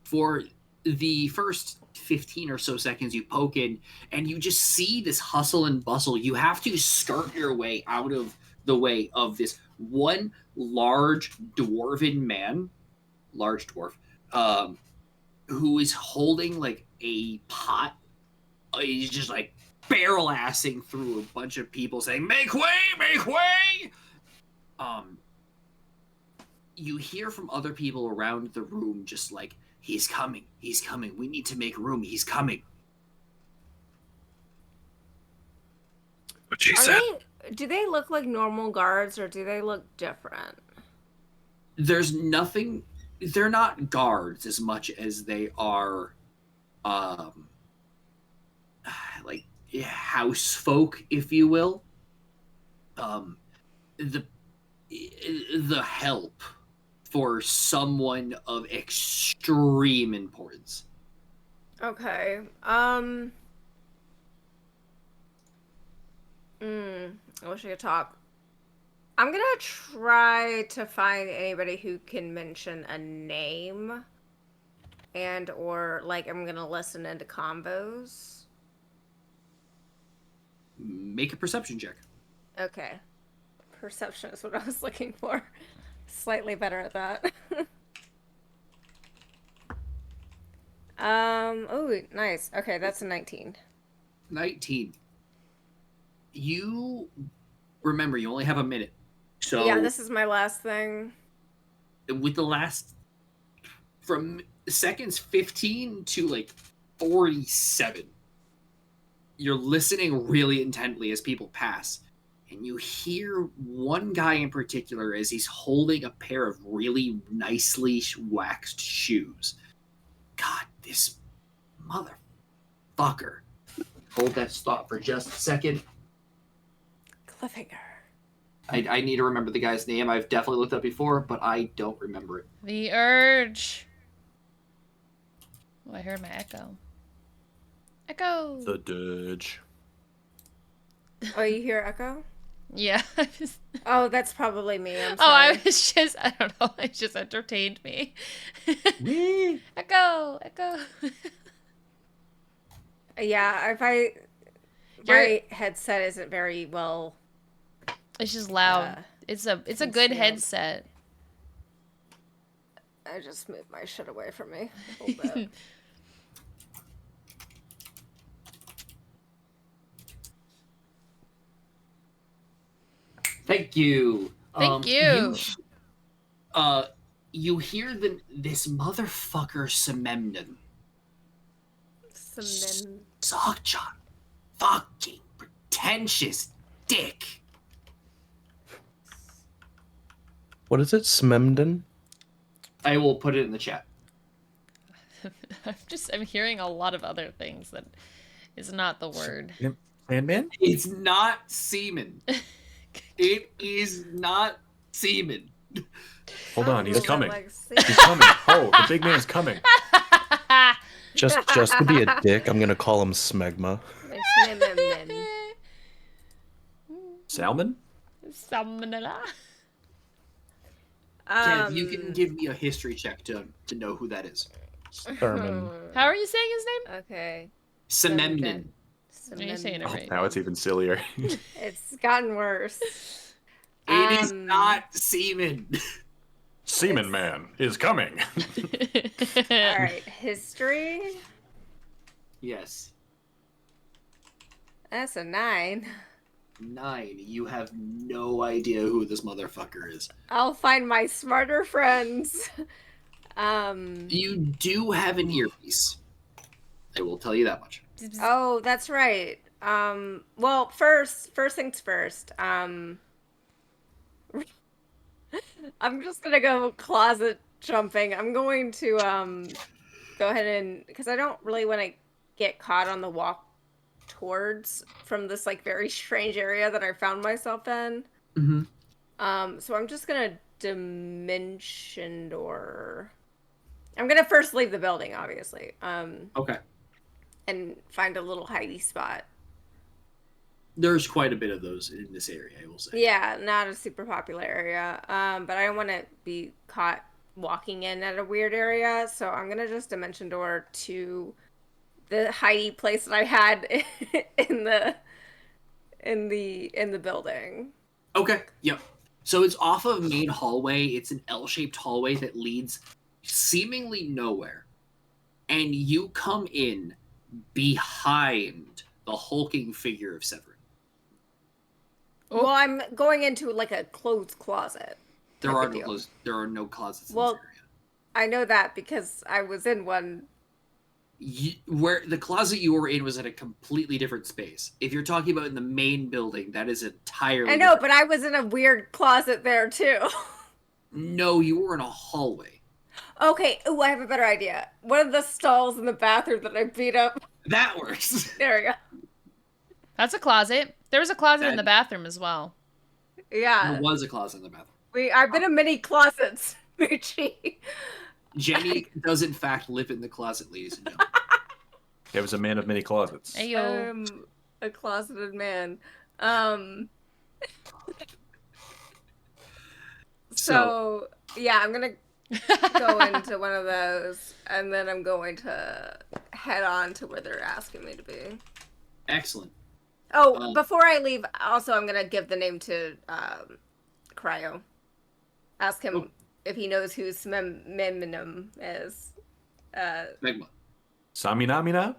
for the first 15 or so seconds you poke in and you just see this hustle and bustle. You have to skirt your way out of the way of this one large dwarven man, large dwarf, who is holding like a pot. He's just like barrel assing through a bunch of people saying, "Make way, make way!" You hear from other people around the room just like, he's coming, we need to make room, he's coming. What she said. Do they look like normal guards or do they look different? There's nothing, they're not guards as much as they are like house folk, if you will. The help for someone of extreme importance. Okay. I wish I could talk. I'm gonna try to find anybody who can mention a name, and or like I'm gonna listen into combos. Make a perception check. Okay. Perception is what I was looking for. Slightly better at that. Oh, nice. Okay, that's a 19. 19. You remember, you only have a minute. So yeah, this is my last thing. With the last, from seconds 15 to like 47, you're listening really intently as people pass. And you hear one guy in particular as he's holding a pair of really nicely waxed shoes. God, this motherfucker. Hold that thought for just a second. Cliffhanger. I need to remember the guy's name. I've definitely looked up before, but I don't remember it. The Urge. Oh, I heard my echo. Echo! The Dirge. Oh, you hear echo? Yeah. Oh, that's probably me. I'm sorry. Oh, I was just, I don't know, it just entertained me. Echo! Echo! Yeah, my headset isn't very well. It's just loud. It's a good concealed. headset. I just moved my shit away from me a little bit. Thank you. Thank you. You hear this motherfucker Sememnon. Such a fucking pretentious dick. What is it? Smemden? I will put it in the chat. I'm hearing a lot of other things that is not the word. Sandman? It's not semen. It is not semen. Hold on, he's coming. Like He's coming. Oh, the big man's coming. Just to be a dick, I'm gonna call him Smegma. Salmon? Salmonella. Kev, you can give me a history check to know who that is. Thurman. How are you saying his name? Okay. Sememnon. Are you saying it right? Now it's even sillier. It's gotten worse. It is not semen. Semen Man is coming. All right, history. Yes. That's a 9. 9. You have no idea who this motherfucker is. I'll find my smarter friends. You do have an earpiece. I will tell you that much. Oh, that's right. Well, first things first. I'm just gonna go closet jumping. I'm going to go ahead and because I don't really want to get caught on the walk towards from this like very strange area that I found myself in. Mm-hmm. So I'm just gonna dimension door. I'm gonna first leave the building, obviously. Okay. And find a little hidey spot. There's quite a bit of those in this area, I will say. Yeah, not a super popular area. But I don't want to be caught walking in at a weird area, so I'm gonna just dimension door to the hidey place that I had in the building. Okay. Yep. So it's off of main hallway. It's an L-shaped hallway that leads seemingly nowhere. And you come in behind the hulking figure of Severin. Well, I'm going into like a closed closet. There are no closets in this area. I know that because I was in one. Where the closet you were in was in a completely different space. If you're talking about in the main building, that is entirely I know, but I was in a weird closet there too. No, you were in a hallway. Okay, I have a better idea. One of the stalls in the bathroom that I beat up. That works. There we go. That's a closet. There was a closet in the bathroom as well. Yeah. There was a closet in the bathroom. I've been in many closets, Moochie. Jenny does in fact live in the closet, ladies and gentlemen. There was a man of many closets. Ayo. A closeted man. So yeah, I'm gonna go into one of those, and then I'm going to head on to where they're asking me to be. Excellent. Oh, before I leave, also I'm gonna give the name to Cryo. Ask him if he knows who Memminum is. Megma. Saminamina?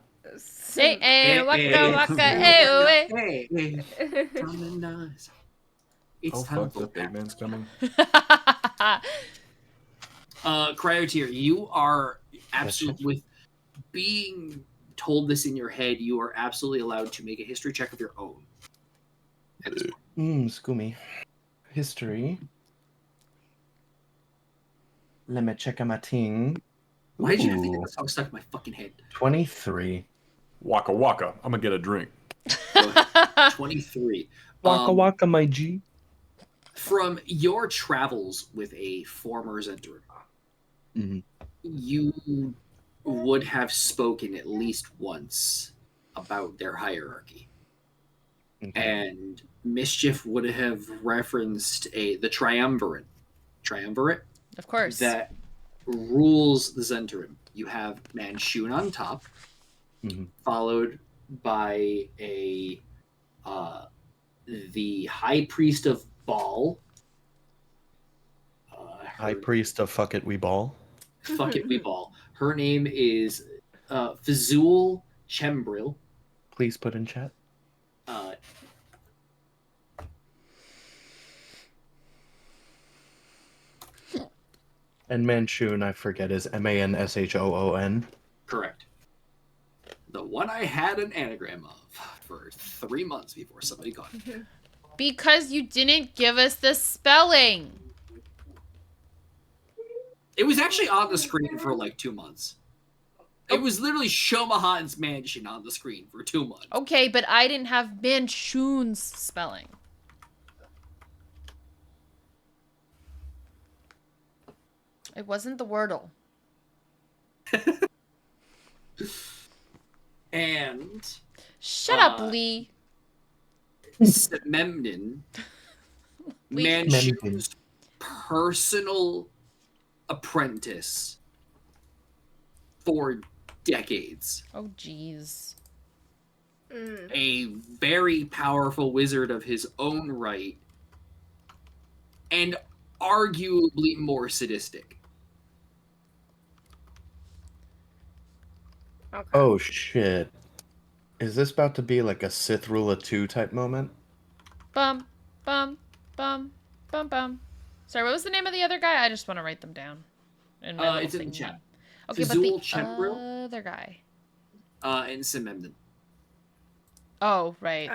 Hey, waka waka, hey, oh, hey. It's time fuck, the big man's coming. Cryotier, you are absolutely, with being told this in your head, you are absolutely allowed to make a history check of your own. Scoomy. History. Let me check on my ting. Why did you have to get the song stuck in my fucking head? 23. Waka waka, I'm gonna get a drink. 23. Waka waka, my G. From your travels with a former Zentrum, you would have spoken at least once about their hierarchy. Okay. And Mischief would have referenced the triumvirate. Of course. That rules the Zentrum. You have Manchun on top, followed by the High Priest of Baal. High Priest of Fuck It We Ball. Fuck It We Ball. Her name is Fazul Chembril. Please put in chat. And Manchun, I forget, is Manshhoon. Correct. The one I had an anagram of for 3 months before somebody got it. Because you didn't give us the spelling. It was actually on the screen for like 2 months. It was literally Shomahan's mansion on the screen for 2 months. Okay, but I didn't have Manchun's spelling. It wasn't the Wordle. And shut up, Lee. Memnon, Manchun's personal apprentice for decades. Oh, jeez. A very powerful wizard of his own right, and arguably more sadistic. Okay. Oh shit. Is this about to be like a Sith Ruler 2 type moment? Bum, bum, bum, bum, bum. Sorry, what was the name of the other guy? I just want to write them down in my little It's in thing. the chat. Okay, but the Fazul Chembril, other guy. and Simemden. Oh, right.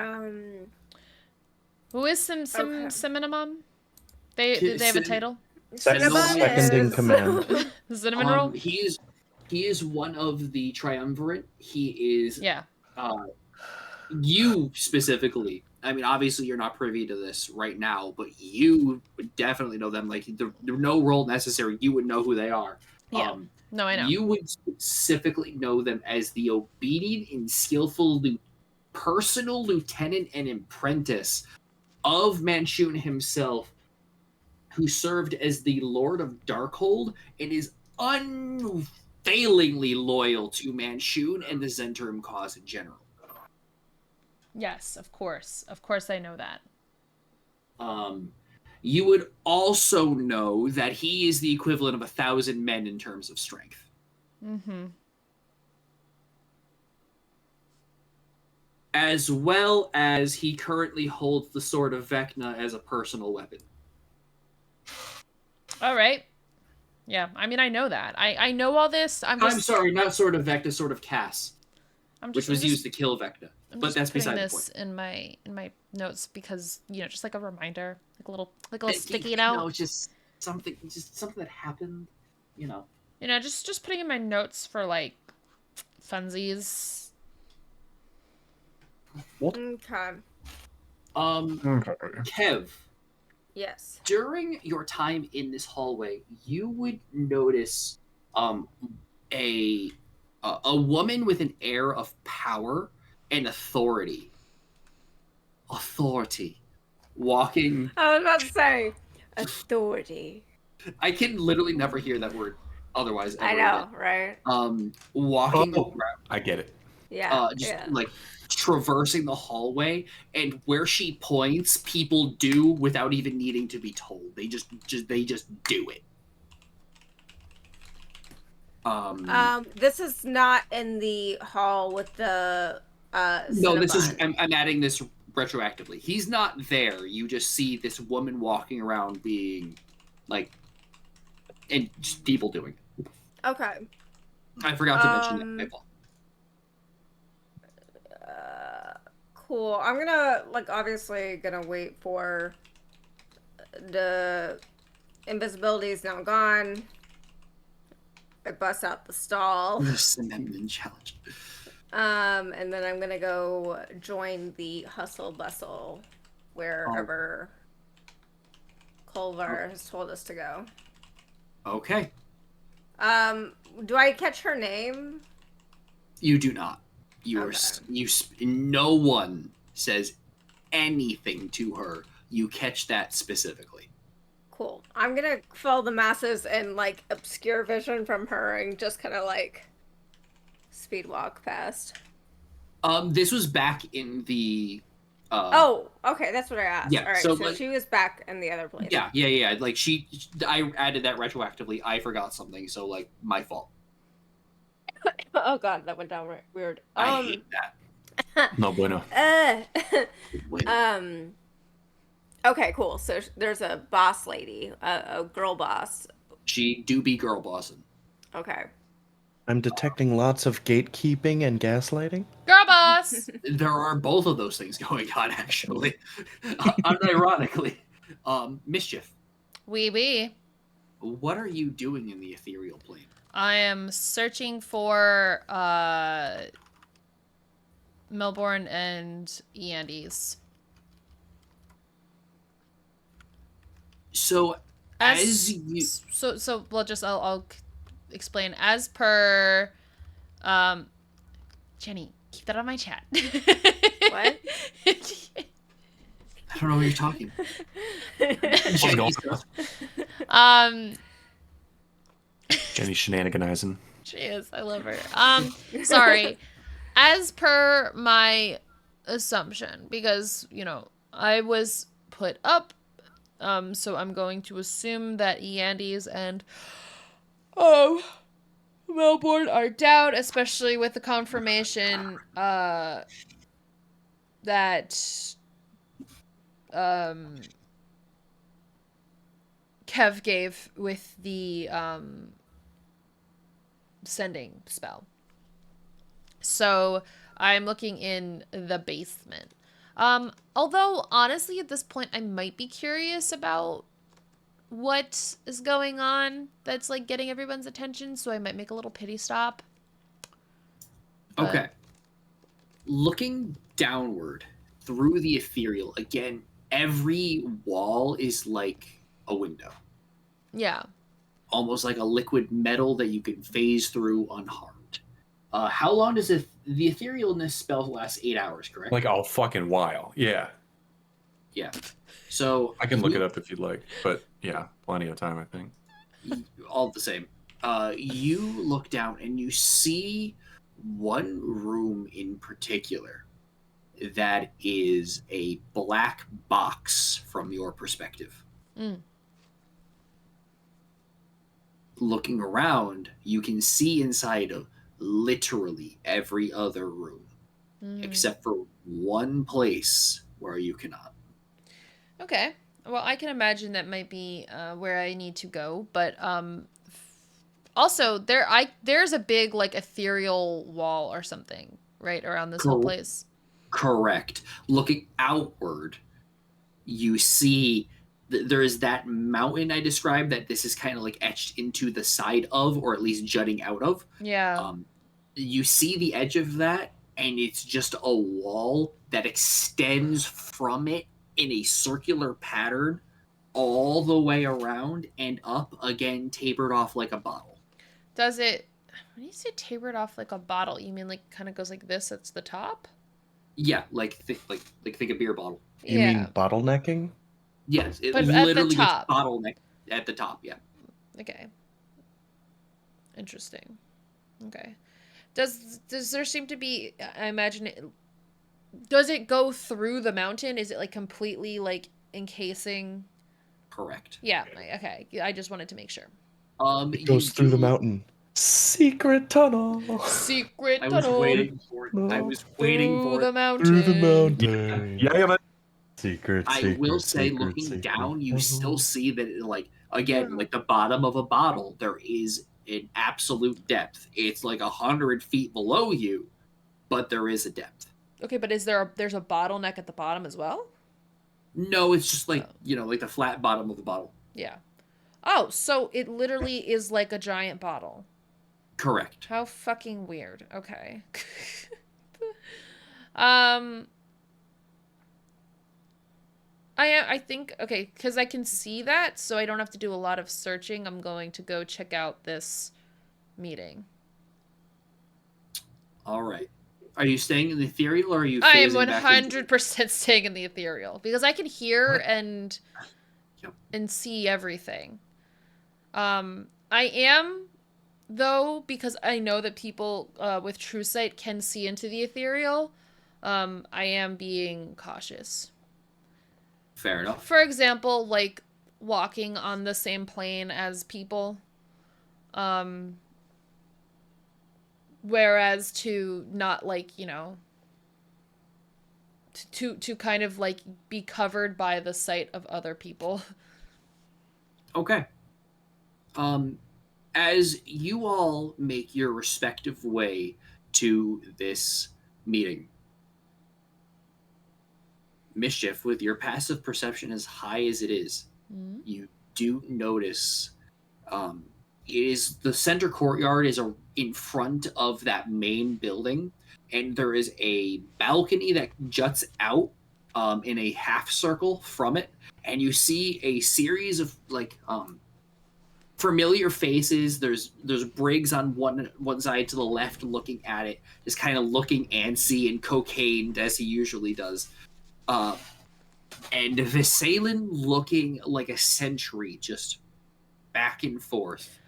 Who is Okay. Cinnamon? They have a title? Second in command. Cinnamon roll? He is one of the triumvirate. He is Yeah. you specifically. I mean, obviously you're not privy to this right now, but you would definitely know them. Like there's no role necessary. You would know who they are. Yeah. No, I know. You would specifically know them as the obedient and skillful personal lieutenant and apprentice of Manchun himself, who served as the Lord of Darkhold and is unfailingly loyal to Manchun and the Zentrum cause in general. Yes, of course. Of course I know that. You would also know that he is the equivalent of 1,000 men in terms of strength. Mm-hmm. As well as he currently holds the Sword of Vecna as a personal weapon. All right. Yeah, I mean, I know that. I know all this. I'm sorry, not Sword of Vecna, Sword of Cass, which was used to kill Vecna. But that's beside the point. In my notes because just like a reminder, like a little sticky No, note. just something that happened. Just putting in my notes for like funsies. What? Okay. Kev. Yes. During your time in this hallway, you would notice a woman with an air of power and authority. Walking. I was about to say authority. I can literally never hear that word otherwise. I know, right? Walking around. I get it. Yeah. Like traversing the hallway, and where she points, people do without even needing to be told. They just do it. This is not in the hall with the no, this is Cinnabon. I'm adding this retroactively. He's not there. You just see this woman walking around being like, and just people doing it. Okay. I forgot to mention that. Cool. I'm gonna obviously gonna wait for the invisibility is now gone. I bust out the stall. Cinnamon challenge. And then I'm gonna go join the hustle bustle wherever Culvar has told us to go. Okay. Do I catch her name? You do not. No one says anything to her. You catch that specifically. Cool. I'm gonna follow the masses and obscure vision from her and just kind of speed walk past. This was back in the. Oh, okay. That's what I asked. Yeah. All right. So she was back in the other place. Yeah. I added that retroactively. I forgot something, so my fault. Oh god, that went down weird. I hate that. No bueno. Okay, cool. So there's a boss lady, a girl boss. She do be girl bossing. Okay. I'm detecting lots of gatekeeping and gaslighting. Girl boss! There are both of those things going on, actually. Unironically. Mischief. Oui. What are you doing in the ethereal plane? I am searching for Melbourne and Andes. So I'll explain. As per Jenny, keep that on my chat. What? I don't know what you're talking. Jenny shenaniganizing. She is. I love her. Sorry. As per my assumption, because I was put up So I'm going to assume that Yandes and Melbourne are down, especially with the confirmation that Kev gave with the sending spell. So I'm looking in the basement. Although honestly at this point I might be curious about what is going on that's like getting everyone's attention, so I might make a little pity stop. But... Okay. Looking downward through the ethereal, again, every wall is like a window. Yeah. Almost like a liquid metal that you can phase through unharmed. How long does the etherealness spell last? 8 hours, correct? Like a fucking while. Yeah. Yeah. So I can look it up if you'd like, but yeah, plenty of time, I think. All the same. You look down and you see one room in particular that is a black box from your perspective. Mm. Looking around, you can see inside of literally every other room, except for one place where you cannot. Okay. Well, I can imagine that might be where I need to go, but also there's a big like ethereal wall or something right around this whole place. Correct. Looking outward, you see there is that mountain I described that this is kind of like etched into the side of, or at least jutting out of. Yeah. You see the edge of that, and it's just a wall that extends from it in a circular pattern all the way around and up, again tapered off like a bottle. Does it, when you say tapered off like a bottle, you mean like kind of goes like this at the top? Yeah, like think a beer bottle. You mean bottlenecking? Yes, it but literally at the top. gets bottleneck at the top, yeah. Okay. Interesting. Okay. Does there seem to be, I imagine it, does it go through the mountain? Is it like completely like encasing? Correct. Yeah, okay. I just wanted to make sure. It goes through the mountain. Secret tunnel. Secret tunnel. I was waiting for it. I was waiting for the it. mountain. Through the mountain. Yeah, man. Secret. I will say, looking down, you still see that, like, again, like the bottom of a bottle, there is an absolute depth. It's like 100 feet below you, but there is a depth. Okay, but there's a bottleneck at the bottom as well? No, it's just like, like the flat bottom of the bottle. Yeah. Oh, so it literally is like a giant bottle. Correct. How fucking weird. Okay. I think, okay, because I can see that, so I don't have to do a lot of searching. I'm going to go check out this meeting. All right. Are you staying in the ethereal, or are you? I am 100% staying in the ethereal because I can hear and see everything. I am, though, because I know that people with true sight can see into the ethereal. I am being cautious. Fair enough. For example, like walking on the same plane as people. Whereas to not like, to kind of like be covered by the sight of other people. Okay. As you all make your respective way to this meeting, Mischief, with your passive perception as high as it is, you do notice it is the center courtyard is in front of that main building, and there is a balcony that juts out in a half circle from it, and you see a series of like familiar faces. There's Briggs on one side to the left looking at it, just kind of looking antsy and cocaine as he usually does. And Visalan looking like a sentry, just back and forth.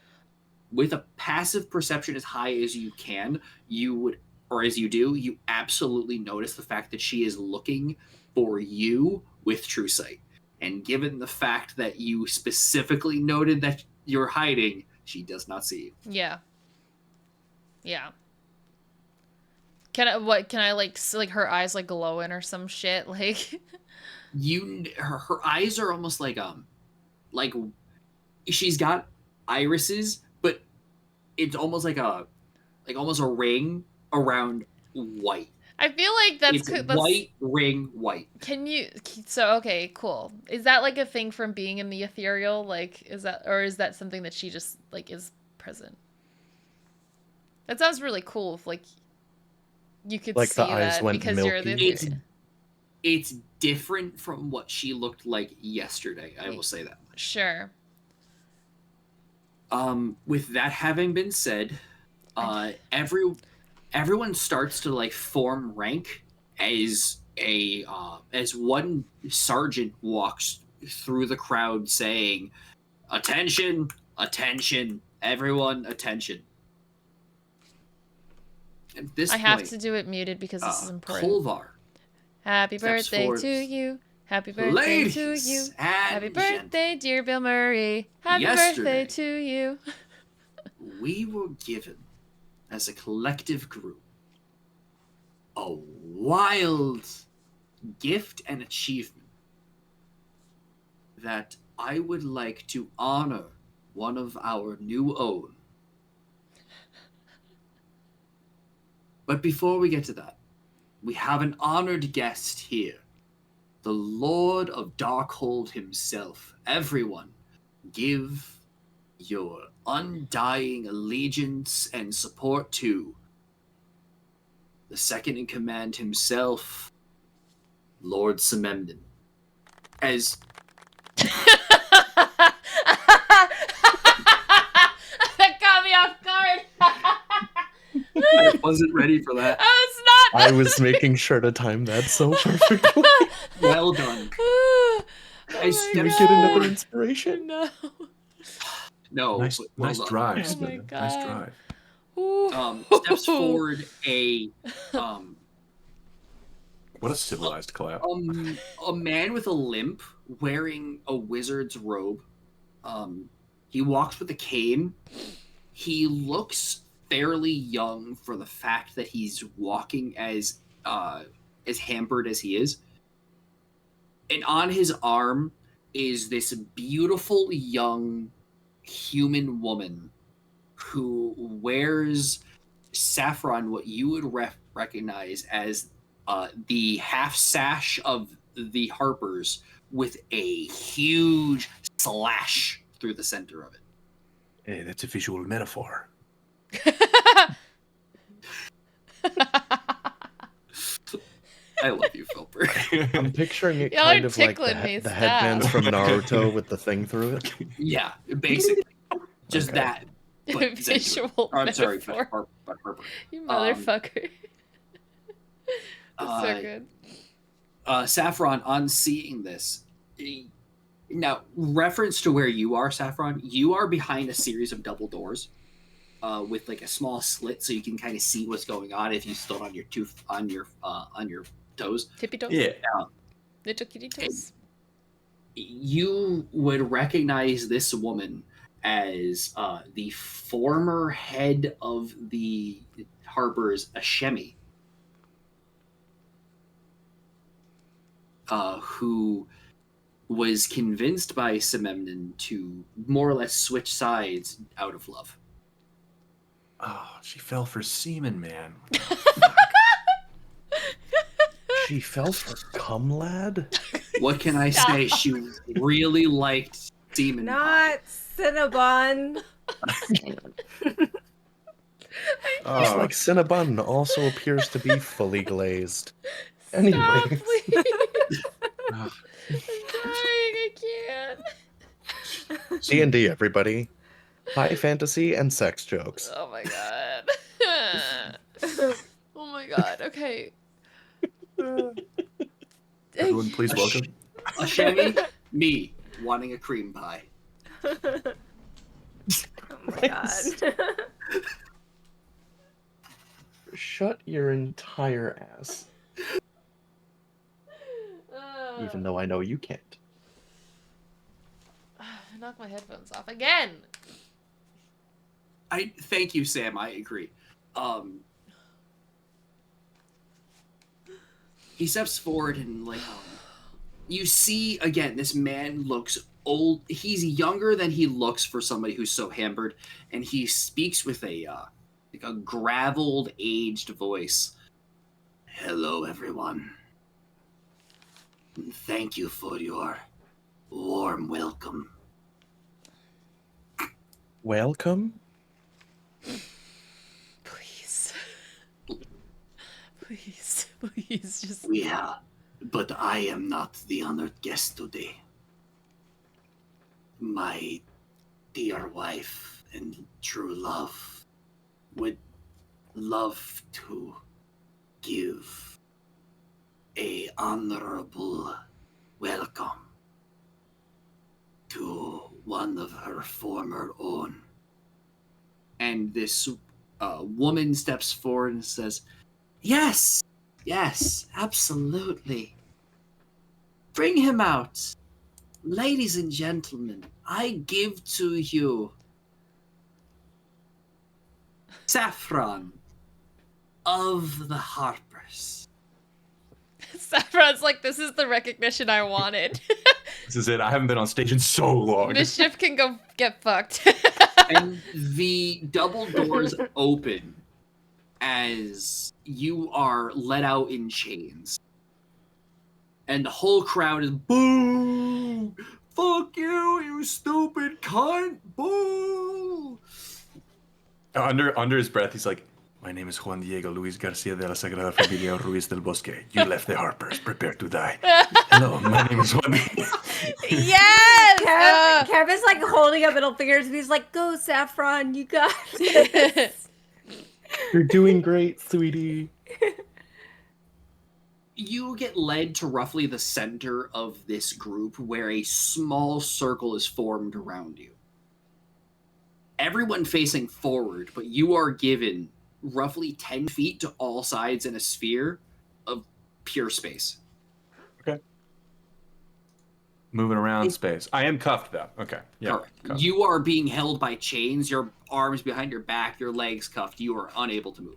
With a passive perception as high as you can, you would, or as you do, you absolutely notice the fact that she is looking for you with true sight. And given the fact that you specifically noted that you're hiding, she does not see you. Yeah. Yeah. Can I like her eyes like glowing or some shit like Her eyes are almost like she's got irises, but it's almost like almost a ring around white. I feel like that's white ring white. Okay, cool. Is that like a thing from being in the ethereal? Like, is that something that she just like is present? That sounds really cool. If like you could like see the eyes that went because milky. you're the ethereal. It's different from what she looked like yesterday. I will say that much. Sure. With that having been said, everyone starts to like form rank as one sergeant walks through the crowd saying, "Attention, attention, everyone, attention." At this point, I have to do it muted because this is important. Kolvar. Happy birthday to you. Happy birthday to you. Happy birthday, dear Bill Murray. Happy birthday to you. We were given, as a collective group, a wild gift and achievement that I would like to honor one of our new own. But before we get to that, we have an honored guest here. The Lord of Darkhold himself. Everyone, give your undying allegiance and support to the second in command himself, Lord Sememnon. As that got me off guard. I wasn't ready for that. I was not. I was making sure to time that so perfectly. Well done. Did we get another inspiration? No. No. Nice drive, Oh my Smith. God. Nice drive. Steps forward What a civilized clap. a man with a limp wearing a wizard's robe. He walks with a cane. He looks fairly young for the fact that he's walking as hampered as he is. And on his arm is this beautiful young human woman who wears saffron, what you would recognize as the half sash of the Harpers, with a huge slash through the center of it. Hey, that's a visual metaphor. I love you, Philper. I'm picturing it Y'all kind are of like tickling me, the stop. headbands from Naruto with the thing through it. Yeah, basically. Just Okay. that. But Visual I'm sorry, metaphor. but Harper. You motherfucker. That's so Uh, good. Saffron, on seeing this, now, reference to where you are, Saffron, you are behind a series of double doors with like a small slit so you can kind of see what's going on if you stood on your toes. Tippy toes. Yeah. Little kitty toes. You would recognize this woman as the former head of the Harper's, Ashemi, who was convinced by Sememnon to more or less switch sides out of love. Oh, she fell for semen, man. She fell for cum lad? What can I say? She really liked semen. Not Cinnabon. Just like Cinnabon also appears to be fully glazed. Anyway. Stop, please. I'm dying. I can't. D&D, everybody. High fantasy and sex jokes. Oh my god. Oh my god. Okay. Everyone, please welcome. Ashemi, me, wanting a cream pie. Oh my god. Shut your entire ass. Even though I know you can't. knocked my headphones off again. I thank you, Sam. I agree. He steps forward and you see again. This man looks old. He's younger than he looks for somebody who's so hampered, and he speaks with a graveled, aged voice. Hello, everyone. Thank you for your warm welcome. Welcome? Please. Please, just... Yeah, but I am not the honored guest today. My dear wife and true love would love to give a honorable welcome to one of her former own. And this woman steps forward and says, Yes, absolutely. Bring him out. Ladies and gentlemen, I give to you Saffron of the Harpers. Saffron's like, this is the recognition I wanted. This is it. I haven't been on stage in so long. Mischief can go get fucked. And the double doors open as you are let out in chains. And the whole crowd is, boo! Fuck you, you stupid cunt! Boo! Under his breath, he's like, my name is Juan Diego Luis Garcia de la Sagrada Familia Ruiz del Bosque. You left the Harpers. Prepare to die. Hello, my name is Juan Diego. Yes! Kev is like holding up middle fingers and he's like, go, Saffron, you got this. You're doing great, sweetie. You get led to roughly the center of this group where a small circle is formed around you. Everyone facing forward, but you are given roughly 10 feet to all sides in a sphere of pure space. Okay. Moving around space. I am cuffed, though. Okay. Yeah. Correct. Cuffed. You are being held by chains, your arms behind your back, your legs cuffed. You are unable to move.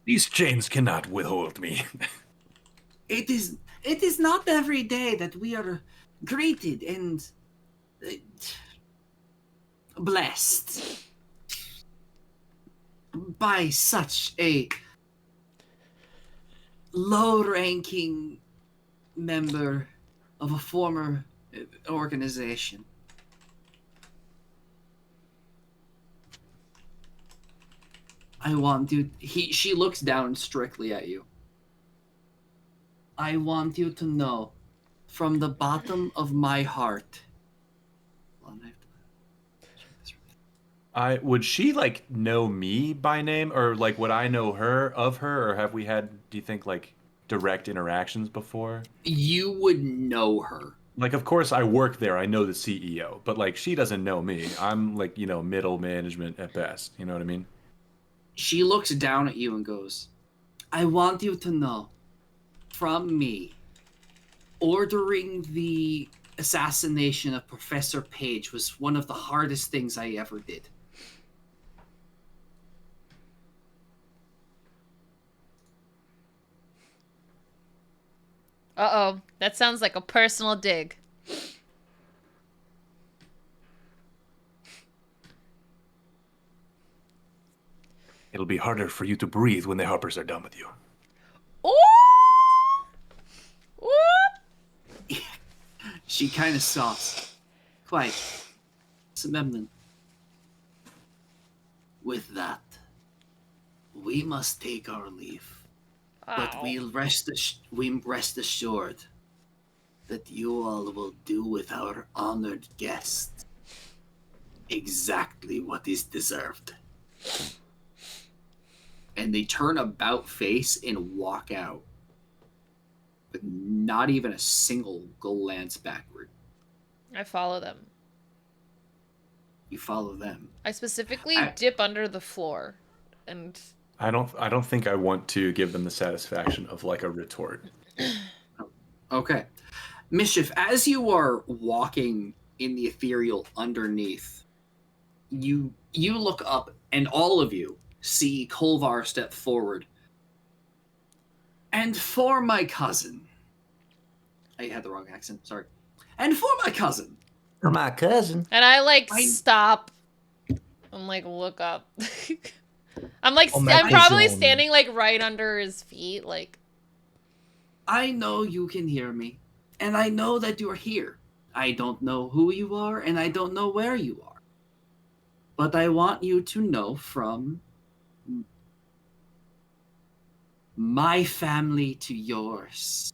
These chains cannot withhold me. It is not every day that we are greeted and blessed by such a low-ranking member of a former organization. I want you... She looks down strictly at you. I want you to know, from the bottom of my heart... Would she know me by name, or would I know her of her, or have we had, do you think, direct interactions before? You would know her. Of course I work there, I know the CEO, but she doesn't know me. I'm middle management at best, you know what I mean? She looks down at you and goes, I want you to know, from me, ordering the assassination of Professor Page was one of the hardest things I ever did. Uh-oh. That sounds like a personal dig. It'll be harder for you to breathe when the Harpers are done with you. Ooh! Ooh! She kind of stops. Quite. Samemnon. With that, we must take our leave. But we'll rest assured that you all will do with our honored guest exactly what is deserved. And they turn about face and walk out, with not even a single glance backward. I follow them. You follow them. I specifically dip under the floor and... I don't think I want to give them the satisfaction of a retort. Okay. Mischief, as you are walking in the ethereal underneath. You look up, and all of you see Kolvar step forward. And for my cousin... I had the wrong accent, sorry. And for my cousin... For my cousin. And I stop and look up. I'm probably standing right under his feet, I know you can hear me, and I know that you're here. I don't know who you are, and I don't know where you are. But I want you to know from my family to yours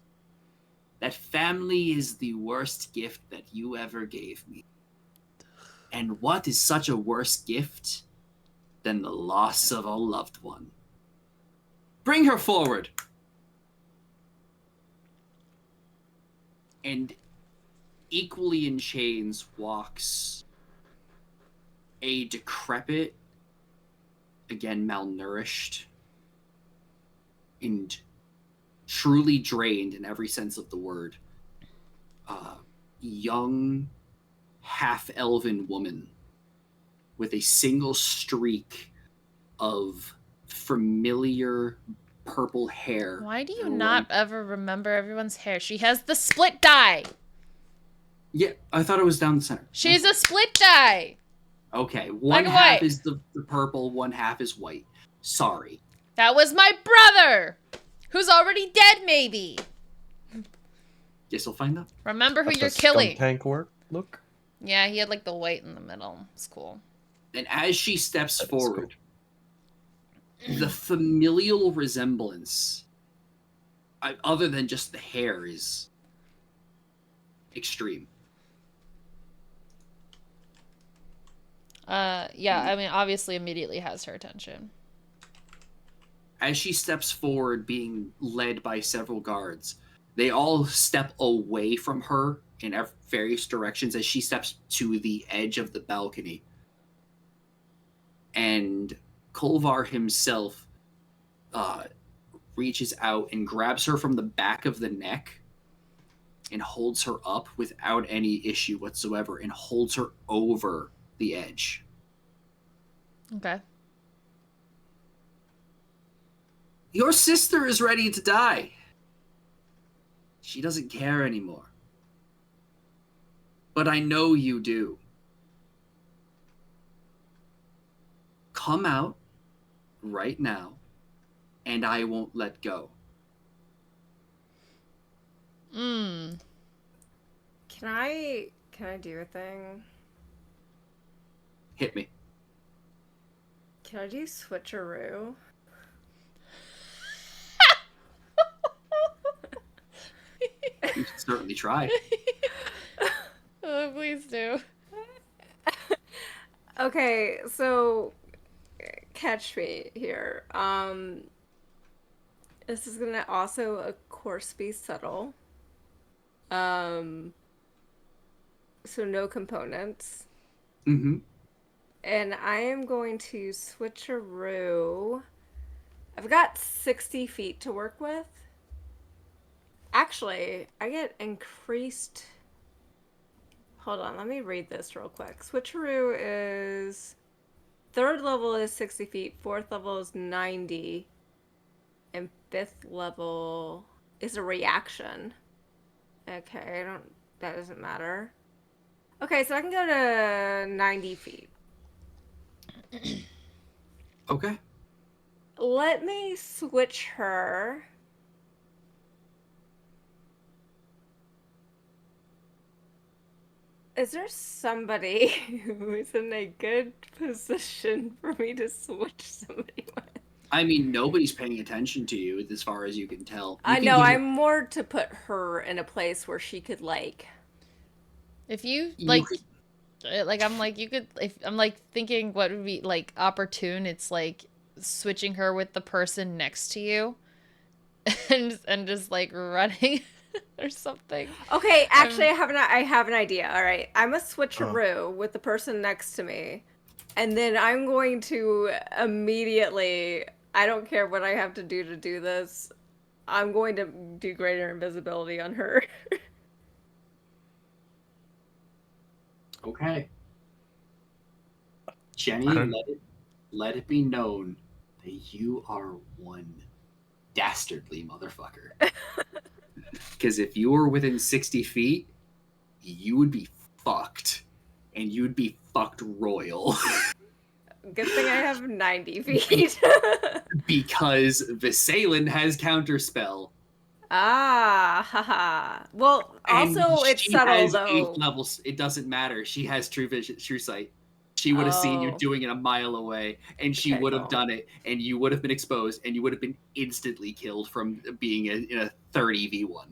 that family is the worst gift that you ever gave me. And what is such a worse gift than the loss of a loved one? Bring her forward. And equally in chains walks a decrepit, again malnourished, and truly drained in every sense of the word, young, half-elven woman with a single streak of familiar purple hair. Why do you not ever remember everyone's hair? She has the split dye. Yeah, I thought it was down the center. She's a split dye. Okay, one half is the purple, one half is white. Sorry. That was my brother, who's already dead, maybe. Guess we'll find out. Remember who you're killing. Tank work look. Yeah, he had the white in the middle. It's cool. And as she steps forward, the familial resemblance, other than just the hair, is extreme. Yeah, I mean, obviously immediately has her attention. As she steps forward, being led by several guards, they all step away from her in various directions as she steps to the edge of the balcony. And Kolvar himself reaches out and grabs her from the back of the neck and holds her up without any issue whatsoever and holds her over the edge. Okay. Your sister is ready to die. She doesn't care anymore. But I know you do. Come out right now, and I won't let go. Can I do a thing? Hit me. Can I do switcheroo? You can certainly try. Oh, please do. Okay, so catch me here. This is gonna also, of course, be subtle. So no components. Mm-hmm. And I am going to switcheroo. I've got 60 feet to work with. Actually, I get increased... Hold on, let me read this real quick. Switcheroo is... 3rd level is 60 feet, 4th level is 90, and 5th level is a reaction. Okay, that doesn't matter. Okay, so I can go to 90 feet. Okay. Let me switch her. Is there somebody who is in a good position for me to switch somebody with? I mean, nobody's paying attention to you as far as you can tell. I know, I'm more to put her in a place where she could, If you, I'm thinking what would be, opportune, it's, switching her with the person next to you. and just, running or something. Okay, actually, I have an idea. All right, I'm a switcheroo with the person next to me, and then I'm going to immediately. I don't care what I have to do this. I'm going to do greater invisibility on her. Okay. Jenny, let it be known that you are one dastardly motherfucker. Because if you were within 60 feet, you would be fucked. And you'd be fucked royal. Good thing I have 90 feet. Because Visalan has counterspell. Haha. Well, also And it's she subtle has though. 8 levels. It doesn't matter. She has true vision, true sight. She would have seen you doing it a mile away, and she would have done it, and you would have been exposed, and you would have been instantly killed from being in a 30v1.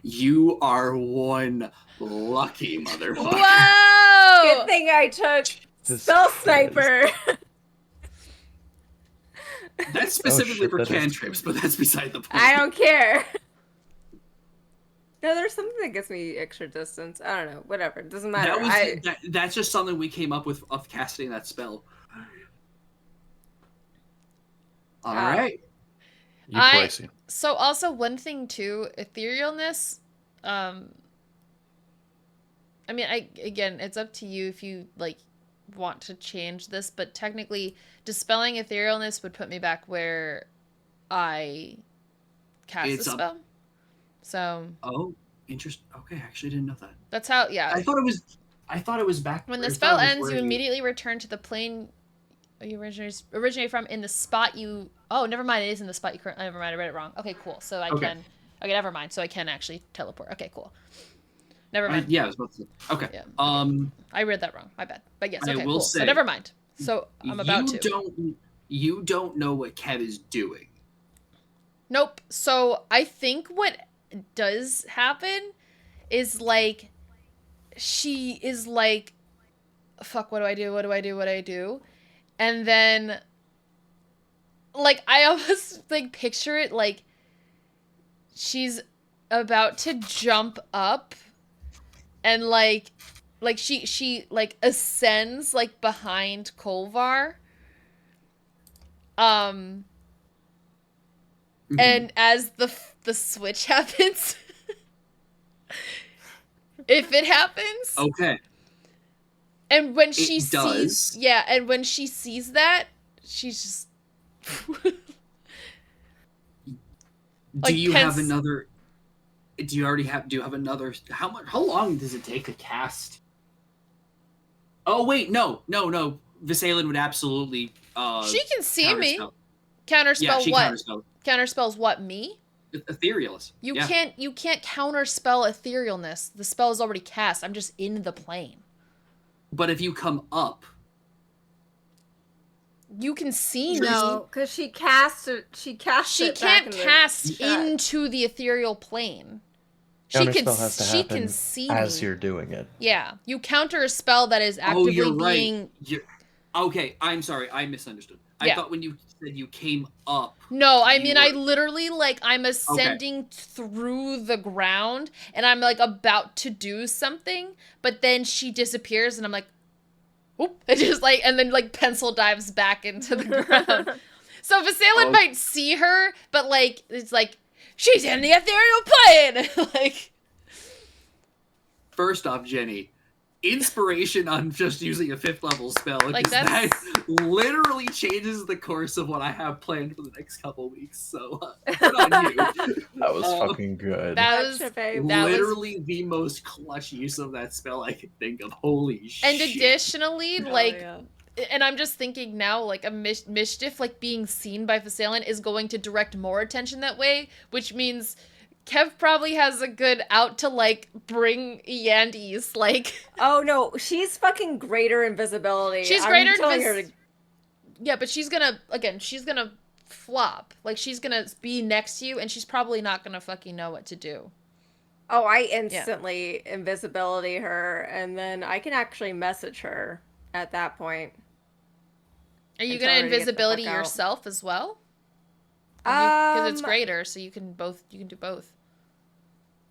You are one lucky motherfucker. Whoa! Good thing I took Spell Sniper. That's specifically for cantrips, but that's beside the point. I don't care. No, there's something that gets me extra distance. I don't know. Whatever. It doesn't matter. That's just something we came up with of casting that spell. All right. So also one thing too, etherealness. I mean, again, it's up to you if you like want to change this, but technically, dispelling etherealness would put me back where I cast the spell. So. Oh, interesting. Okay, I actually didn't know that. That's how. Yeah. I thought it was back. When the spell ends, you immediately return to the plane you originate from in the spot you. Oh, never mind. It is in the spot you currently. Never mind. I read it wrong. Okay, cool. So I can. Okay, never mind. So I can actually teleport. Okay, cool. Never mind. Yeah, I was about to say. Okay. Yeah. I read that wrong. My bad. But yes. Okay. I will cool. say, so never mind. So I'm about to. You don't know what Kev is doing. Nope. So I think what does happen is like she is like, fuck. What do I do? What do I do? What do I do? And then, like, I almost like picture it like she's about to jump up, and like she like ascends like behind Kolvar. And as the switch happens, if it happens, okay. And when she sees, and when she sees that, she's just. Do you have another? Do you already have? Do you have another? How long does it take to cast? Oh wait, no. Visalan would absolutely. She can see me. Counterspell what? Counterspells what? Me? Etherealness. You can't counterspell etherealness. The spell is already cast. I'm just in the plane. But if you come up, you can see me. No, because she casts it. She can't cast into the ethereal plane. She can see as me. You're doing it. Yeah, you counter a spell that is actively being. Right. Okay, I'm sorry, I misunderstood. I thought when you said you came up. No, I mean I literally I'm ascending through the ground and I'm like about to do something, but then she disappears and I'm like, whoop, it just and then pencil dives back into the ground. So Visalan might see her, but it's she's in the ethereal plane. First off, Jenny, inspiration on just using a 5th level spell, that literally changes the course of what I have planned for the next couple weeks. So good on you. That was fucking good. That was literally the most clutch use of that spell I could think of. Holy shit! And additionally, and I'm just thinking now, a mischief being seen by Visalan is going to direct more attention that way, which means Kev probably has a good out to bring Yandy's Oh no, she's fucking greater invisibility. She's greater invisibility. Yeah, but she's gonna flop. She's gonna be next to you and she's probably not gonna fucking know what to do. Oh, I instantly invisibility her and then I can actually message her at that point. Are you gonna invisibility yourself as well? Because it's greater, so you can do both.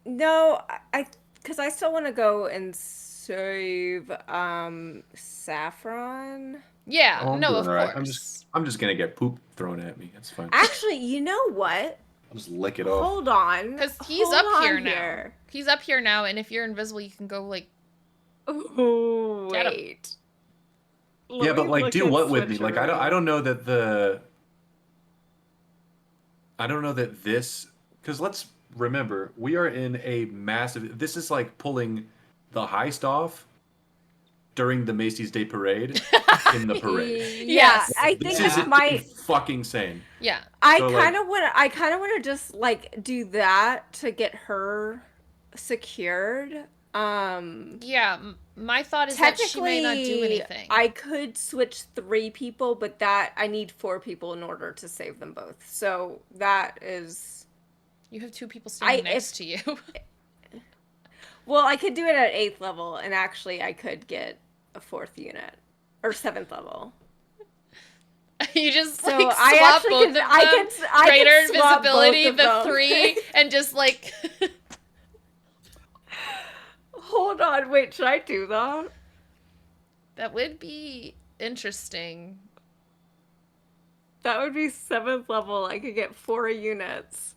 No, because I still want to go and save Saffron. Yeah, of course. I'm just gonna get poop thrown at me. It's fine. Actually, you know what? I'll just lick it off. Hold on, because he's up here now. He's up here now, and if you're invisible, you can go, like... Ooh, Get him. wait. Yeah, but like, do what with me? Like, I don't know that I don't know that this, because let's remember, we are in a massive. This is like pulling the heist off during the Macy's Day Parade in the parade. Yeah, Yes. I This think is it might. fucking insane. Yeah. I So, kind like- of want to. I kind of want to just like do that to get her secured. Yeah, my thought is that she may not do anything. I could switch 3 people, but that I need 4 people in order to save them both. So that is. You have 2 people standing next to you. Well, I could do it at 8th level, and actually, I could get a 4th unit or 7th level. You just So like I swap actually both could. of I them. could. I Greater could swap invisibility, both of the them. 3, and just like. Hold on, wait. Should I do that? That would be interesting. That would be 7th level. I could get 4 units.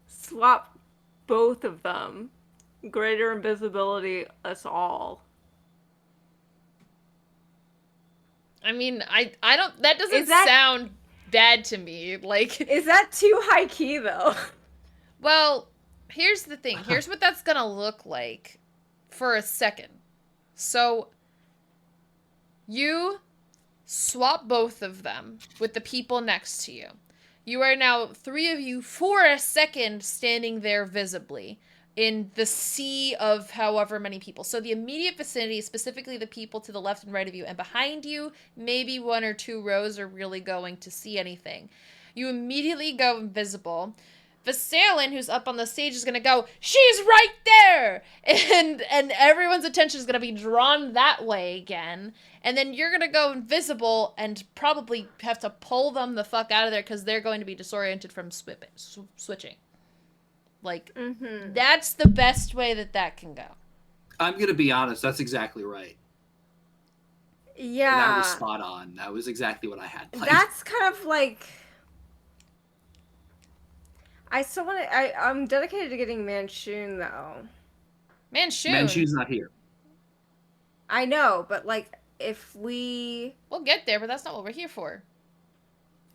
Swap both of them. Greater invisibility, us all. I mean, I don't. That doesn't Is that- sound bad to me. Like, Is that too high key though? well, here's the thing. Here's what that's gonna look like for a second. So, you swap both of them with the people next to you. You are now 3 of you for a second standing there visibly in the sea of however many people. So the immediate vicinity, specifically the people to the left and right of you, and behind you, maybe 1 or 2 rows are really going to see anything. You immediately go invisible. Visalin, who's up on the stage, is gonna go, "She's right there!" And everyone's attention is gonna be drawn that way again. And then you're gonna go invisible and probably have to pull them the fuck out of there because they're going to be disoriented from switching. Like, that's the best way that can go. I'm gonna be honest. That's exactly right. Yeah. And that was spot on. That was exactly what I had planned. That's kind of like. I still want to. I'm dedicated to getting Manchun though. Manchun. Manchu's not here. I know, but like if we. We'll get there, but that's not what we're here for.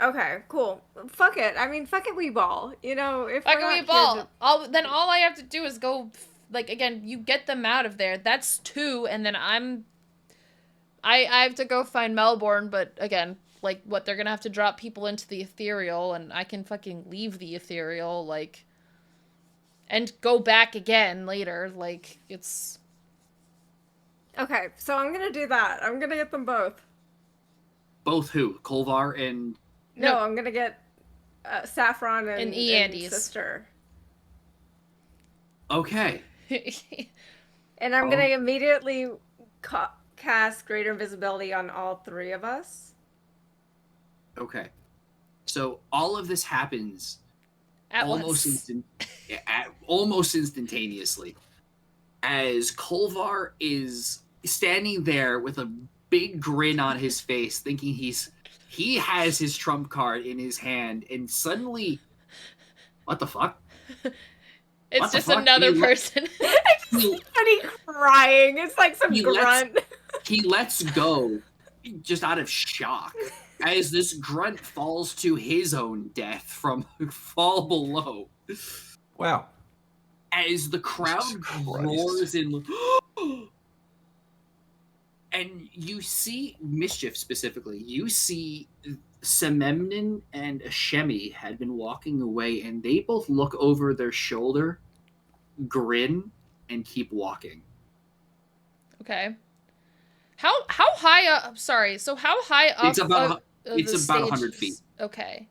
Okay, cool. Fuck it. I mean, fuck it. We ball. You know, if Fuck we're it, we not ball. here Then all I have to do is go. Like, again, you get them out of there. That's 2, and then I have to go find Melbourne, but again, like, what, they're gonna have to drop people into the ethereal, and I can fucking leave the ethereal, like, and go back again later, like, it's... Okay, so I'm gonna do that. I'm gonna get them both. Both who? Kolvar and... No, No. I'm gonna get Saffron and Eandy's sister. Okay. And I'm gonna immediately cast Greater Invisibility on all 3 of us. Okay. So all of this happens At almost once. almost instantaneously as Kolvar is standing there with a big grin on his face, thinking he has his trump card in his hand, and suddenly, what the fuck? It's What the just fuck? another He person. He, And he crying. It's like some He grunt. he lets go, just out of shock, as this grunt falls to his own death from fall below. Wow. As the crowd Jesus Christ. roars in, and you see Mischief specifically. You see Sememnon and Ashemi had been walking away, and they both look over their shoulder, grin, and keep walking. Okay. How high up? Sorry. So how high up? It's about the about 100 stage feet. is- Okay.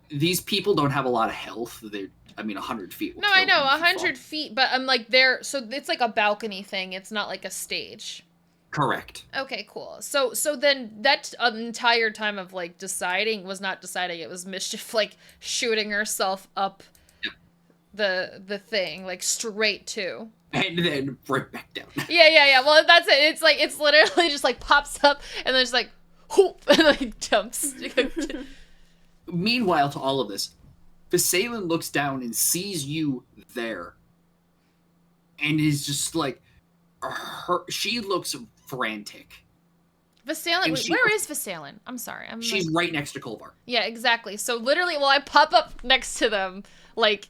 These people don't have a lot of health. 100 feet. will No, kill I know, them if you 100 fall. feet, but I'm like there. So it's like a balcony thing. It's not like a stage. Correct. Okay, cool. So then that entire time of like deciding was not deciding. It was Mischief like shooting herself up the thing like straight to. And then right back down. Yeah. Well, that's it. It's like it's literally just like pops up and then just like whoop and like jumps. Meanwhile, to all of this, Visalan looks down and sees you there. And is just like, she looks frantic. Visalan, And wait, where is Visalan? I'm sorry. She's right next to Kolvar. Yeah, exactly. So literally, I pop up next to them, like,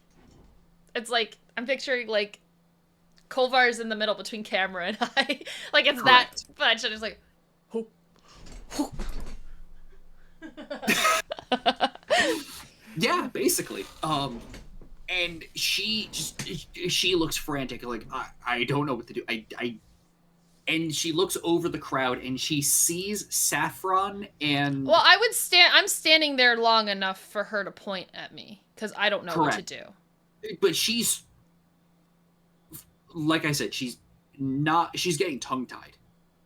it's like, I'm picturing, like, Kolvar's in the middle between camera and I. Like, it's Correct. that much, and it's like, oh. Yeah, basically. And she looks frantic, like, I don't know what to do. And she looks over the crowd and she sees Saffron and... Well, I'm standing there long enough for her to point at me, because I don't know what to do. But she's... Like I said, she's getting tongue-tied.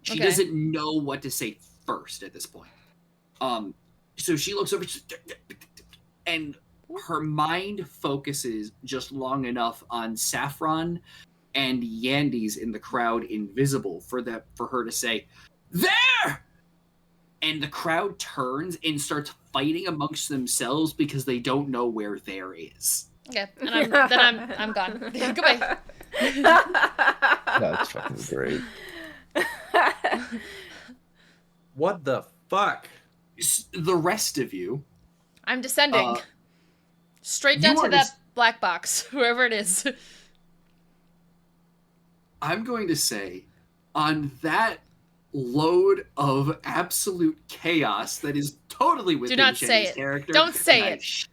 She doesn't know what to say first at this point. So she looks over and her mind focuses just long enough on Saffron and Yandy's in the crowd invisible for her to say, "There!" And the crowd turns and starts fighting amongst themselves because they don't know where there is. Okay, and I'm gone. Goodbye. That's fucking great. What the fuck? The rest of you... I'm descending. Straight down to that black box, whoever it is. I'm going to say, on that load of absolute chaos that is totally within Jenny's character... Don't say it.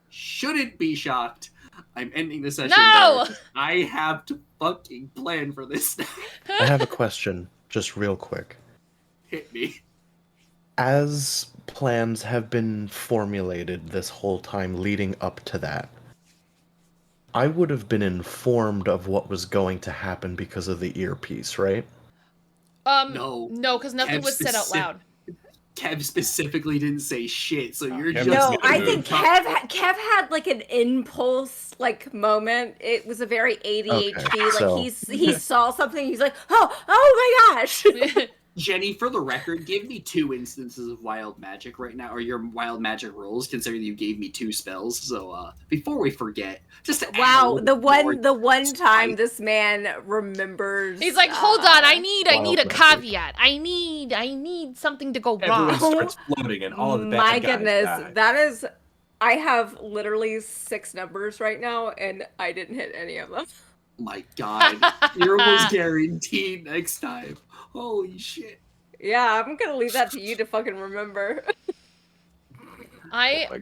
Shouldn't be shocked. I'm ending the session No! there. I have to fucking plan for this now. I have a question, just real quick. Hit me. As plans have been formulated this whole time leading up to that, I would have been informed of what was going to happen because of the earpiece, right? No, because nothing was said out loud. Kev specifically didn't say shit, so you're just... No, I think Kev had like an impulse like moment. It was a very ADHD. He saw something. He's like, oh my gosh. Jenny, for the record, give me 2 instances of wild magic right now, or your wild magic rolls, considering you gave me 2 spells. So before we forget, just the one time this man remembers. He's like, hold on, I need a caveat. I need something to go wrong. Everyone starts floating, and all of the bad My guys goodness, die. that is. I have literally 6 numbers right now, and I didn't hit any of them. My God, you're almost guaranteed next time. Holy shit. Yeah, I'm gonna leave that to you to fucking remember. Oh my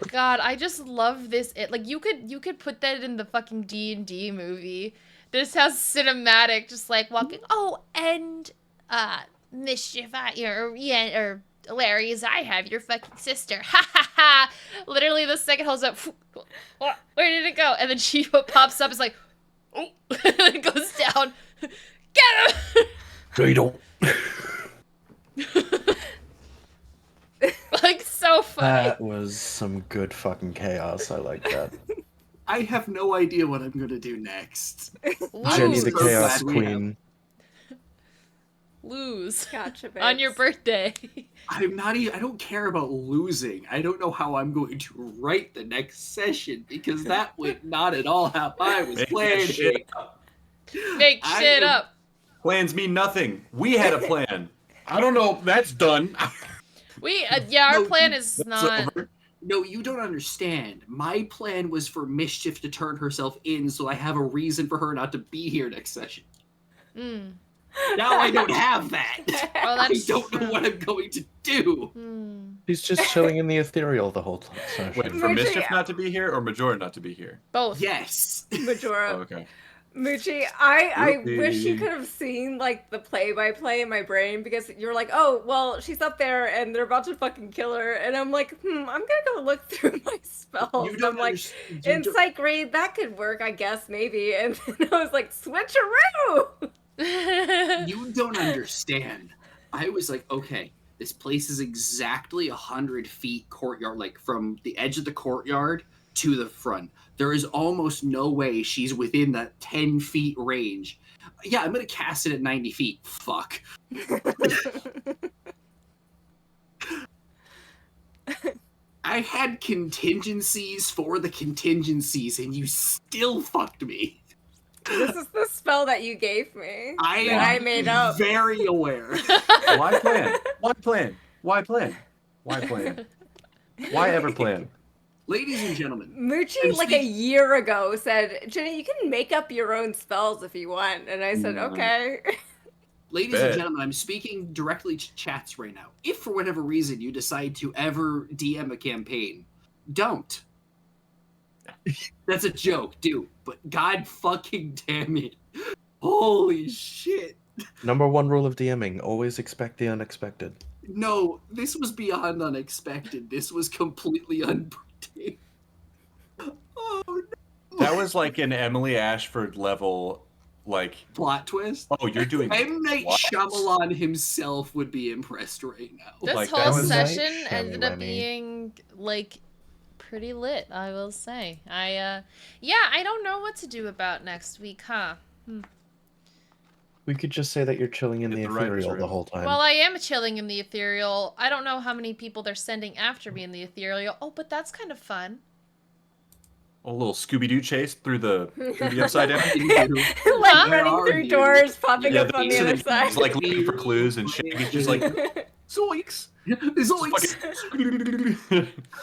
God. I just love this. You could put that in the fucking D&D movie. This has cinematic, just like walking. Oh, and mischief, or Larry's. I have your fucking sister. Ha ha ha! Literally, the second holds up. Where did it go? And then she pops up. It's like, oh, it goes down. Get him! No, you don't. Like, so funny. That was some good fucking chaos. I like that. I have no idea what I'm gonna do next. Jenny the so Chaos glad we Queen. Lose. Gotcha, babes. On your birthday. I don't care about losing. I don't know how I'm going to write the next session, because that went not at all how I was planning. Make shit up. Plans mean nothing. We had a plan. I don't know. That's done. Our plan is not... No, you don't understand. My plan was for Mischief to turn herself in, so I have a reason for her not to be here next session. Now I don't have that. Oh, I don't know what I'm going to do. He's just chilling in the ethereal the whole time. Wait, for Mischief not to be here or Majora not to be here? Both. Yes. Majora. Oh, okay. Moochie, I wish you could have seen like the play-by-play in my brain, because you're like, oh, well, she's up there and they're about to fucking kill her, and I'm like, I'm gonna go look through my spells. I'm like, Insight Read, that could work, I guess, maybe. And then I was like, switcheroo! You don't understand. I was like, okay, this place is exactly 100 feet courtyard, like from the edge of the courtyard to the front. There is almost no way she's within that 10 feet range. Yeah, I'm going to cast it at 90 feet. Fuck. I had contingencies for the contingencies, and you still fucked me. This is the spell that you gave me. I that I made up. Very aware. Why plan? Why plan? Why plan? Why plan? Why ever plan? Ladies and gentlemen. Moochie, like a year ago, said, Jenny, you can make up your own spells if you want. And I said, okay. Ladies and gentlemen, I'm speaking directly to chats right now. If for whatever reason you decide to ever DM a campaign, don't. That's a joke, dude. But god fucking damn it. Holy shit. Number one rule of DMing, always expect the unexpected. No, this was beyond unexpected. This was completely unpredictable. Oh, no. That was like an Emily Ashford level, like... Plot twist? Oh, you're doing... M. Night what? Shyamalan himself would be impressed right now. This Like, whole that was- session Like, ended up Shyamalan-y. being, like, pretty lit, I will say. I don't know what to do about next week, huh? We could just say that you're chilling in Get the the writer's ethereal the room. whole time. Well, I am chilling in the ethereal. I don't know how many people they're sending after me in the ethereal. Oh, but that's kind of fun. A little Scooby-Doo chase through the upside down. Like Huh? running Where are through you? doors, popping Yeah, up on the so other he's side. like looking for clues, and Shaggy's just like, zoinks! Zoinks!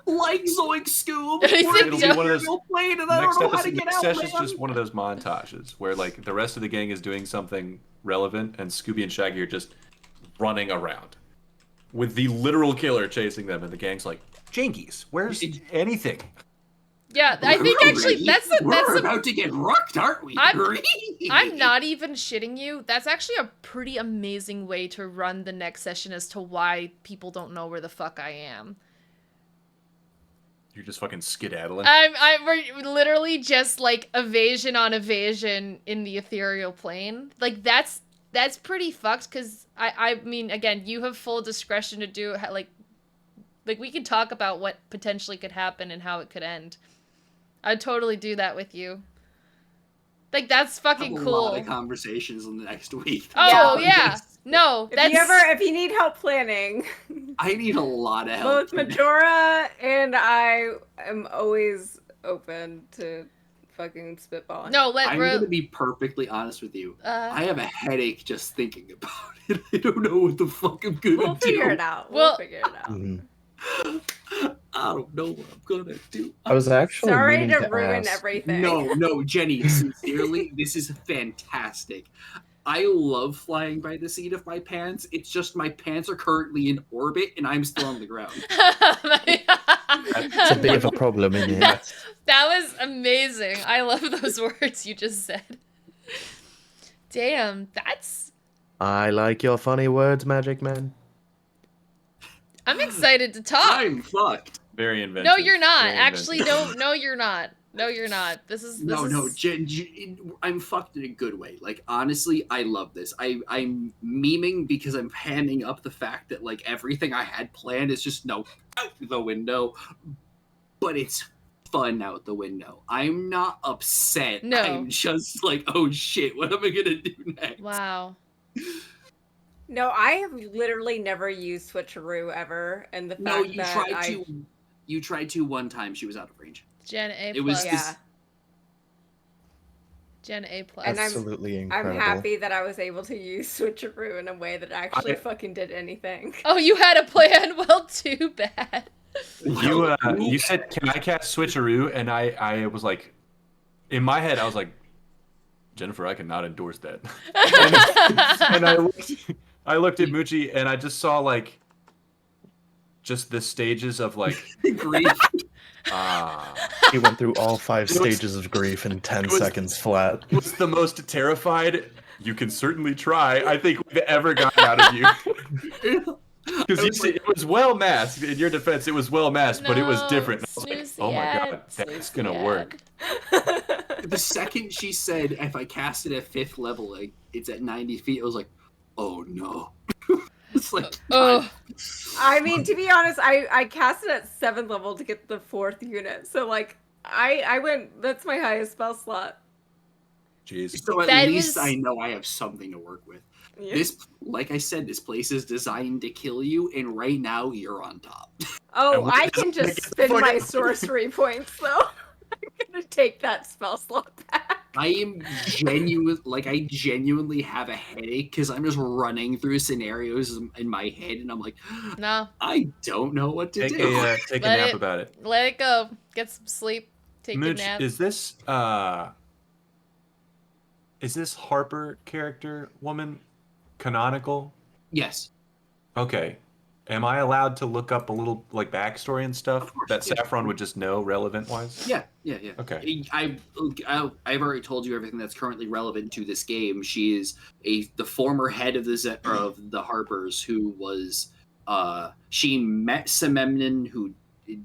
Like Zoink Scoob! He We're said It'll in be one of those- the ethereal plane and I don't know how to get next out, session's man. just one of those montages where like the rest of the gang is doing something relevant, and Scooby and Shaggy are just running around with the literal killer chasing them, and the gang's like, Jankies, where's anything? Yeah, I think actually We're about to get rocked, aren't we? I'm not even shitting you. That's actually a pretty amazing way to run the next session as to why people don't know where the fuck I am. You're just fucking skedaddling. We're literally just like evasion on evasion in the ethereal plane. Like that's pretty fucked because I mean again you have full discretion to do like we can talk about what potentially could happen and how it could end. I'd totally do that with you. Like that's fucking cool. A lot of conversations in the next week. Oh yeah. No, If you need help planning, I need a lot of help. both Majora and I am always open to fucking spitballing. No, I'm gonna be perfectly honest with you. I have a headache just thinking about it. I don't know what the fuck I'm gonna do. We'll figure it out. We'll figure it out. Mhm. I don't know what I'm gonna do. I was actually Sorry meaning to ruin ask. everything. No, Jenny, sincerely, this is fantastic. I love flying by the seat of my pants. It's just my pants are currently in orbit and I'm still on the ground. It's a bit of a problem, isn't it? That was amazing. I love those words you just said. Damn, that's... I like your funny words, Magic Man. I'm excited to talk. I'm fucked. Very inventive. No, you're not. Very Actually, inventive. no, you're not. No, you're not. This is I'm fucked in a good way. Like, honestly, I love this. I'm memeing because I'm panning up the fact that, like, everything I had planned is just, out the window. But it's fun out the window. I'm not upset. No. I'm just like, oh shit, what am I gonna do next? Wow. No, I have literally never used switcheroo ever, and the fact No, you that tried to. You tried to one time. She was out of range. Gen A+. It was Yeah. Gen A+. And Absolutely incredible. I'm happy that I was able to use switcheroo in a way that actually fucking did anything. Oh, you had a plan? Well, too bad. You said, can I cast switcheroo? And I was like, in my head, I was like, Jennifer, I cannot endorse that. and I looked at Moochie and I just saw like just the stages of like grief. He went through all 5 stages of grief in 10 seconds flat. It was the most terrified, you can certainly try, I think we've ever gotten out of you. Because it was well masked. In your defense, it was well masked, but it was different. I was like, oh my god, that's gonna work. The second she said, if I cast it at 5th level, like it's at 90 feet, I was like, oh no. It's like, I mean, to be honest, I cast it at 7th level to get the 4th unit. So like, I went. That's my highest spell slot. Jeez. So at That least was- I know I have something to work with. Yeah. This, like I said, this place is designed to kill you, and right now you're on top. Oh, And I what can is it to just get the spend fuck my out? sorcery points though. I'm gonna take that spell slot back. I am I genuinely have a headache because I'm just running through scenarios in my head, and I'm like, No, I don't know what to Take do. a take a Let nap it- about it. let it go. Get some sleep. Take a Mooch, nap. is this Harper character woman canonical? Yes, Okay. Am I allowed to look up a little like backstory and stuff Of course, that yeah. Saffron would just know relevant wise? yeah. Okay. I've already told you everything that's currently relevant to this game. She is the former head of the Harpers, who was she met Sememnon, who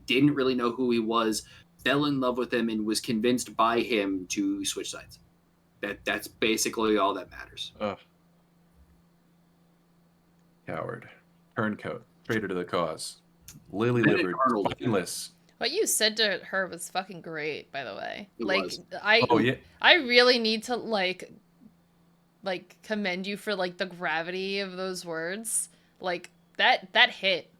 didn't really know who he was, fell in love with him, and was convinced by him to switch sides. That's basically all that matters. Ugh. Coward. Turncoat. Traitor to the cause. Lily Benedict livered. Arnold. Spineless. What you said to her was fucking great, by the way. It like was. Oh yeah. I really need to like commend you for like the gravity of those words. Like that hit.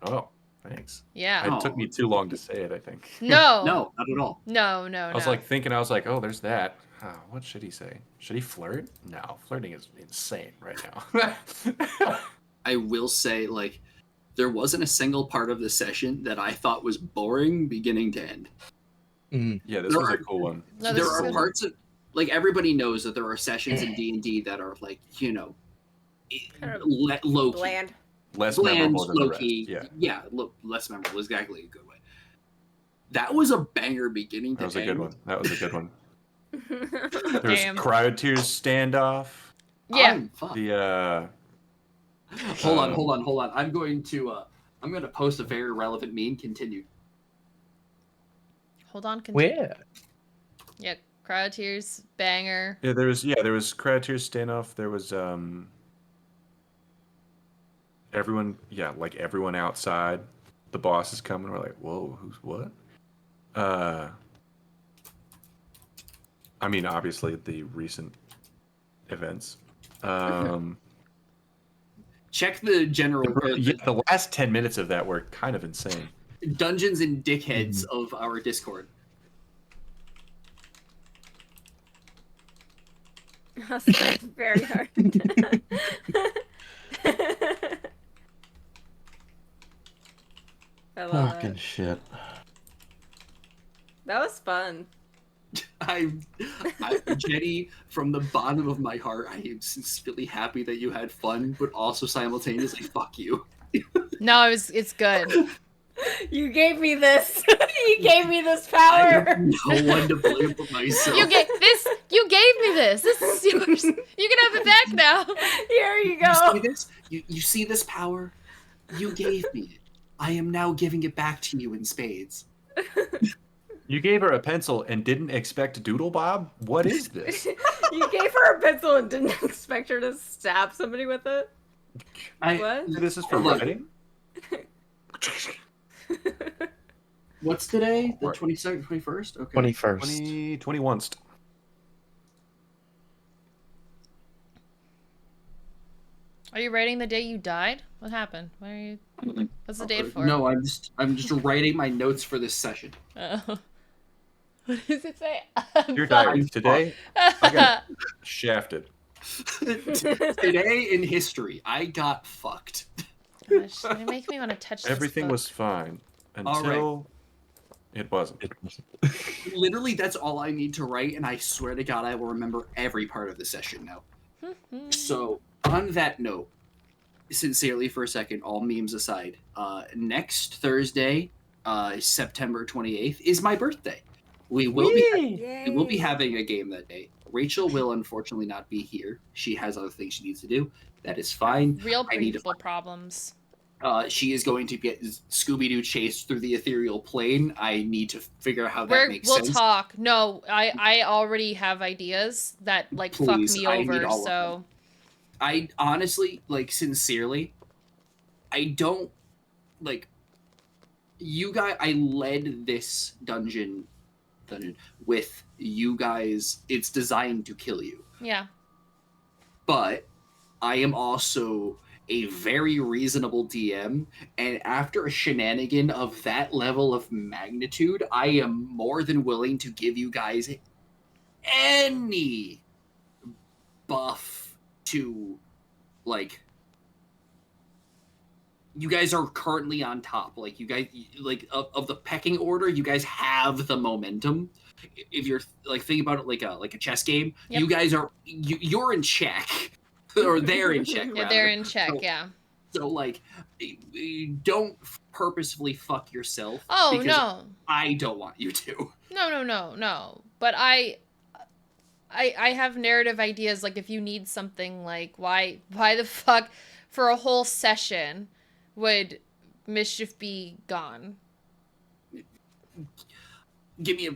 Oh, thanks. Yeah. It took me too long to say it, I think. No. No, not at all. No. I was like thinking, oh, there's that. Oh, what should he say? Should he flirt? No, flirting is insane right now. I will say, like, there wasn't a single part of the session that I thought was boring beginning to end. Yeah, this There was a are- cool one. No, There this is are good. parts of, like, everybody knows that there are sessions in D&D that are, like, Kind of low key. Bland. Less Bland, memorable than the low rest. key. Yeah, Less memorable. Exactly a good way. That was a banger beginning to that was a end. good one. That was a good one. There's Damn. Cryoteer's standoff. Yeah. I'm fine. The Hold on. I'm going to post a very relevant meme. Continue. Hold on. Continue. Where? Yeah. Cryoteers, banger. there was Cryoteer's standoff. There was everyone outside. The boss is coming. We're like, whoa, who's what? I mean, obviously the recent events. Check the general The last 10 minutes of that were kind of insane. Dungeons and Dickheads of our Discord. That's very hard. I love Fucking it. shit. That was fun. I Jenny, from the bottom of my heart, I am sincerely happy that you had fun, but also simultaneously, fuck you. No, it's good. You gave me this. You gave me this I power. have no one to blame but myself. You gave me this. This is yours. You can have it back now. Here you You go. see this? You see this power? You gave me it. I am now giving it back to you in spades. You gave her a pencil and didn't expect Doodle Bob? What is this? You gave her a pencil and didn't expect her to stab somebody with it. What? This is for Look. writing? What's today? The Right. 22nd, 21st? Okay. 21st. 2021. Are you writing the day you died? What happened? Why are you? What's the date for? No, I'm just writing my notes for this session. Oh. What does it say? Your Fuck. diary today, I got shafted. Today in history, I got fucked. Gosh, it makes me want to touch this Everything book. was fine All right. until it wasn't. Literally, that's all I need to write, and I swear to God, I will remember every part of the session now. So, on that note, sincerely for a second, all memes aside, next Thursday, September 28th, is my birthday. We will be having a game that day. Rachel will unfortunately not be here. She has other things she needs to do. That is fine. Real I need to people problems. She is going to get Scooby-Doo chased through the ethereal plane. I need to figure out how that makes We'll sense. talk. No, I already have ideas that like Please, fuck me I need over. all of So I honestly, like, sincerely, I don't, like, you guys, I led this dungeon with you guys, it's designed to kill you. Yeah. But I am also a very reasonable DM, and after a shenanigan of that level of magnitude, I am more than willing to give you guys any buff to, like, you guys are currently on top. Like, you guys, like, of the pecking order, you guys have the momentum. If you're, like, thinking about it like a chess game, Yep. you guys are, you're in check. Or they're in check, Yeah, rather. they're in check, So, yeah. So, like, don't purposefully fuck yourself. Oh, because no. I don't want you to. No. But I have narrative ideas, like, if you need something, like, why the fuck for a whole session would mischief be gone? Give me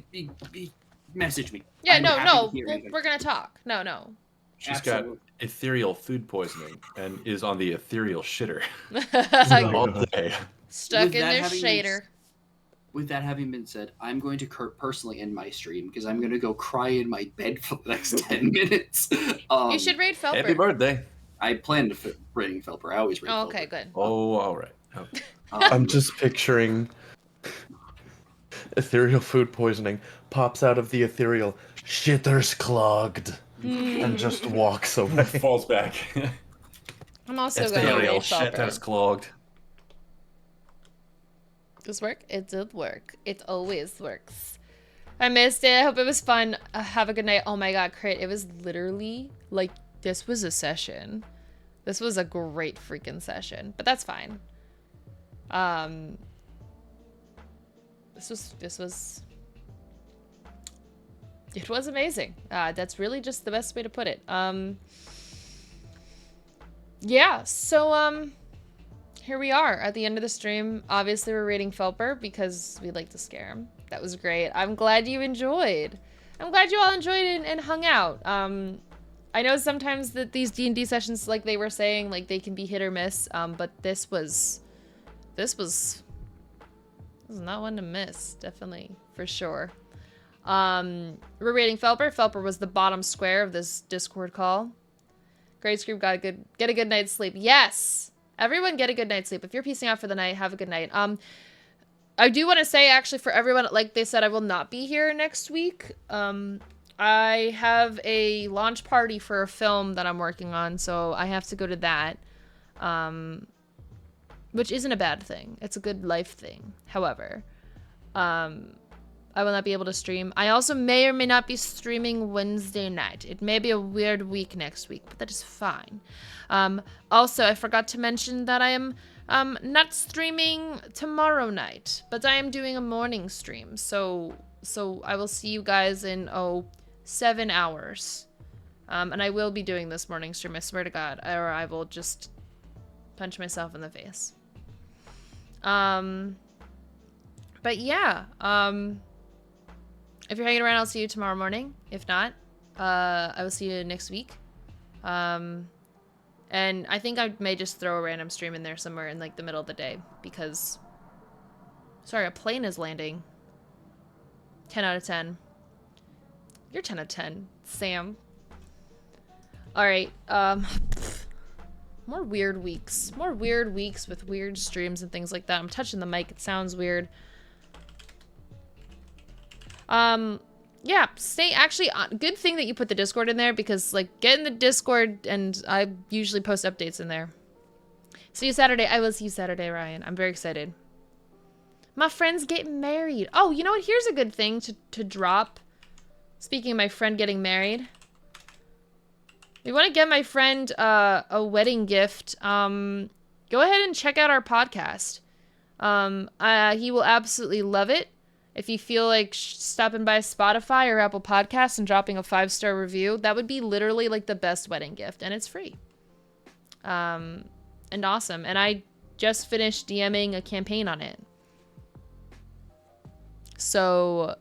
message me. Yeah, I'm happy to hear anything. we're gonna talk. No. She's Absolutely. got ethereal food poisoning and is on the ethereal shitter Like, all day. stuck With in that their having shader. With that having been said, I'm going to personally end my stream because I'm going to go cry in my bed for the next 10 minutes. You should raid Felper. Happy birthday. I plan to raiding Felper. I always raid Felper. Okay, good. Oh, all right. Okay. I'm just picturing ethereal food poisoning pops out of the ethereal, shitter's clogged, and just walks away. Falls back. I'm also going to Ethereal raid shit that's Felper. clogged. Does this work? It did work. It always works. I missed it. I hope it was fun. Have a good night. Oh my god, Crit. It was literally, like, this was a session. This was a great freaking session. But that's fine. This was it was amazing. That's really just the best way to put it. Yeah, so here we are at the end of the stream. Obviously we're rating Felper because we like to scare him. That was great. I'm glad you enjoyed. I'm glad you all enjoyed it and hung out. I know sometimes that these D&D sessions, like they were saying, like they can be hit or miss, but this was not one to miss, definitely, for sure. We're rating Felper. Felper was the bottom square of this Discord call. Great Scream get a good night's sleep. Yes! Everyone get a good night's sleep. If you're piecing out for the night, have a good night. I do want to say, actually, for everyone, like they said, I will not be here next week. I have a launch party for a film that I'm working on, so I have to go to that. Which isn't a bad thing. It's a good life thing. However, I will not be able to stream. I also may or may not be streaming Wednesday night. It may be a weird week next week, but that is fine. Also, I forgot to mention that I am not streaming tomorrow night, but I am doing a morning stream. So I will see you guys in 7 hours. And I will be doing this morning stream, I swear to God, or I will just punch myself in the face. But yeah, if you're hanging around, I'll see you tomorrow morning. If not, I will see you next week. And I think I may just throw a random stream in there somewhere in like the middle of the day because, sorry, a plane is landing. 10 out of 10. You're 10 out of 10, Sam. All right. More weird weeks. More weird weeks with weird streams and things like that. I'm touching the mic. It sounds weird. Yeah, actually, good thing that you put the Discord in there because, like, get in the Discord and I usually post updates in there. See you Saturday. I will see you Saturday, Ryan. I'm very excited. My friend's getting married. Oh, you know what? Here's a good thing to drop. Speaking of my friend getting married. We want to get my friend a wedding gift. Go ahead and check out our podcast. He will absolutely love it. If you feel like stopping by Spotify or Apple Podcasts and dropping a 5-star review, that would be literally like the best wedding gift, and it's free. And awesome. And I just finished DMing a campaign on it. So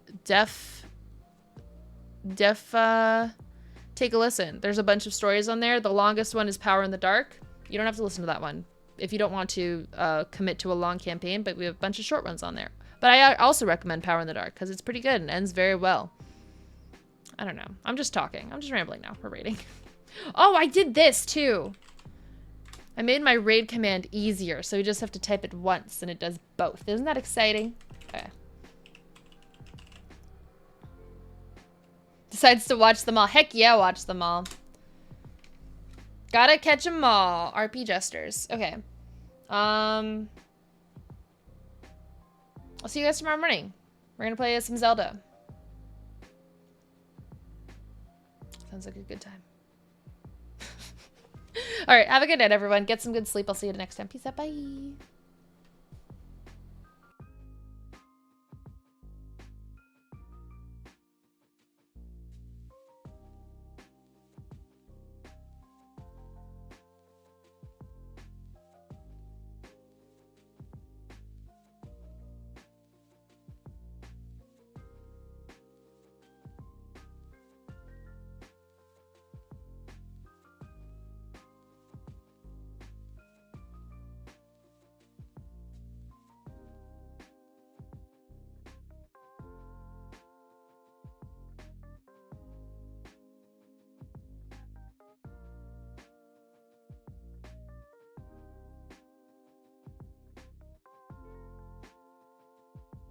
take a listen. There's a bunch of stories on there. The longest one is Power in the Dark. You don't have to listen to that one if you don't want to commit to a long campaign, but we have a bunch of short ones on there. But I also recommend Power in the Dark because it's pretty good and ends very well. I don't know. I'm just talking. I'm just rambling now. We're raiding. Oh, I did this too. I made my raid command easier, so you just have to type it once and it does both. Isn't that exciting? Okay. Decides to watch them all. Heck yeah, watch them all. Gotta catch them all. RP Jesters. Okay. I'll see you guys tomorrow morning. We're gonna play some Zelda. Sounds like a good time. All right, have a good night, everyone. Get some good sleep. I'll see you next time. Peace out. Bye.